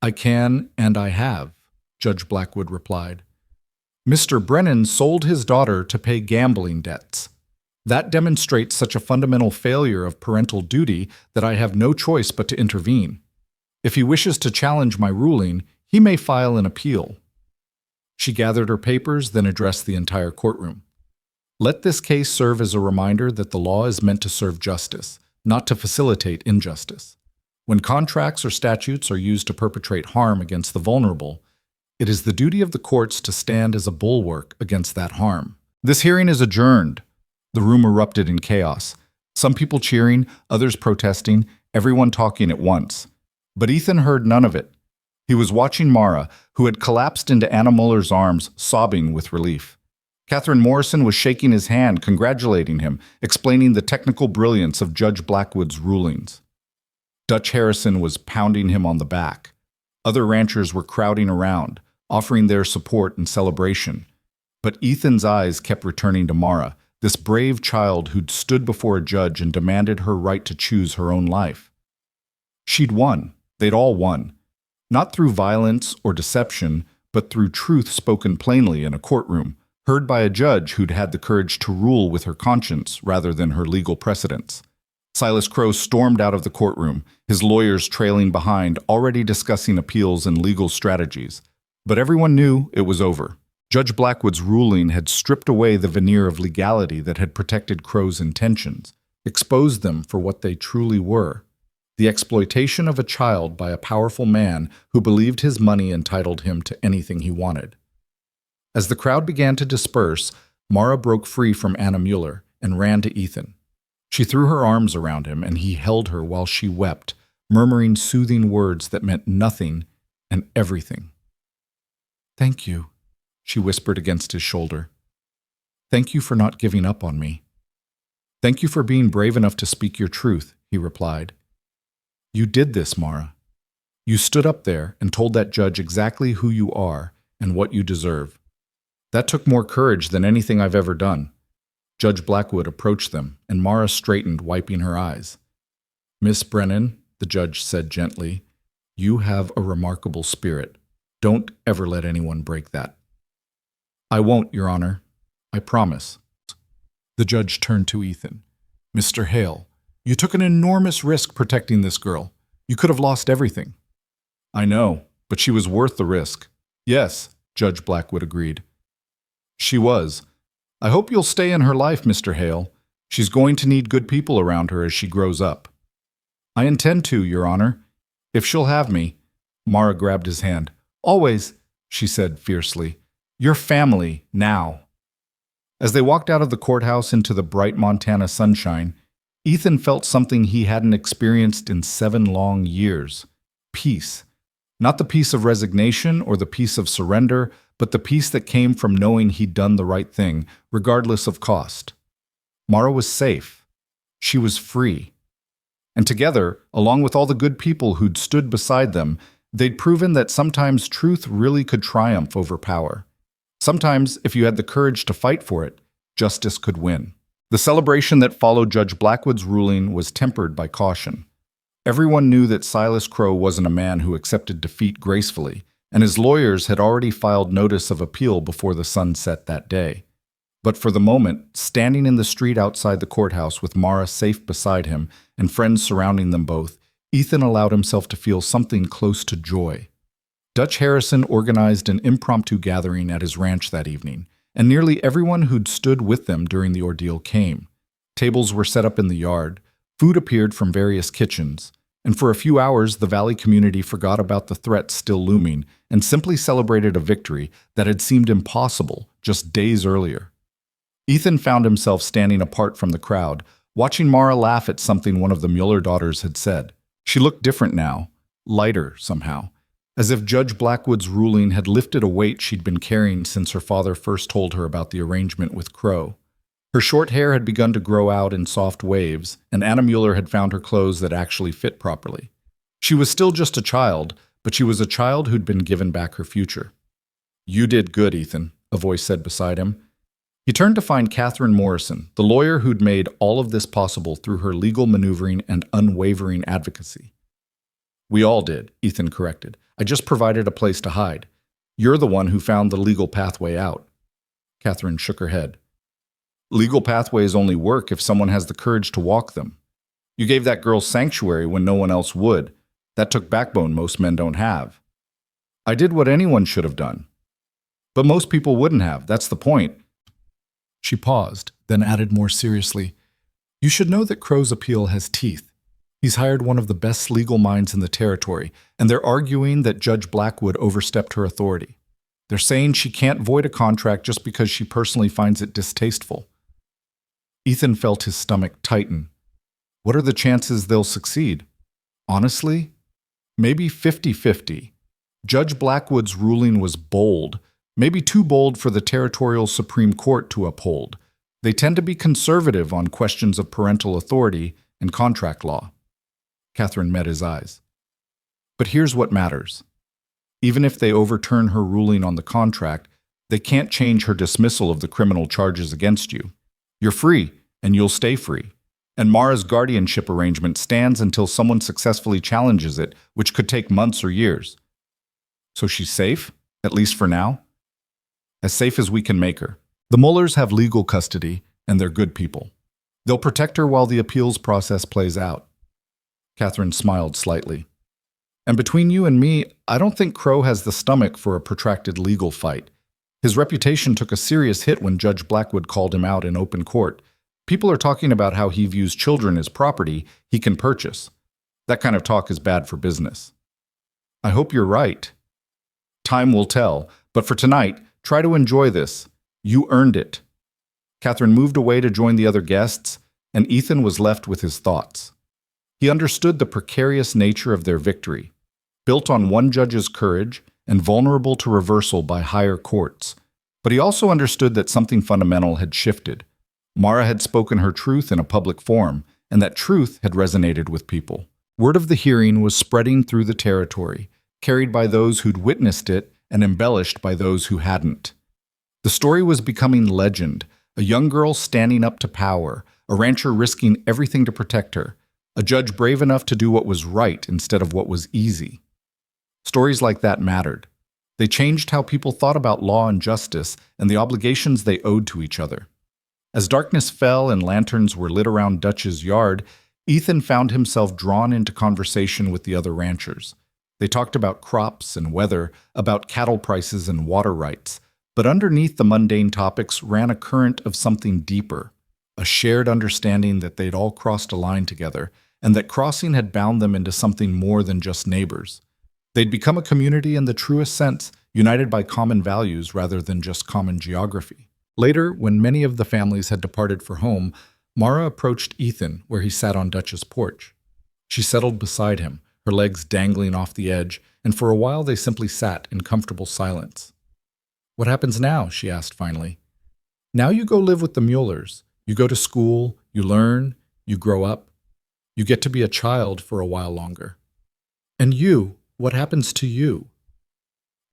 I can, and I have, Judge Blackwood replied. Mr. Brennan sold his daughter to pay gambling debts. That demonstrates such a fundamental failure of parental duty that I have no choice but to intervene. If he wishes to challenge my ruling, he may file an appeal." She gathered her papers, then addressed the entire courtroom. "Let this case serve as a reminder that the law is meant to serve justice, not to facilitate injustice. When contracts or statutes are used to perpetrate harm against the vulnerable, it is the duty of the courts to stand as a bulwark against that harm." This hearing is adjourned. The room erupted in chaos. Some people cheering, others protesting, everyone talking at once. But Ethan heard none of it. He was watching Mara, who had collapsed into Anna Muller's arms, sobbing with relief. Catherine Morrison was shaking his hand, congratulating him, explaining the technical brilliance of Judge Blackwood's rulings. Dutch Harrison was pounding him on the back. Other ranchers were crowding around, offering their support and celebration. But Ethan's eyes kept returning to Mara, this brave child who'd stood before a judge and demanded her right to choose her own life. She'd won. They'd all won. Not through violence or deception, but through truth spoken plainly in a courtroom, heard by a judge who'd had the courage to rule with her conscience rather than her legal precedents. Silas Crowe stormed out of the courtroom, his lawyers trailing behind, already discussing appeals and legal strategies. But everyone knew it was over. Judge Blackwood's ruling had stripped away the veneer of legality that had protected Crowe's intentions, exposed them for what they truly were: the exploitation of a child by a powerful man who believed his money entitled him to anything he wanted. As the crowd began to disperse, Mara broke free from Anna Mueller and ran to Ethan. She threw her arms around him, and he held her while she wept, murmuring soothing words that meant nothing and everything. "Thank you," she whispered against his shoulder. "Thank you for not giving up on me." "Thank you for being brave enough to speak your truth," he replied. "You did this, Mara. You stood up there and told that judge exactly who you are and what you deserve. That took more courage than anything I've ever done." Judge Blackwood approached them, and Mara straightened, wiping her eyes. "Miss Brennan," the judge said gently, "you have a remarkable spirit. Don't ever let anyone break that." "I won't, Your Honor. I promise." The judge turned to Ethan. "Mr. Hale, you took an enormous risk protecting this girl. You could have lost everything." "I know, but she was worth the risk." "Yes," Judge Blackwood agreed. "She was. I hope you'll stay in her life, Mr. Hale. She's going to need good people around her as she grows up." "I intend to, Your Honor, if she'll have me." Mara grabbed his hand. "Always," she said fiercely. "Your family, now." As they walked out of the courthouse into the bright Montana sunshine, Ethan felt something he hadn't experienced in 7 long years: peace. Not the peace of resignation or the peace of surrender, but the peace that came from knowing he'd done the right thing, regardless of cost. Mara was safe. She was free. And together, along with all the good people who'd stood beside them, they'd proven that sometimes truth really could triumph over power. Sometimes, if you had the courage to fight for it, justice could win. The celebration that followed Judge Blackwood's ruling was tempered by caution. Everyone knew that Silas Crowe wasn't a man who accepted defeat gracefully, and his lawyers had already filed notice of appeal before the sun set that day. But for the moment, standing in the street outside the courthouse with Mara safe beside him and friends surrounding them both, Ethan allowed himself to feel something close to joy. Dutch Harrison organized an impromptu gathering at his ranch that evening, and nearly everyone who'd stood with them during the ordeal came. Tables were set up in the yard, food appeared from various kitchens, and for a few hours the valley community forgot about the threat still looming and simply celebrated a victory that had seemed impossible just days earlier. Ethan found himself standing apart from the crowd, watching Mara laugh at something one of the Mueller daughters had said. She looked different now, lighter somehow, as if Judge Blackwood's ruling had lifted a weight she'd been carrying since her father first told her about the arrangement with Crowe. Her short hair had begun to grow out in soft waves, and Anna Mueller had found her clothes that actually fit properly. She was still just a child, but she was a child who'd been given back her future. "You did good, Ethan," a voice said beside him. He turned to find Catherine Morrison, the lawyer who'd made all of this possible through her legal maneuvering and unwavering advocacy. "We all did," Ethan corrected. "I just provided a place to hide. You're the one who found the legal pathway out." Catherine shook her head. Legal pathways only work if someone has the courage to walk them. You gave that girl sanctuary when no one else would. That took backbone most men don't have. I did what anyone should have done. But most people wouldn't have. That's the point. She paused, then added more seriously, "You should know that Crow's appeal has teeth. He's hired one of the best legal minds in the territory, and they're arguing that Judge Blackwood overstepped her authority. They're saying she can't void a contract just because she personally finds it distasteful." Ethan felt his stomach tighten. What are the chances they'll succeed? Honestly, maybe 50-50. Judge Blackwood's ruling was bold, maybe too bold for the territorial Supreme Court to uphold. They tend to be conservative on questions of parental authority and contract law. Catherine met his eyes. But here's what matters. Even if they overturn her ruling on the contract, they can't change her dismissal of the criminal charges against you. You're free, and you'll stay free. And Mara's guardianship arrangement stands until someone successfully challenges it, which could take months or years. So she's safe, at least for now? As safe as we can make her. The Mullers have legal custody, and they're good people. They'll protect her while the appeals process plays out. Catherine smiled slightly. And between you and me, I don't think Crow has the stomach for a protracted legal fight. His reputation took a serious hit when Judge Blackwood called him out in open court. People are talking about how he views children as property he can purchase. That kind of talk is bad for business. I hope you're right. Time will tell, but for tonight, try to enjoy this. You earned it. Catherine moved away to join the other guests, and Ethan was left with his thoughts. He understood the precarious nature of their victory, built on one judge's courage and vulnerable to reversal by higher courts. But he also understood that something fundamental had shifted. Mara had spoken her truth in a public forum, and that truth had resonated with people. Word of the hearing was spreading through the territory, carried by those who'd witnessed it and embellished by those who hadn't. The story was becoming legend, a young girl standing up to power, a rancher risking everything to protect her, a judge brave enough to do what was right instead of what was easy. Stories like that mattered. They changed how people thought about law and justice and the obligations they owed to each other. As darkness fell and lanterns were lit around Dutch's yard, Ethan found himself drawn into conversation with the other ranchers. They talked about crops and weather, about cattle prices and water rights, but underneath the mundane topics ran a current of something deeper, a shared understanding that they'd all crossed a line together, and that crossing had bound them into something more than just neighbors. They'd become a community in the truest sense, united by common values rather than just common geography. Later, when many of the families had departed for home, Mara approached Ethan where he sat on Dutch's porch. She settled beside him, her legs dangling off the edge, and for a while they simply sat in comfortable silence. "What happens now?" she asked finally. "Now you go live with the Muellers. You go to school, you learn, you grow up. You get to be a child for a while longer. And you, what happens to you?"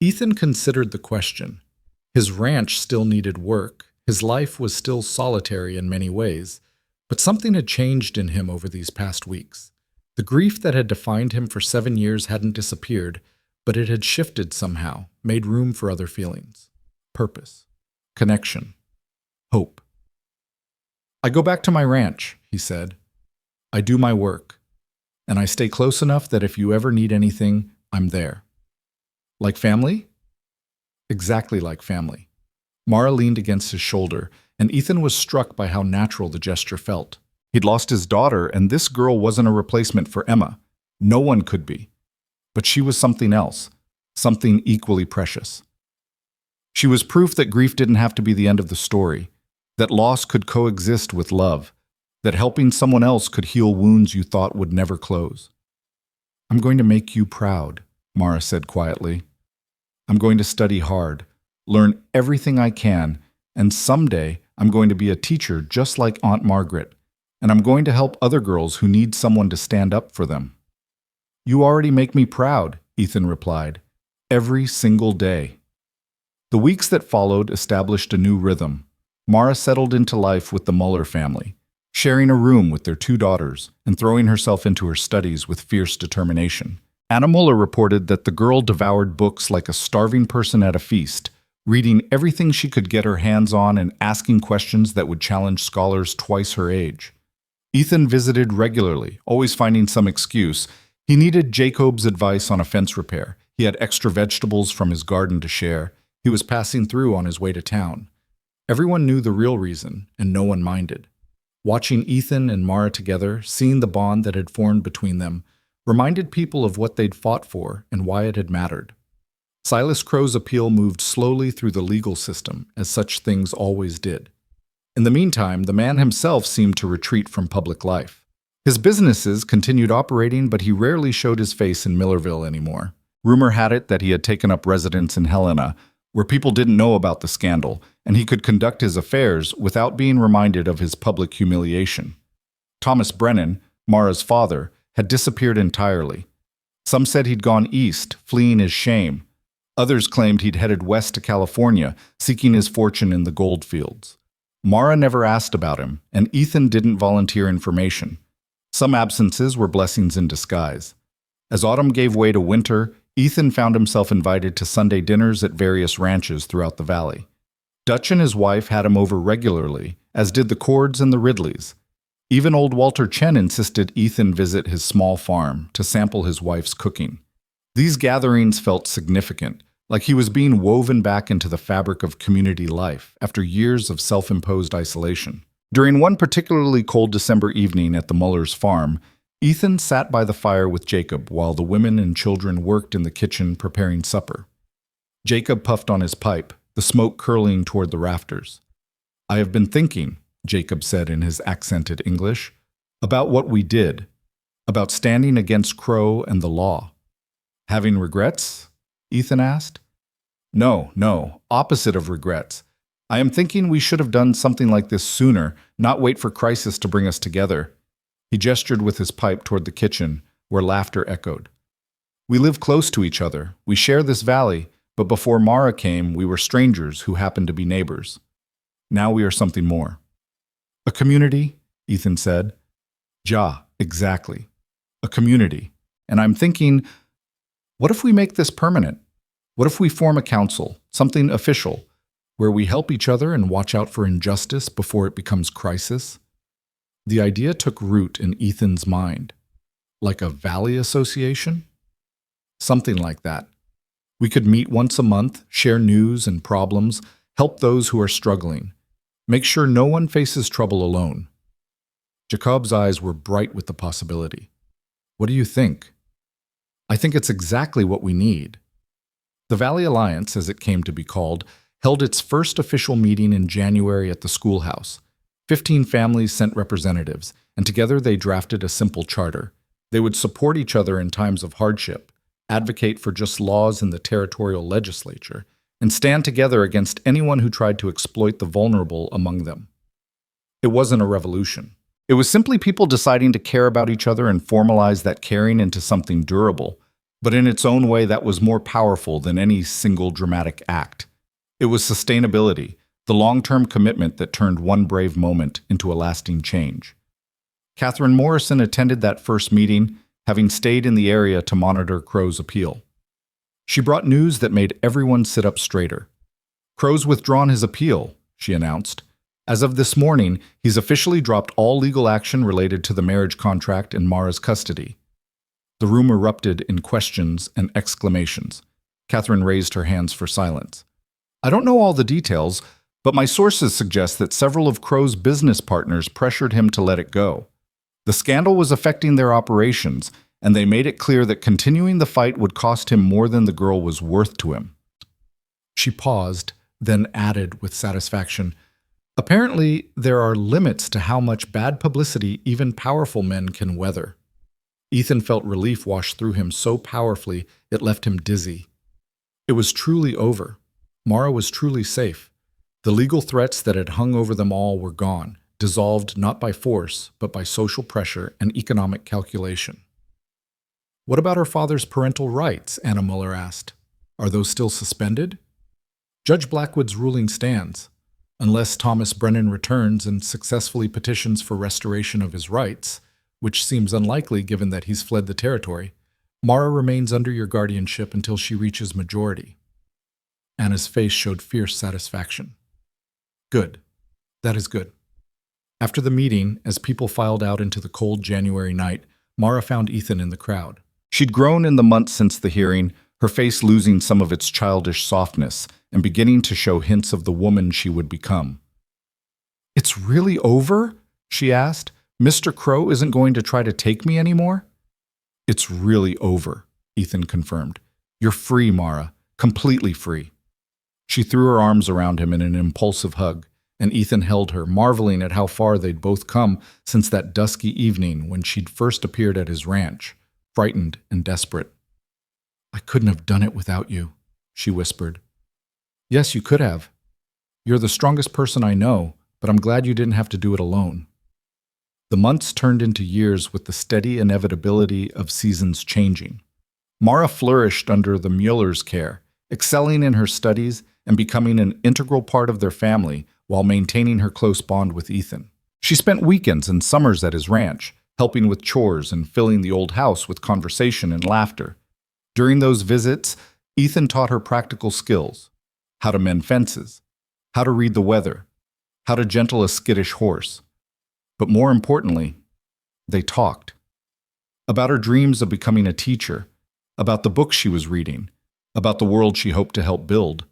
Ethan considered the question. His ranch still needed work. His life was still solitary in many ways, but something had changed in him over these past weeks. The grief that had defined him for 7 years hadn't disappeared, but it had shifted somehow, made room for other feelings. Purpose, connection, hope. "I go back to my ranch," he said. "I do my work, and I stay close enough that if you ever need anything, I'm there." "Like family?" "Exactly like family." Mara leaned against his shoulder, and Ethan was struck by how natural the gesture felt. He'd lost his daughter, and this girl wasn't a replacement for Emma. No one could be. But she was something else, something equally precious. She was proof that grief didn't have to be the end of the story, that loss could coexist with love, that helping someone else could heal wounds you thought would never close. "I'm going to make you proud," Mara said quietly. "I'm going to study hard, learn everything I can, and someday I'm going to be a teacher just like Aunt Margaret, and I'm going to help other girls who need someone to stand up for them." "You already make me proud," Ethan replied, "every single day." The weeks that followed established a new rhythm. Mara settled into life with the Muller family, sharing a room with their 2 daughters and throwing herself into her studies with fierce determination. Anna Muller reported that the girl devoured books like a starving person at a feast, reading everything she could get her hands on and asking questions that would challenge scholars twice her age. Ethan visited regularly, always finding some excuse. He needed Jacob's advice on a fence repair. He had extra vegetables from his garden to share. He was passing through on his way to town. Everyone knew the real reason, and no one minded. Watching Ethan and Mara together, seeing the bond that had formed between them, reminded people of what they'd fought for and why it had mattered. Silas Crow's appeal moved slowly through the legal system, as such things always did. In the meantime, the man himself seemed to retreat from public life. His businesses continued operating, but he rarely showed his face in Millerville anymore. Rumor had it that he had taken up residence in Helena, where people didn't know about the scandal, and he could conduct his affairs without being reminded of his public humiliation. Thomas Brennan, Mara's father, had disappeared entirely. Some said he'd gone east, fleeing his shame. Others claimed he'd headed west to California, seeking his fortune in the gold fields. Mara never asked about him, and Ethan didn't volunteer information. Some absences were blessings in disguise. As autumn gave way to winter, Ethan found himself invited to Sunday dinners at various ranches throughout the valley. Dutch and his wife had him over regularly, as did the Cords and the Ridleys. Even old Walter Chen insisted Ethan visit his small farm to sample his wife's cooking. These gatherings felt significant, like he was being woven back into the fabric of community life after years of self-imposed isolation. During one particularly cold December evening at the Mullers' farm, Ethan sat by the fire with Jacob while the women and children worked in the kitchen preparing supper. Jacob puffed on his pipe, the smoke curling toward the rafters. "I have been thinking," Jacob said in his accented English, "about what we did, about standing against Crow and the law." "Having regrets?" Ethan asked. No, opposite of regrets. I am thinking we should have done something like this sooner, not wait for crisis to bring us together." He gestured with his pipe toward the kitchen, where laughter echoed. "We live close to each other. We share this valley, but before Mara came, we were strangers who happened to be neighbors. Now we are something more." "A community," Ethan said. "Ja, exactly. A community. And I'm thinking, what if we make this permanent? What if we form a council, something official, where we help each other and watch out for injustice before it becomes crisis?" The idea took root in Ethan's mind. Like a valley association? Something like that. We could meet once a month, share news and problems, help those who are struggling, make sure no one faces trouble alone. Jacob's eyes were bright with the possibility. "What do you think?" "I think it's exactly what we need." The Valley Alliance, as it came to be called, held its first official meeting in January at the schoolhouse. 15 families sent representatives, and together they drafted a simple charter. They would support each other in times of hardship, advocate for just laws in the territorial legislature, and stand together against anyone who tried to exploit the vulnerable among them. It wasn't a revolution. It was simply people deciding to care about each other and formalize that caring into something durable. But in its own way, that was more powerful than any single dramatic act. It was sustainability, the long-term commitment that turned one brave moment into a lasting change. Catherine Morrison attended that first meeting, having stayed in the area to monitor Crow's appeal. She brought news that made everyone sit up straighter. "Crow's withdrawn his appeal," she announced. "As of this morning, he's officially dropped all legal action related to the marriage contract in Mara's custody." The room erupted in questions and exclamations. Catherine raised her hands for silence. "I don't know all the details, but my sources suggest that several of Crow's business partners pressured him to let it go. The scandal was affecting their operations, and they made it clear that continuing the fight would cost him more than the girl was worth to him." She paused, then added with satisfaction, "Apparently, there are limits to how much bad publicity even powerful men can weather." Ethan felt relief wash through him so powerfully it left him dizzy. It was truly over. Mara was truly safe. The legal threats that had hung over them all were gone, dissolved not by force, but by social pressure and economic calculation. "What about her father's parental rights?" Anna Muller asked. "Are those still suspended?" "Judge Blackwood's ruling stands. Unless Thomas Brennan returns and successfully petitions for restoration of his rights, which seems unlikely given that he's fled the territory, Mara remains under your guardianship until she reaches majority." Anna's face showed fierce satisfaction. Good. That is good. After the meeting, as people filed out into the cold January night, Mara found Ethan in the crowd. She'd grown in the months since the hearing, her face losing some of its childish softness and beginning to show hints of the woman she would become. "It's really over?" she asked. "Mr. Crow isn't going to try to take me anymore?" "It's really over," Ethan confirmed. "You're free, Mara, completely free." She threw her arms around him in an impulsive hug, and Ethan held her, marveling at how far they'd both come since that dusky evening when she'd first appeared at his ranch, frightened and desperate. "I couldn't have done it without you," she whispered. "Yes, you could have. You're the strongest person I know, but I'm glad you didn't have to do it alone." The months turned into years with the steady inevitability of seasons changing. Mara flourished under the Mueller's care, excelling in her studies and becoming an integral part of their family while maintaining her close bond with Ethan. She spent weekends and summers at his ranch, helping with chores and filling the old house with conversation and laughter. During those visits, Ethan taught her practical skills: how to mend fences, how to read the weather, how to gentle a skittish horse. But more importantly, they talked. About her dreams of becoming a teacher, about the books she was reading, about the world she hoped to help build.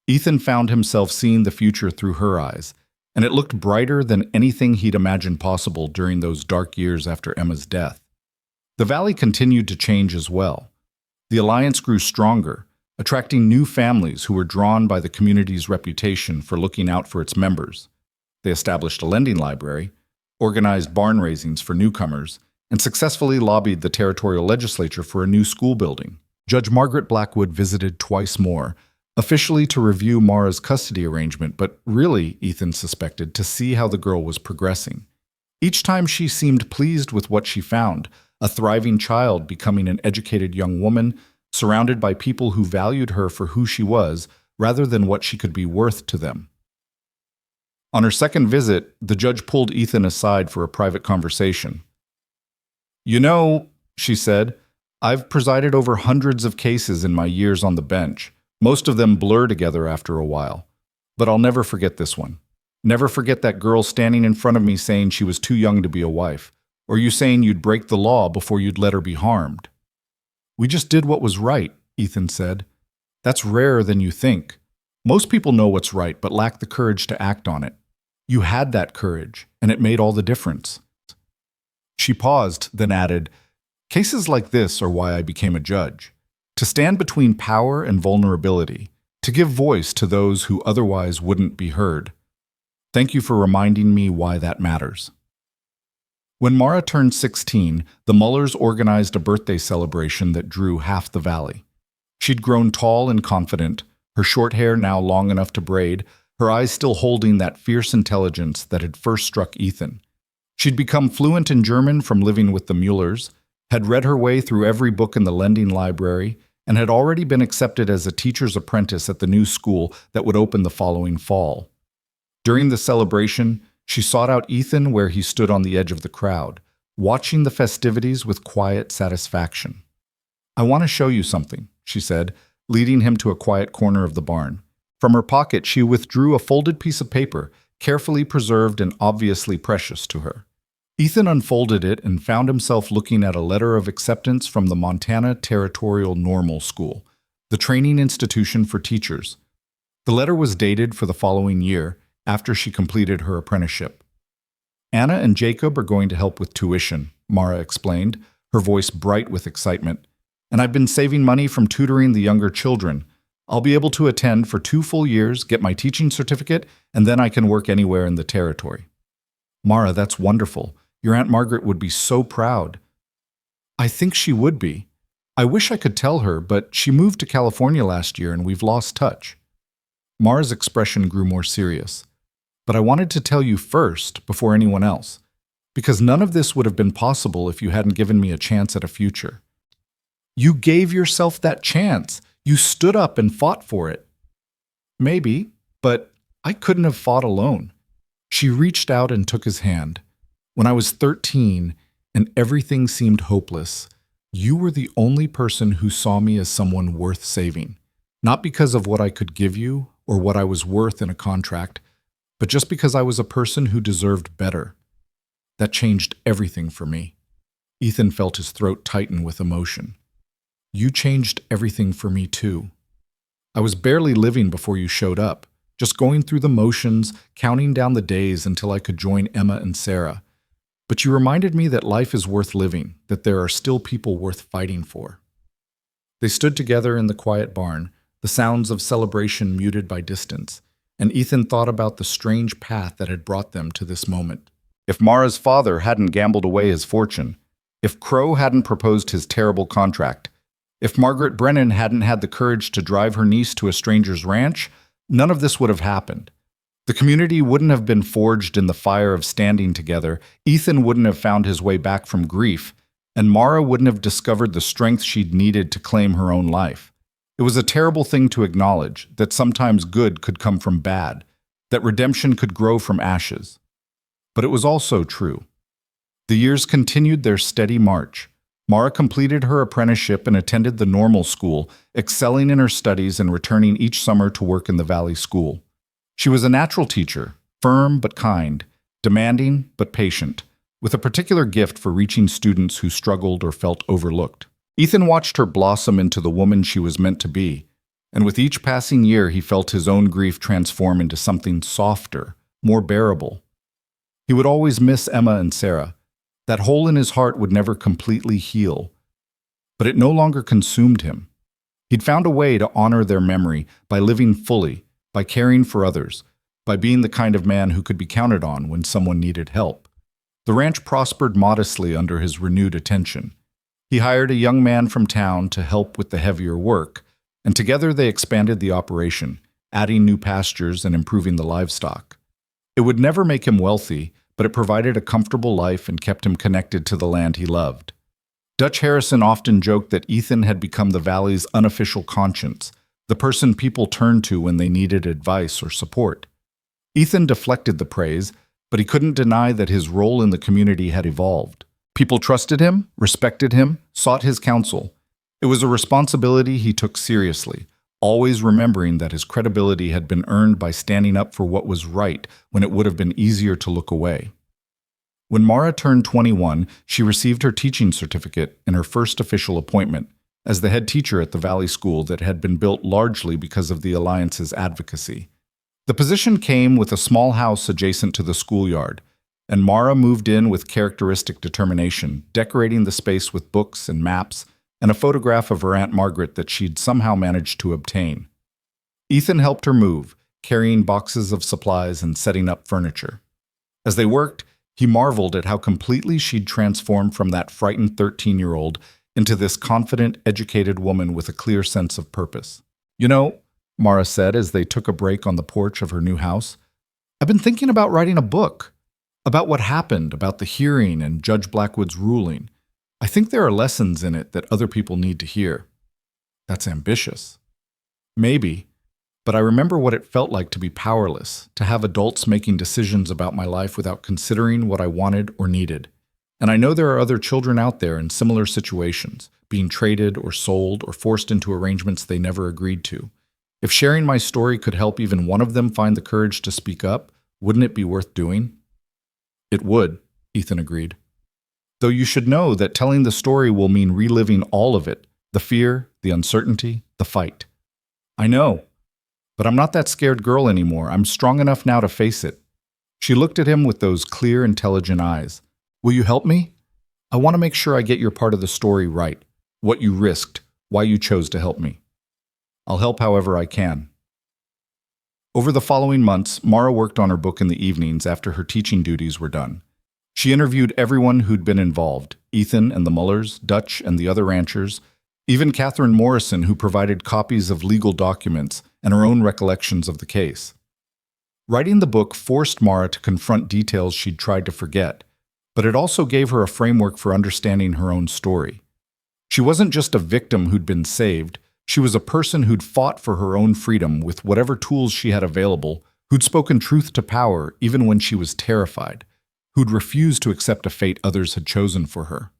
Ethan found himself seeing the future through her eyes, and it looked brighter than anything he'd imagined possible during those dark years after Emma's death. The valley continued to change as well. The alliance grew stronger, attracting new families who were drawn by the community's reputation for looking out for its members. They established a lending library, organized barn raisings for newcomers, and successfully lobbied the territorial legislature for a new school building. Judge Margaret Blackwood visited twice more, officially to review Mara's custody arrangement, but really, Ethan suspected, to see how the girl was progressing. Each time she seemed pleased with what she found, a thriving child becoming an educated young woman, surrounded by people who valued her for who she was, rather than what she could be worth to them. On her second visit, the judge pulled Ethan aside for a private conversation. "You know," she said, "I've presided over hundreds of cases in my years on the bench. Most of them blur together after a while. But I'll never forget this one. Never forget that girl standing in front of me saying she was too young to be a wife, or you saying you'd break the law before you'd let her be harmed." "We just did what was right," Ethan said. "That's rarer than you think. Most people know what's right but lack the courage to act on it. You had that courage, and it made all the difference." She paused, then added, "Cases like this are why I became a judge. To stand between power and vulnerability, to give voice to those who otherwise wouldn't be heard. Thank you for reminding me why that matters." When Mara turned 16, the Muellers organized a birthday celebration that drew half the valley. She'd grown tall and confident, her short hair now long enough to braid, her eyes still holding that fierce intelligence that had first struck Ethan. She'd become fluent in German from living with the Muellers, had read her way through every book in the lending library, and had already been accepted as a teacher's apprentice at the new school that would open the following fall. During the celebration, she sought out Ethan where he stood on the edge of the crowd, watching the festivities with quiet satisfaction. "I want to show you something," she said, leading him to a quiet corner of the barn. From her pocket, she withdrew a folded piece of paper, carefully preserved and obviously precious to her. Ethan unfolded it and found himself looking at a letter of acceptance from the Montana Territorial Normal School, the training institution for teachers. The letter was dated for the following year, after she completed her apprenticeship. "Anna and Jacob are going to help with tuition," Mara explained, her voice bright with excitement. "And I've been saving money from tutoring the younger children. I'll be able to attend for 2 full years, get my teaching certificate, and then I can work anywhere in the territory." "Mara, that's wonderful. Your Aunt Margaret would be so proud." "I think she would be. I wish I could tell her, but she moved to California last year and we've lost touch." Mara's expression grew more serious. "But I wanted to tell you first, before anyone else, because none of this would have been possible if you hadn't given me a chance at a future." "You gave yourself that chance. You stood up and fought for it." "Maybe, but I couldn't have fought alone." She reached out and took his hand. "When I was 13 and everything seemed hopeless, you were the only person who saw me as someone worth saving. Not because of what I could give you or what I was worth in a contract, but just because I was a person who deserved better. That changed everything for me. Ethan felt his throat tighten with emotion. You changed everything for me too. I was barely living before you showed up, just going through the motions, counting down the days until I could join Emma and Sarah. But you reminded me that life is worth living, that there are still people worth fighting for. They stood together in the quiet barn, the sounds of celebration muted by distance, and Ethan thought about the strange path that had brought them to this moment. If Mara's father hadn't gambled away his fortune, if Crow hadn't proposed his terrible contract, if Margaret Brennan hadn't had the courage to drive her niece to a stranger's ranch, none of this would have happened. The community wouldn't have been forged in the fire of standing together, Ethan wouldn't have found his way back from grief, and Mara wouldn't have discovered the strength she'd needed to claim her own life. It was a terrible thing to acknowledge, that sometimes good could come from bad, that redemption could grow from ashes. But it was also true. The years continued their steady march. Mara completed her apprenticeship and attended the normal school, excelling in her studies and returning each summer to work in the Valley School. She was a natural teacher, firm but kind, demanding but patient, with a particular gift for reaching students who struggled or felt overlooked. Ethan watched her blossom into the woman she was meant to be, and with each passing year he felt his own grief transform into something softer, more bearable. He would always miss Emma and Sarah. That hole in his heart would never completely heal, but it no longer consumed him. He'd found a way to honor their memory by living fully, by caring for others, by being the kind of man who could be counted on when someone needed help. The ranch prospered modestly under his renewed attention. He hired a young man from town to help with the heavier work, and together they expanded the operation, adding new pastures and improving the livestock. It would never make him wealthy, but it provided a comfortable life and kept him connected to the land he loved. Dutch Harrison often joked that Ethan had become the valley's unofficial conscience, the person people turned to when they needed advice or support. Ethan deflected the praise, but he couldn't deny that his role in the community had evolved. People trusted him, respected him, sought his counsel. It was a responsibility he took seriously, always remembering that his credibility had been earned by standing up for what was right when it would have been easier to look away. When Mara turned 21, she received her teaching certificate and her first official appointment as the head teacher at the Valley School that had been built largely because of the Alliance's advocacy. The position came with a small house adjacent to the schoolyard, and Mara moved in with characteristic determination, decorating the space with books and maps and a photograph of her Aunt Margaret that she'd somehow managed to obtain. Ethan helped her move, carrying boxes of supplies and setting up furniture. As they worked, he marveled at how completely she'd transformed from that frightened 13-year-old into this confident, educated woman with a clear sense of purpose. You know, Mara said as they took a break on the porch of her new house, I've been thinking about writing a book, about what happened, about the hearing and Judge Blackwood's ruling. I think there are lessons in it that other people need to hear. That's ambitious. Maybe, but I remember what it felt like to be powerless, to have adults making decisions about my life without considering what I wanted or needed. And I know there are other children out there in similar situations, being traded or sold or forced into arrangements they never agreed to. If sharing my story could help even one of them find the courage to speak up, wouldn't it be worth doing? It would, Ethan agreed. Though you should know that telling the story will mean reliving all of it, the fear, the uncertainty, the fight. I know, but I'm not that scared girl anymore. I'm strong enough now to face it. She looked at him with those clear, intelligent eyes. Will you help me? I want to make sure I get your part of the story right, what you risked, why you chose to help me. I'll help however I can. Over the following months, Mara worked on her book in the evenings after her teaching duties were done. She interviewed everyone who'd been involved, Ethan and the Mullers, Dutch and the other ranchers, even Catherine Morrison, who provided copies of legal documents and her own recollections of the case. Writing the book forced Mara to confront details she'd tried to forget, but it also gave her a framework for understanding her own story. She wasn't just a victim who'd been saved, she was a person who'd fought for her own freedom with whatever tools she had available, who'd spoken truth to power even when she was terrified, who'd refused to accept a fate others had chosen for her.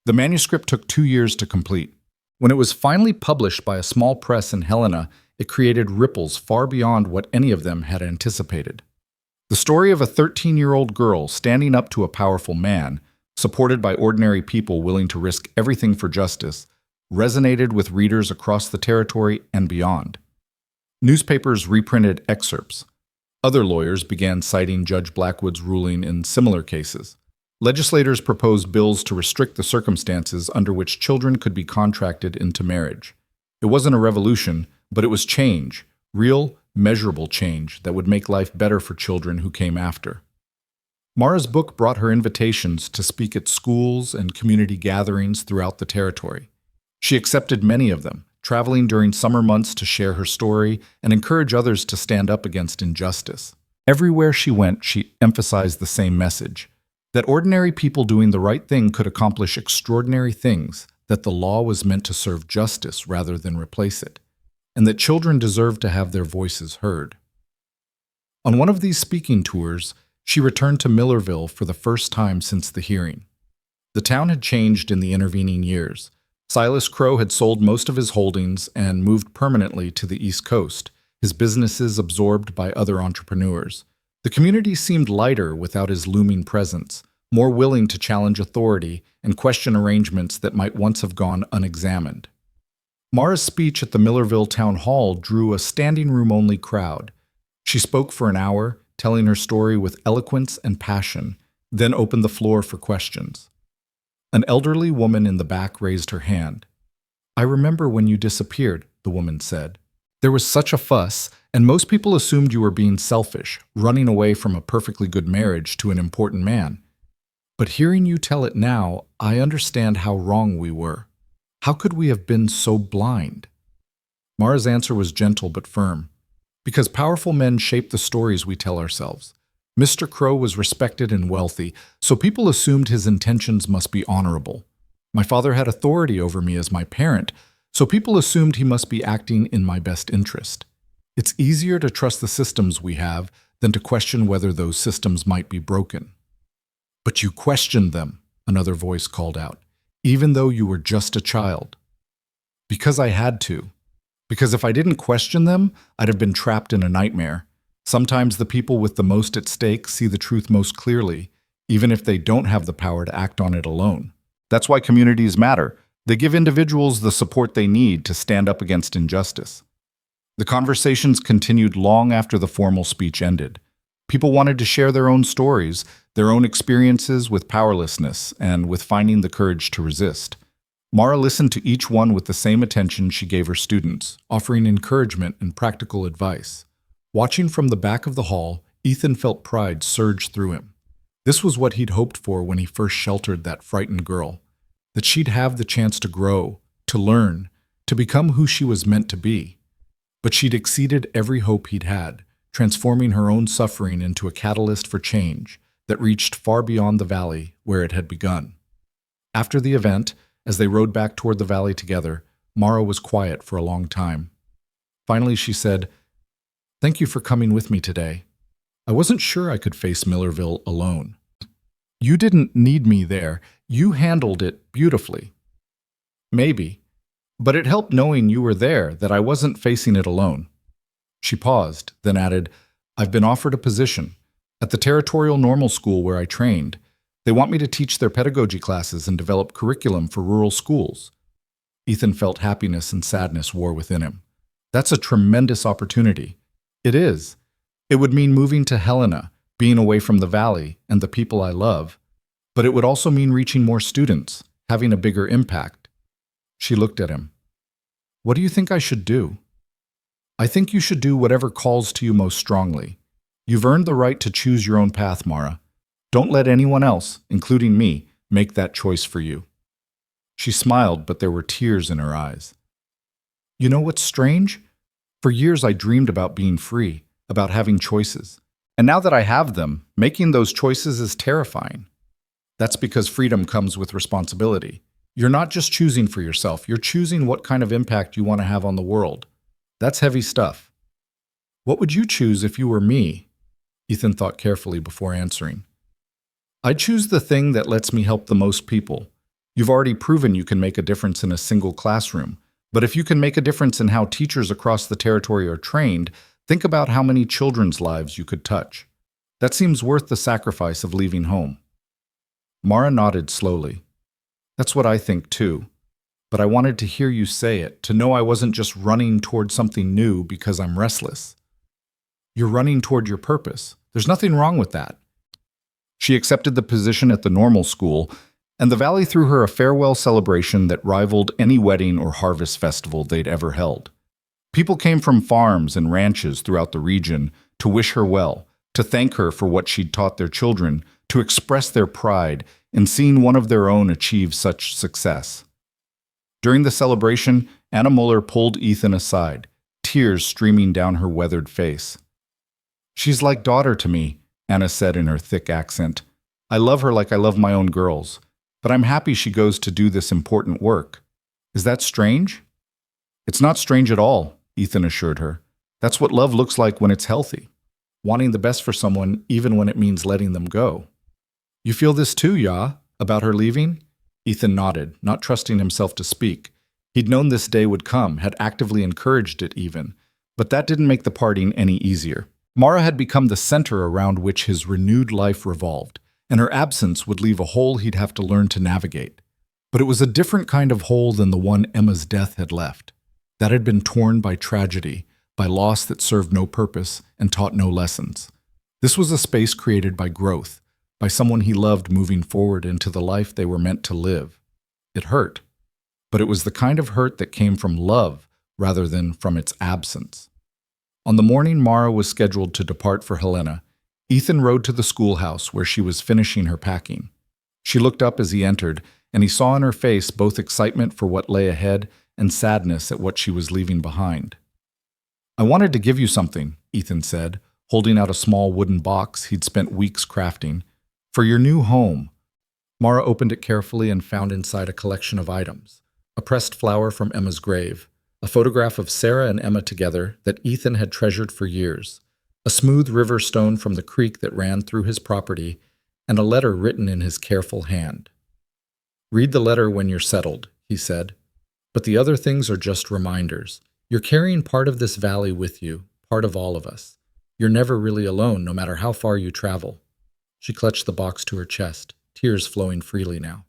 The manuscript took 2 years to complete. When it was finally published by a small press in Helena, it created ripples far beyond what any of them had anticipated. The story of a 13-year-old girl standing up to a powerful man, supported by ordinary people willing to risk everything for justice, resonated with readers across the territory and beyond. Newspapers reprinted excerpts. Other lawyers began citing Judge Blackwood's ruling in similar cases. Legislators proposed bills to restrict the circumstances under which children could be contracted into marriage. It wasn't a revolution, but it was change, real, measurable change that would make life better for children who came after. Mara's book brought her invitations to speak at schools and community gatherings throughout the territory. She accepted many of them, traveling during summer months to share her story and encourage others to stand up against injustice. Everywhere she went, she emphasized the same message, that ordinary people doing the right thing could accomplish extraordinary things, that the law was meant to serve justice rather than replace it, and that children deserved to have their voices heard. On one of these speaking tours, she returned to Millerville for the first time since the hearing. The town had changed in the intervening years. Silas Crow had sold most of his holdings and moved permanently to the East Coast, his businesses absorbed by other entrepreneurs. The community seemed lighter without his looming presence, more willing to challenge authority and question arrangements that might once have gone unexamined. Mara's speech at the Millerville Town Hall drew a standing-room-only crowd. She spoke for an hour, telling her story with eloquence and passion, then opened the floor for questions. An elderly woman in the back raised her hand. "I remember when you disappeared," the woman said. "There was such a fuss, and most people assumed you were being selfish, running away from a perfectly good marriage to an important man. But hearing you tell it now, I understand how wrong we were. How could we have been so blind?" Mara's answer was gentle but firm. "Because powerful men shape the stories we tell ourselves. Mr. Crow was respected and wealthy, so people assumed his intentions must be honorable. My father had authority over me as my parent, so people assumed he must be acting in my best interest. It's easier to trust the systems we have than to question whether those systems might be broken." "But you questioned them," another voice called out, "even though you were just a child." "Because I had to. Because if I didn't question them, I'd have been trapped in a nightmare. Sometimes the people with the most at stake see the truth most clearly, even if they don't have the power to act on it alone. That's why communities matter. They give individuals the support they need to stand up against injustice." The conversations continued long after the formal speech ended. People wanted to share their own stories, their own experiences with powerlessness and with finding the courage to resist. Mara listened to each one with the same attention she gave her students, offering encouragement and practical advice. Watching from the back of the hall, Ethan felt pride surge through him. This was what he'd hoped for when he first sheltered that frightened girl, that she'd have the chance to grow, to learn, to become who she was meant to be. But she'd exceeded every hope he'd had, transforming her own suffering into a catalyst for change that reached far beyond the valley where it had begun. After the event, as they rode back toward the valley together, Mara was quiet for a long time. Finally, she said, "Thank you for coming with me today. I wasn't sure I could face Millerville alone. You didn't need me there. You handled it beautifully." "Maybe, but it helped knowing you were there, that I wasn't facing it alone." She paused, then added, "I've been offered a position at the Territorial Normal School where I trained. They want me to teach their pedagogy classes and develop curriculum for rural schools." Ethan felt happiness and sadness war within him. "That's a tremendous opportunity." "It is. It would mean moving to Helena, being away from the valley and the people I love. But it would also mean reaching more students, having a bigger impact." She looked at him. "What do you think I should do?" "I think you should do whatever calls to you most strongly. You've earned the right to choose your own path, Mara. Don't let anyone else, including me, make that choice for you." She smiled, but there were tears in her eyes. "You know what's strange? For years I dreamed about being free, about having choices. And now that I have them, making those choices is terrifying. That's because freedom comes with responsibility. You're not just choosing for yourself, you're choosing what kind of impact you want to have on the world. That's heavy stuff." "What would you choose if you were me?" Ethan thought carefully before answering. "I'd choose the thing that lets me help the most people. You've already proven you can make a difference in a single classroom. But if you can make a difference in how teachers across the territory are trained, think about how many children's lives you could touch. That seems worth the sacrifice of leaving home." Mara nodded slowly. "That's what I think too. But I wanted to hear you say it, to know I wasn't just running toward something new because I'm restless. You're running toward your purpose. There's nothing wrong with that." She accepted the position at the normal school, and the Valley threw her a farewell celebration that rivaled any wedding or harvest festival they'd ever held. People came from farms and ranches throughout the region to wish her well, to thank her for what she'd taught their children, to express their pride in seeing one of their own achieve such success. During the celebration, Anna Muller pulled Ethan aside, tears streaming down her weathered face. "She's like daughter to me," Anna said in her thick accent. "I love her like I love my own girls, but I'm happy she goes to do this important work. Is that strange?" "It's not strange at all," Ethan assured her. "That's what love looks like when it's healthy. Wanting the best for someone even when it means letting them go." "You feel this too, Ya, about her leaving?" Ethan nodded, not trusting himself to speak. He'd known this day would come, had actively encouraged it even, but that didn't make the parting any easier. Mara had become the center around which his renewed life revolved, and her absence would leave a hole he'd have to learn to navigate. But it was a different kind of hole than the one Emma's death had left. That had been torn by tragedy, by loss that served no purpose and taught no lessons. This was a space created by growth, by someone he loved moving forward into the life they were meant to live. It hurt, but it was the kind of hurt that came from love rather than from its absence. On the morning Mara was scheduled to depart for Helena, Ethan rode to the schoolhouse where she was finishing her packing. She looked up as he entered, and he saw in her face both excitement for what lay ahead and sadness at what she was leaving behind. "I wanted to give you something," Ethan said, holding out a small wooden box he'd spent weeks crafting. "For your new home." Mara opened it carefully and found inside a collection of items. A pressed flower from Emma's grave, a photograph of Sarah and Emma together that Ethan had treasured for years, a smooth river stone from the creek that ran through his property, and a letter written in his careful hand. "Read the letter when you're settled," he said. "But the other things are just reminders. You're carrying part of this valley with you, part of all of us. You're never really alone, no matter how far you travel." She clutched the box to her chest, tears flowing freely now.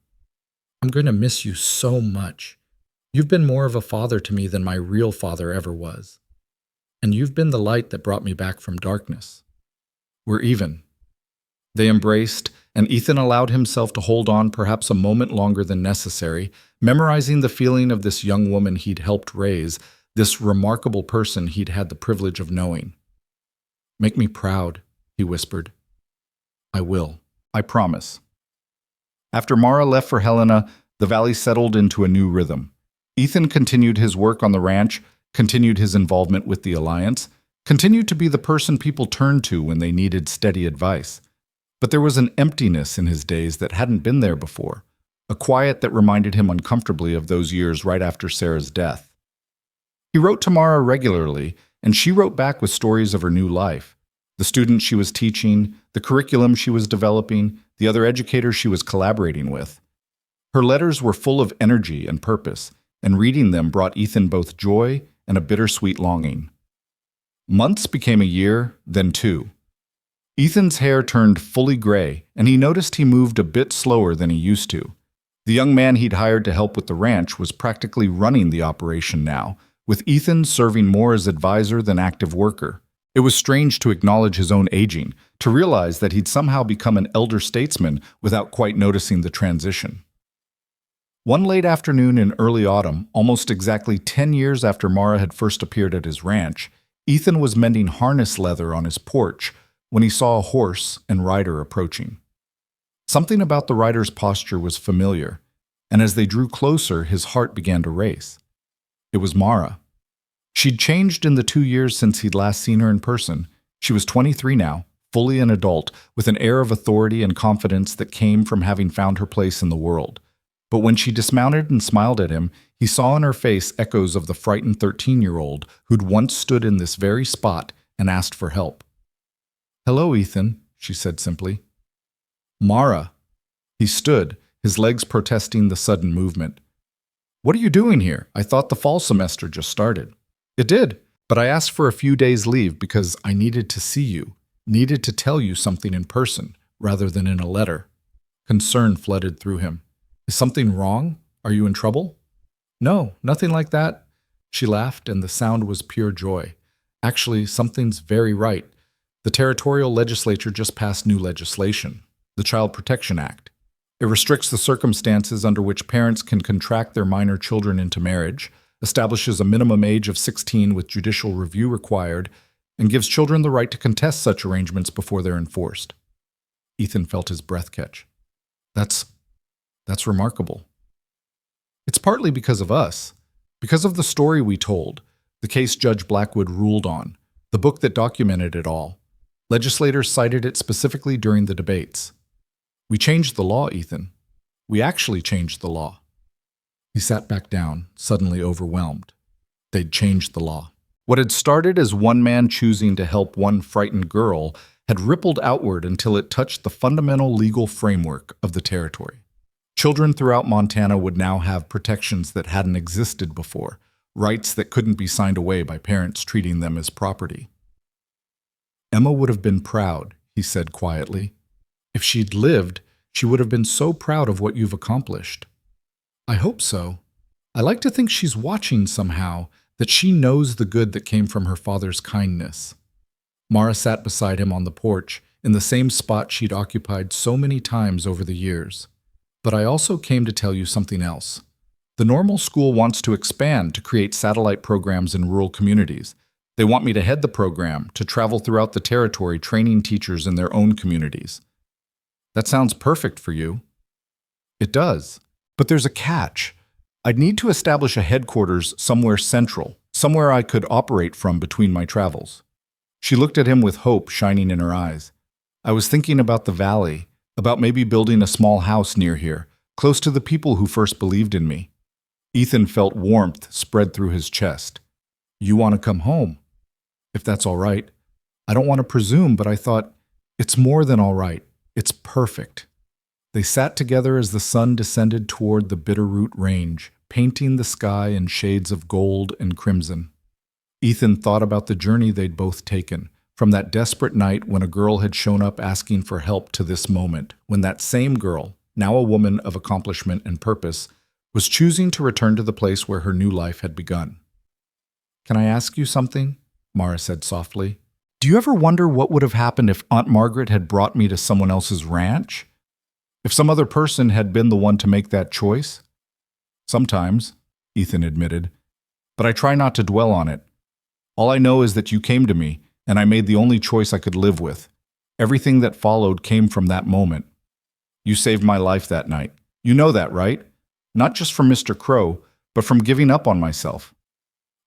"I'm going to miss you so much. You've been more of a father to me than my real father ever was. And you've been the light that brought me back from darkness. We're even." They embraced, and Ethan allowed himself to hold on perhaps a moment longer than necessary, memorizing the feeling of this young woman he'd helped raise, this remarkable person he'd had the privilege of knowing. "Make me proud," he whispered. "I will. I promise." After Mara left for Helena, the valley settled into a new rhythm. Ethan continued his work on the ranch, continued his involvement with the Alliance, continued to be the person people turned to when they needed steady advice. But there was an emptiness in his days that hadn't been there before, a quiet that reminded him uncomfortably of those years right after Sarah's death. He wrote to Mara regularly, and she wrote back with stories of her new life. The students she was teaching, the curriculum she was developing, the other educators she was collaborating with. Her letters were full of energy and purpose, and reading them brought Ethan both joy and a bittersweet longing. Months became a year, then 2. Ethan's hair turned fully gray, and he noticed he moved a bit slower than he used to. The young man he'd hired to help with the ranch was practically running the operation now, with Ethan serving more as advisor than active worker. It was strange to acknowledge his own aging, to realize that he'd somehow become an elder statesman without quite noticing the transition. One late afternoon in early autumn, almost exactly 10 years after Mara had first appeared at his ranch, Ethan was mending harness leather on his porch when he saw a horse and rider approaching. Something about the rider's posture was familiar, and as they drew closer, his heart began to race. It was Mara. She'd changed in the 2 years since he'd last seen her in person. She was 23 now, fully an adult, with an air of authority and confidence that came from having found her place in the world. But when she dismounted and smiled at him, he saw in her face echoes of the frightened 13-year-old who'd once stood in this very spot and asked for help. "Hello, Ethan," she said simply. "Mara." He stood, his legs protesting the sudden movement. "What are you doing here? I thought the fall semester just started." "It did, but I asked for a few days' leave because I needed to see you, needed to tell you something in person, rather than in a letter." Concern flooded through him. "Is something wrong? Are you in trouble?" "No, nothing like that." She laughed, and the sound was pure joy. "Actually, something's very right. The territorial legislature just passed new legislation, the Child Protection Act. It restricts the circumstances under which parents can contract their minor children into marriage, establishes a minimum age of 16 with judicial review required, and gives children the right to contest such arrangements before they're enforced." Ethan felt his breath catch. That's remarkable. "It's partly because of us, because of the story we told, the case Judge Blackwood ruled on, the book that documented it all. Legislators cited it specifically during the debates. We changed the law, Ethan. We actually changed the law." He sat back down, suddenly overwhelmed. They'd changed the law. What had started as one man choosing to help one frightened girl had rippled outward until it touched the fundamental legal framework of the territory. Children throughout Montana would now have protections that hadn't existed before, rights that couldn't be signed away by parents treating them as property. "Emma would have been proud," he said quietly. "If she'd lived, she would have been so proud of what you've accomplished." "I hope so. I like to think she's watching somehow, that she knows the good that came from her father's kindness." Mara sat beside him on the porch, in the same spot she'd occupied so many times over the years. "But I also came to tell you something else. The normal school wants to expand to create satellite programs in rural communities. They want me to head the program, to travel throughout the territory training teachers in their own communities." "That sounds perfect for you." "It does. But there's a catch. I'd need to establish a headquarters somewhere central, somewhere I could operate from between my travels." She looked at him with hope shining in her eyes. "I was thinking about the valley, about maybe building a small house near here, close to the people who first believed in me." Ethan felt warmth spread through his chest. "You want to come home?" "If that's all right. I don't want to presume, but I thought, it's more than all right. It's perfect." They sat together as the sun descended toward the Bitterroot Range, painting the sky in shades of gold and crimson. Ethan thought about the journey they'd both taken, from that desperate night when a girl had shown up asking for help to this moment, when that same girl, now a woman of accomplishment and purpose, was choosing to return to the place where her new life had begun. "Can I ask you something?" Mara said softly. "Do you ever wonder what would have happened if Aunt Margaret had brought me to someone else's ranch? If some other person had been the one to make that choice?" "Sometimes," Ethan admitted, "but I try not to dwell on it. All I know is that you came to me, and I made the only choice I could live with. Everything that followed came from that moment. You saved my life that night. You know that, right? Not just from Mr. Crow, but from giving up on myself.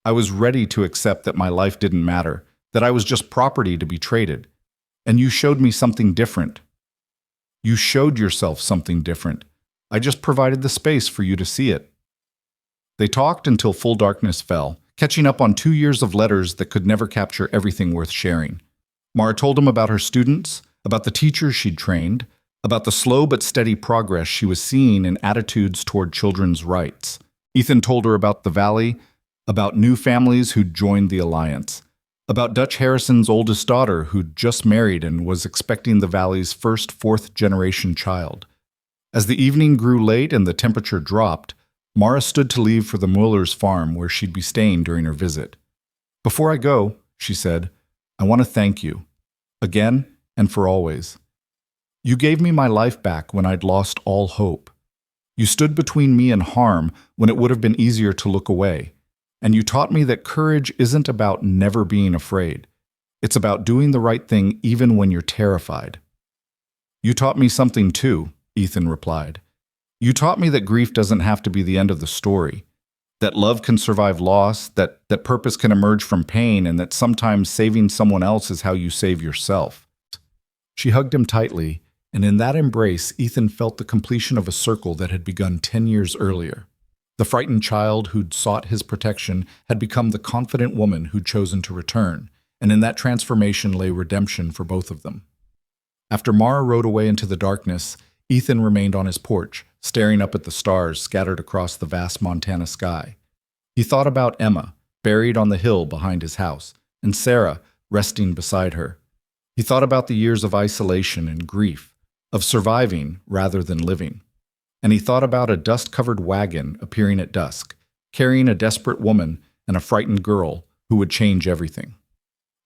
I was ready to accept that my life didn't matter, that I was just property to be traded. And you showed me something different. You showed yourself something different. I just provided the space for you to see it." They talked until full darkness fell, catching up on 2 years of letters that could never capture everything worth sharing. Mara told him about her students, about the teachers she'd trained, about the slow but steady progress she was seeing in attitudes toward children's rights. Ethan told her about the Valley, about new families who'd joined the Alliance, about Dutch Harrison's oldest daughter who'd just married and was expecting the Valley's first fourth-generation child. As the evening grew late and the temperature dropped, Mara stood to leave for the Mueller's farm where she'd be staying during her visit. "Before I go," she said, "I want to thank you. Again and for always. You gave me my life back when I'd lost all hope. You stood between me and harm when it would have been easier to look away. And you taught me that courage isn't about never being afraid. It's about doing the right thing even when you're terrified." "You taught me something too," Ethan replied. "You taught me that grief doesn't have to be the end of the story, that love can survive loss, that purpose can emerge from pain, and that sometimes saving someone else is how you save yourself." She hugged him tightly, and in that embrace, Ethan felt the completion of a circle that had begun 10 years earlier. The frightened child who'd sought his protection had become the confident woman who'd chosen to return, and in that transformation lay redemption for both of them. After Mara rode away into the darkness, Ethan remained on his porch, staring up at the stars scattered across the vast Montana sky. He thought about Emma, buried on the hill behind his house, and Sarah, resting beside her. He thought about the years of isolation and grief, of surviving rather than living. And he thought about a dust-covered wagon appearing at dusk, carrying a desperate woman and a frightened girl who would change everything.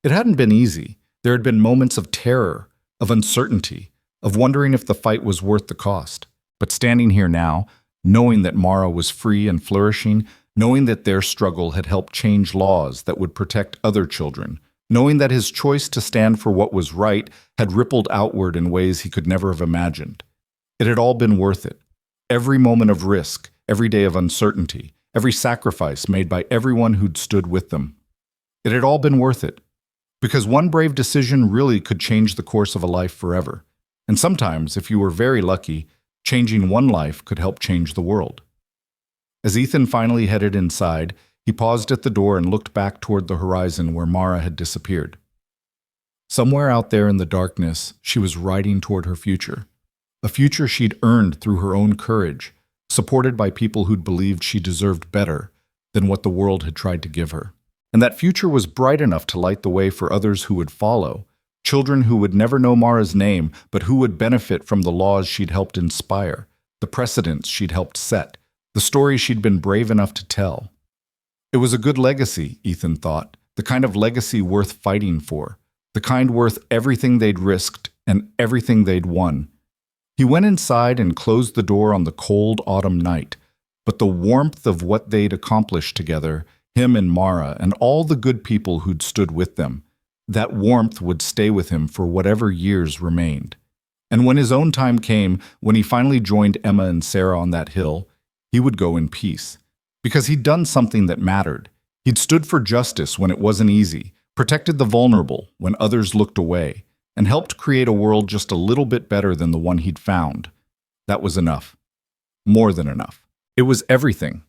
It hadn't been easy. There had been moments of terror, of uncertainty, of wondering if the fight was worth the cost. But standing here now, knowing that Mara was free and flourishing, knowing that their struggle had helped change laws that would protect other children, knowing that his choice to stand for what was right had rippled outward in ways he could never have imagined. It had all been worth it. Every moment of risk, every day of uncertainty, every sacrifice made by everyone who'd stood with them. It had all been worth it. Because one brave decision really could change the course of a life forever. And sometimes, if you were very lucky, changing one life could help change the world. As Ethan finally headed inside, he paused at the door and looked back toward the horizon where Mara had disappeared. Somewhere out there in the darkness, she was riding toward her future. A future she'd earned through her own courage, supported by people who'd believed she deserved better than what the world had tried to give her. And that future was bright enough to light the way for others who would follow, children who would never know Mara's name, but who would benefit from the laws she'd helped inspire, the precedents she'd helped set, the stories she'd been brave enough to tell. It was a good legacy, Ethan thought, the kind of legacy worth fighting for, the kind worth everything they'd risked and everything they'd won. He went inside and closed the door on the cold autumn night, but the warmth of what they'd accomplished together, him and Mara and all the good people who'd stood with them, that warmth would stay with him for whatever years remained. And when his own time came, when he finally joined Emma and Sarah on that hill, he would go in peace. Because he'd done something that mattered. He'd stood for justice when it wasn't easy, protected the vulnerable when others looked away, and helped create a world just a little bit better than the one he'd found. That was enough. More than enough. It was everything.